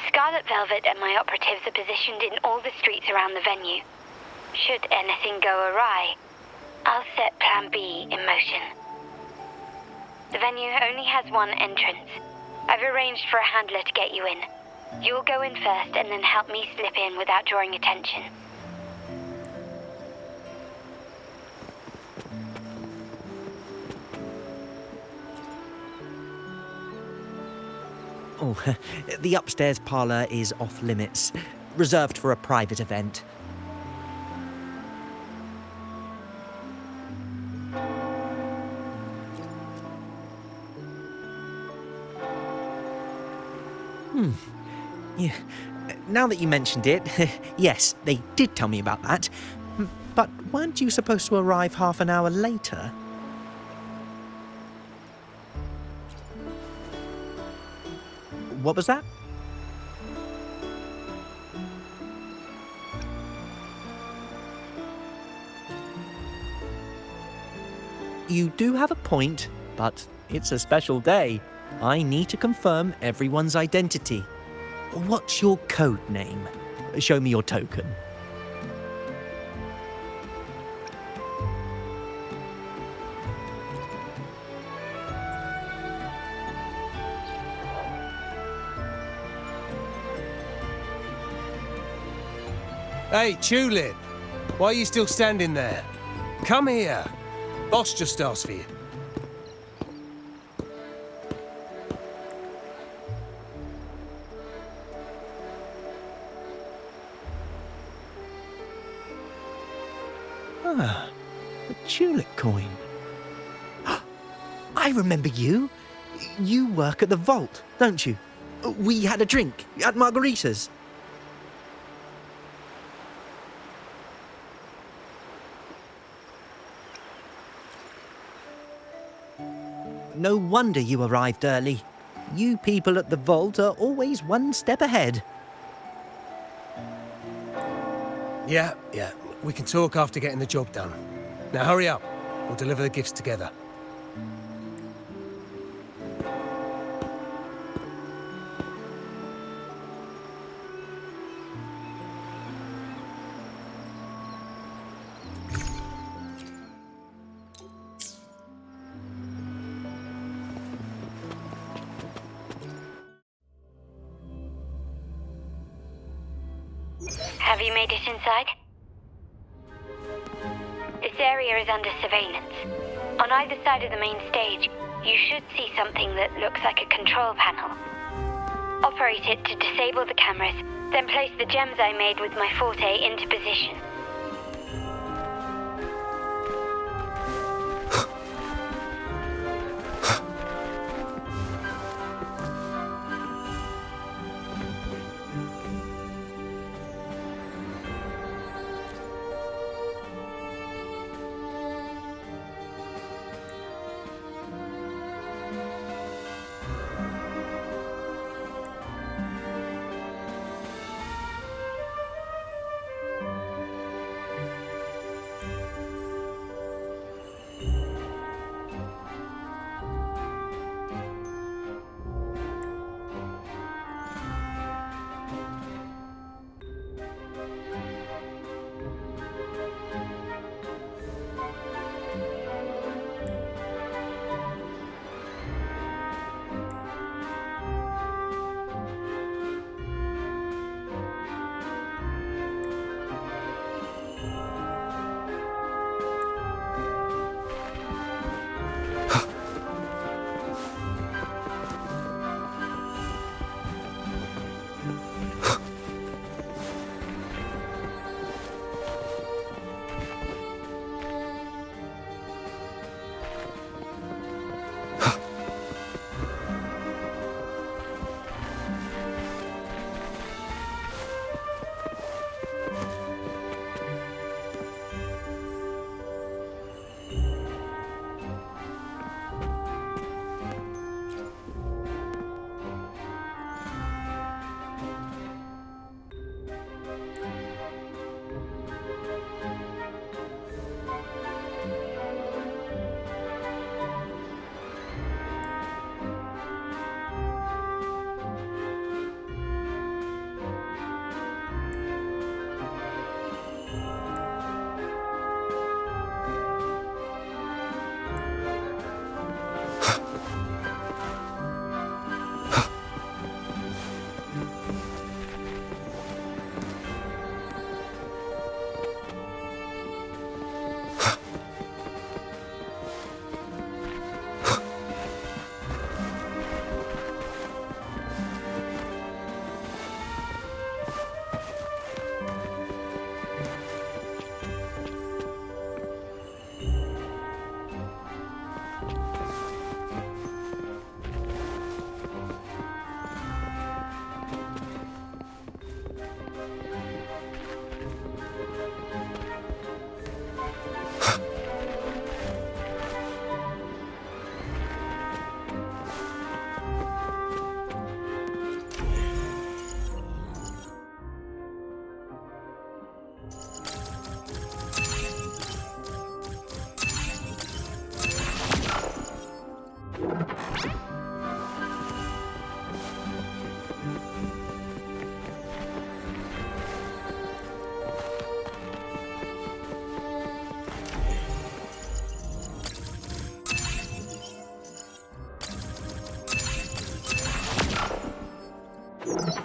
Scarlet Velvet and my operatives are positioned in all the streets around the venue. Should anything go awry, I'll set Plan B in motion. The venue only has one entrance. I've arranged for a handler to get you in. You'll go in first and then help me slip in without drawing attention. Oh, the upstairs parlour is off limits, reserved for a private event. Yeah. Now that you mentioned it, yes, they did tell me about that. But weren't you supposed to arrive half an hour later? What was that? You do have a point, but it's a special day. I need to confirm everyone's identity. What's your code name? Show me your token. Hey, Tulip! Why are you still standing there? Come here. Boss just asked for you. Ah, a tulip coin. I remember you. You work at the vault, don't you? We had a drink at Margarita's. No wonder you arrived early. You people at the vault are always one step ahead. Yeah. We can talk after getting the job done. Now hurry up. We'll deliver the gifts together. Have you made it inside? This area is under surveillance. On either side of the main stage, you should see something that looks like a control panel. Operate it to disable the cameras, then place the gems I made with my forte into position.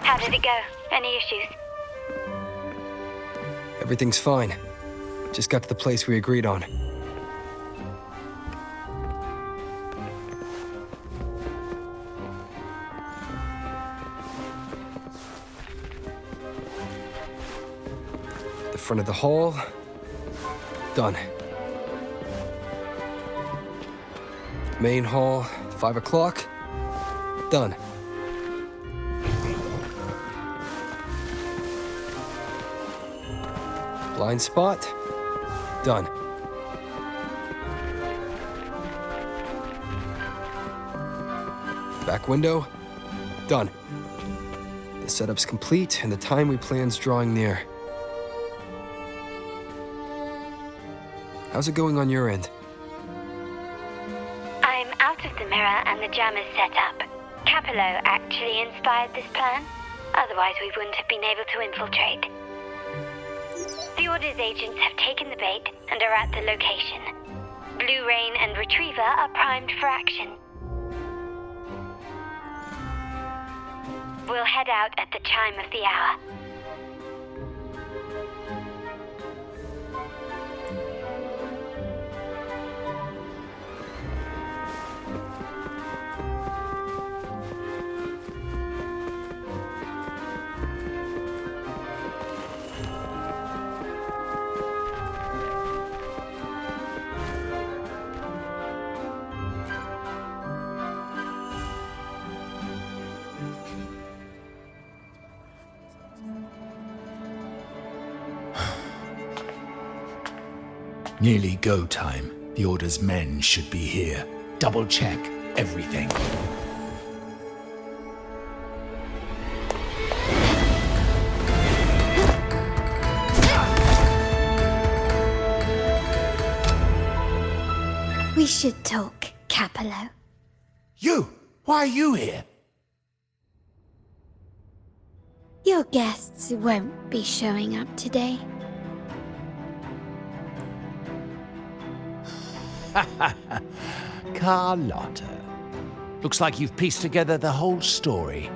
How did it go? Any issues? Everything's fine. Just got to the place we agreed on. The front of the hall. Done. Main hall, 5 o'clock. Done. Blind spot. Done. Back window. Done. The setup's complete and the time we plan's drawing near. How's it going on your end? I'm out of the mirror and the jam is set up. Capello actually inspired this plan. Otherwise we wouldn't have been able to infiltrate. The Order's agents have taken the bait and are at the location. Blue Rain and Retriever are primed for action. We'll head out at the chime of the hour. Nearly go time. The Order's men should be here. Double check everything. We should talk, Capello. You! Why are you here? Your guests won't be showing up today. Carlotta. Looks like you've pieced together the whole story.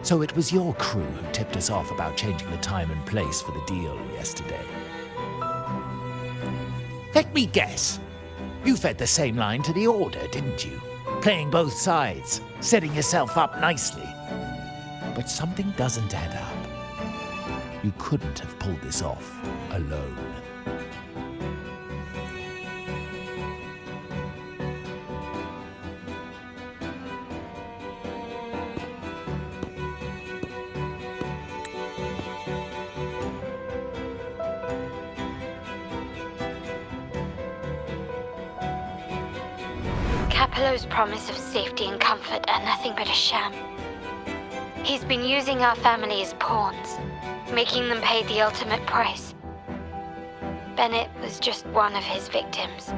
So it was your crew who tipped us off about changing the time and place for the deal yesterday. Let me guess. You fed the same line to the Order, didn't you? Playing both sides, setting yourself up nicely. But something doesn't add up. You couldn't have pulled this off alone. Capello's promise of safety and comfort are nothing but a sham. He's been using our family as pawns, making them pay the ultimate price. Bennett was just one of his victims.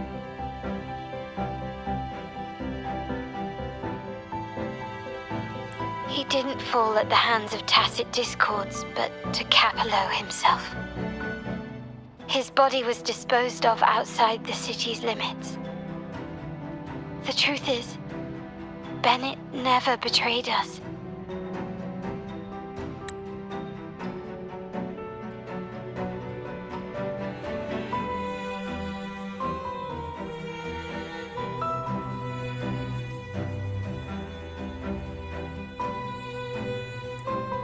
He didn't fall at the hands of tacit discords, but to Capello himself. His body was disposed of outside the city's limits. The truth is, Bennett never betrayed us.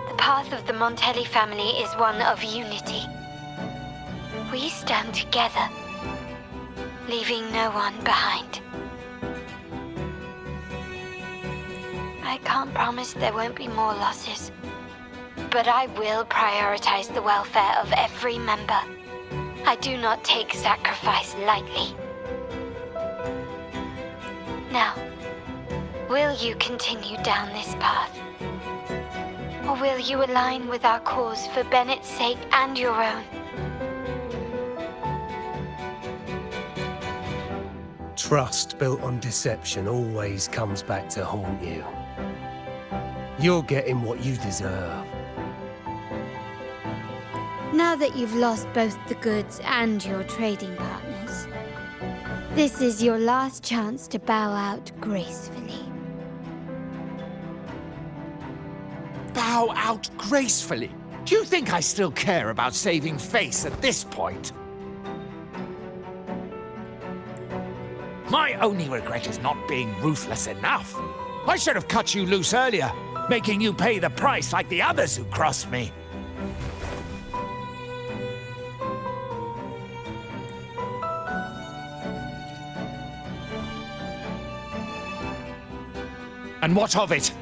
The path of the Montelli family is one of unity. We stand together, leaving no one behind. I can't promise there won't be more losses, but I will prioritize the welfare of every member. I do not take sacrifice lightly. Now, will you continue down this path? Or will you align with our cause for Bennett's sake and your own? Trust built on deception always comes back to haunt you. You're getting what you deserve. Now that you've lost both the goods and your trading partners, this is your last chance to bow out gracefully. Bow out gracefully? Do you think I still care about saving face at this point? My only regret is not being ruthless enough. I should have cut you loose earlier, making you pay the price like the others who crossed me. And what of it?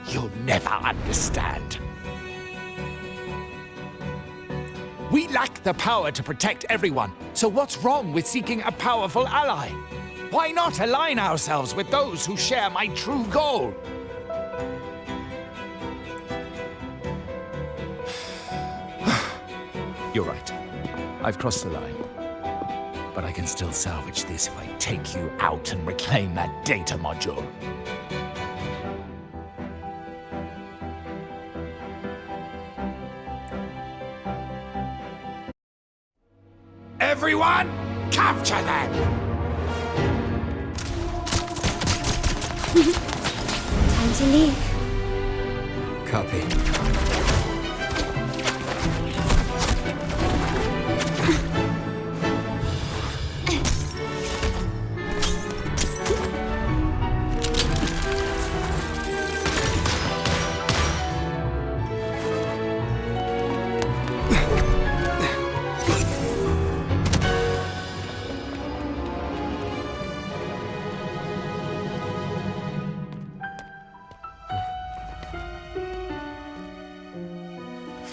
You'll never understand. We lack the power to protect everyone, so what's wrong with seeking a powerful ally? Why not align ourselves with those who share my true goal? You're right. I've crossed the line. But I can still salvage this if I take you out and reclaim that data module. Everyone, capture them! Time to leave. Copy.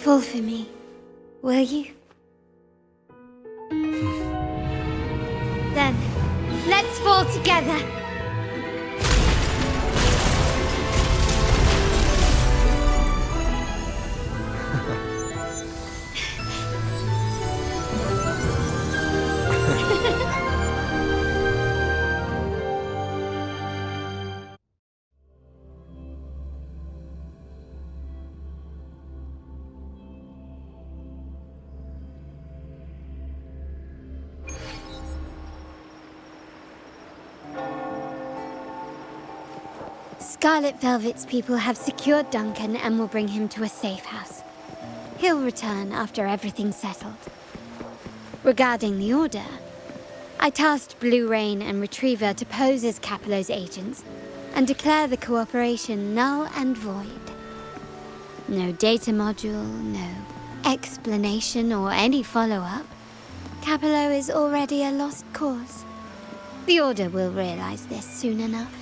Fall for me, will you? all together. Scarlet Velvet's people have secured Duncan and will bring him to a safe house. He'll return after everything's settled. Regarding the Order, I tasked Blue Rain and Retriever to pose as Capello's agents and declare the cooperation null and void. No data module, no explanation or any follow-up. Capello is already a lost cause. The Order will realize this soon enough.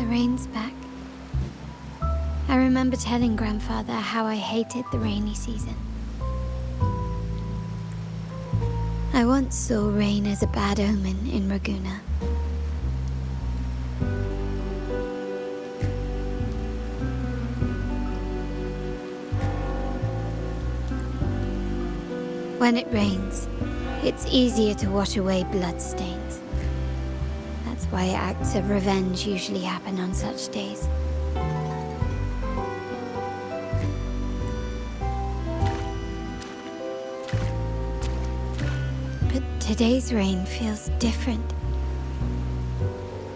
Rain's back. I remember telling Grandfather how I hated the rainy season. I once saw rain as a bad omen in Ragunna. When it rains, it's easier to wash away bloodstains. That's why acts of revenge usually happen on such days. But today's rain feels different.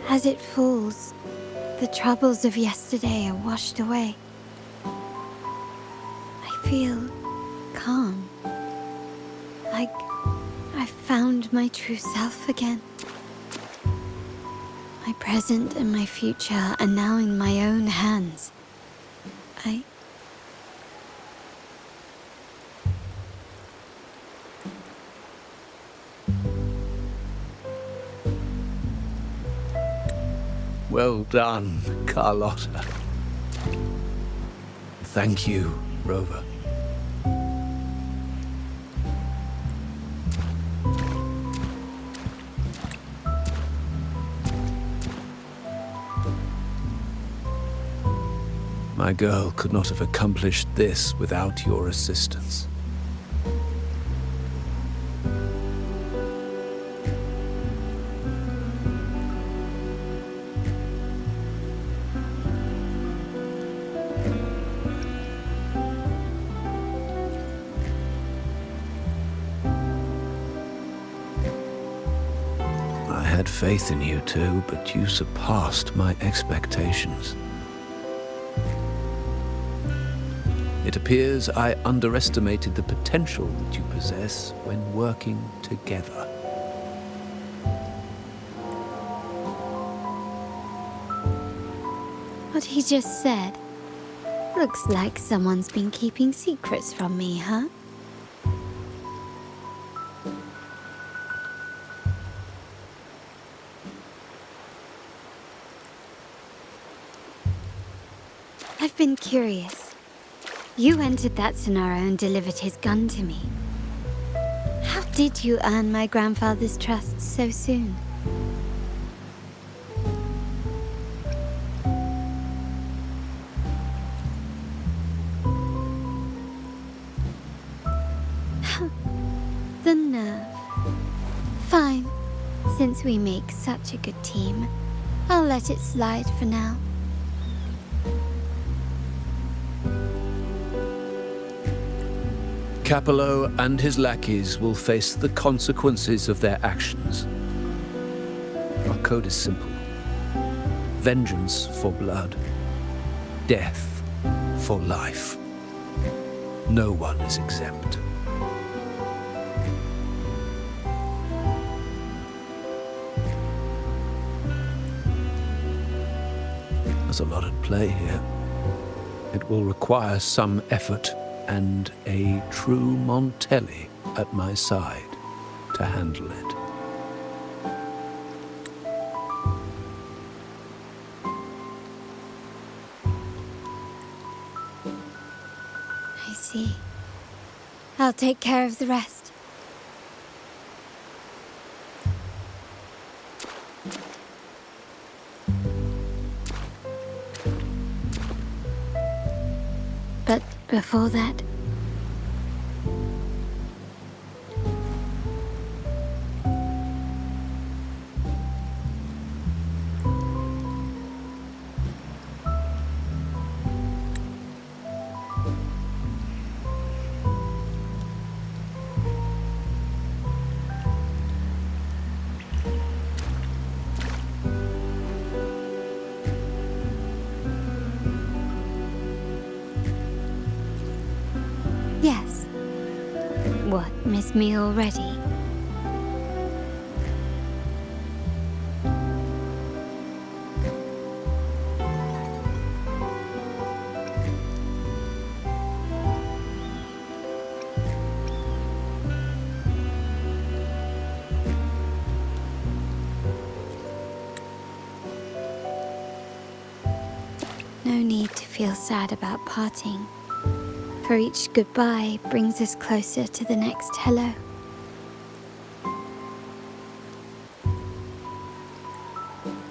As it falls, the troubles of yesterday are washed away. I feel calm. Like I found my true self again. My present and my future are now in my own hands. Well done, Carlotta. Thank you, Rover. My girl could not have accomplished this without your assistance. I had faith in you too, but you surpassed my expectations. It appears I underestimated the potential that you possess when working together. What he just said. Looks like someone's been keeping secrets from me, huh? I've been curious. You entered that scenario and delivered his gun to me. How did you earn my grandfather's trust so soon? The nerve. Fine. Since we make such a good team, I'll let it slide for now. Capello and his lackeys will face the consequences of their actions. Our code is simple. Vengeance for blood. Death for life. No one is exempt. There's a lot at play here. It will require some effort and a true Montelli at my side to handle it. I see. I'll take care of the rest. But before that... Yes. What, miss me already? No need to feel sad about parting. For each goodbye brings us closer to the next hello.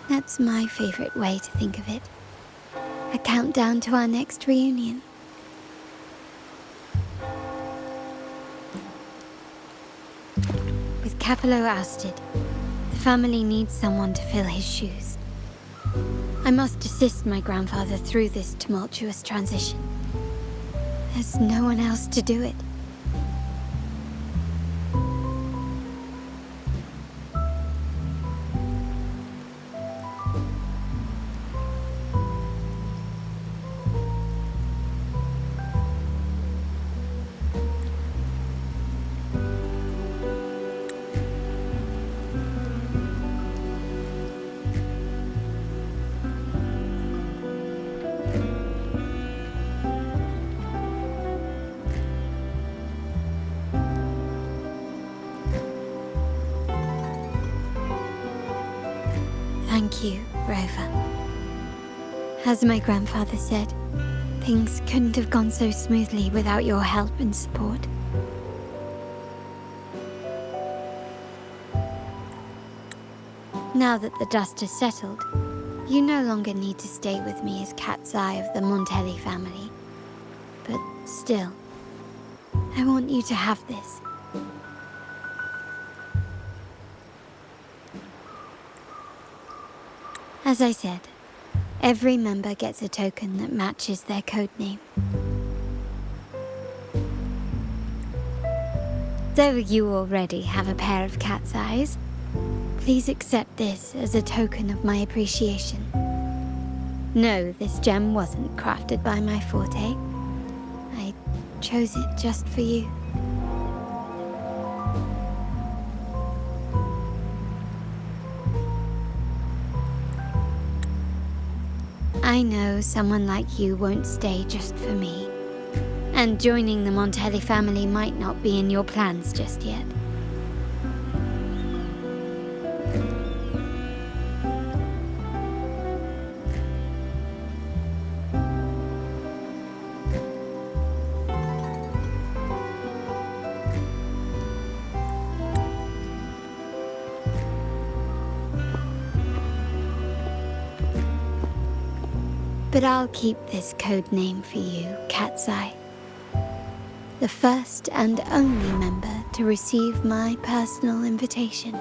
That's my favorite way to think of it. A countdown to our next reunion. With Capello ousted, the family needs someone to fill his shoes. I must assist my grandfather through this tumultuous transition. There's no one else to do it. Thank you, Rover. As my grandfather said, things couldn't have gone so smoothly without your help and support. Now that the dust has settled, you no longer need to stay with me as cat's eye of the Montelli family. But still, I want you to have this. As I said, every member gets a token that matches their code name. Though you already have a pair of cat's eyes, please accept this as a token of my appreciation. No, this gem wasn't crafted by my forte. I chose it just for you. I know someone like you won't stay just for me, and joining the Montelli family might not be in your plans just yet. But I'll keep this code name for you, Cat's Eye. The first and only member to receive my personal invitation.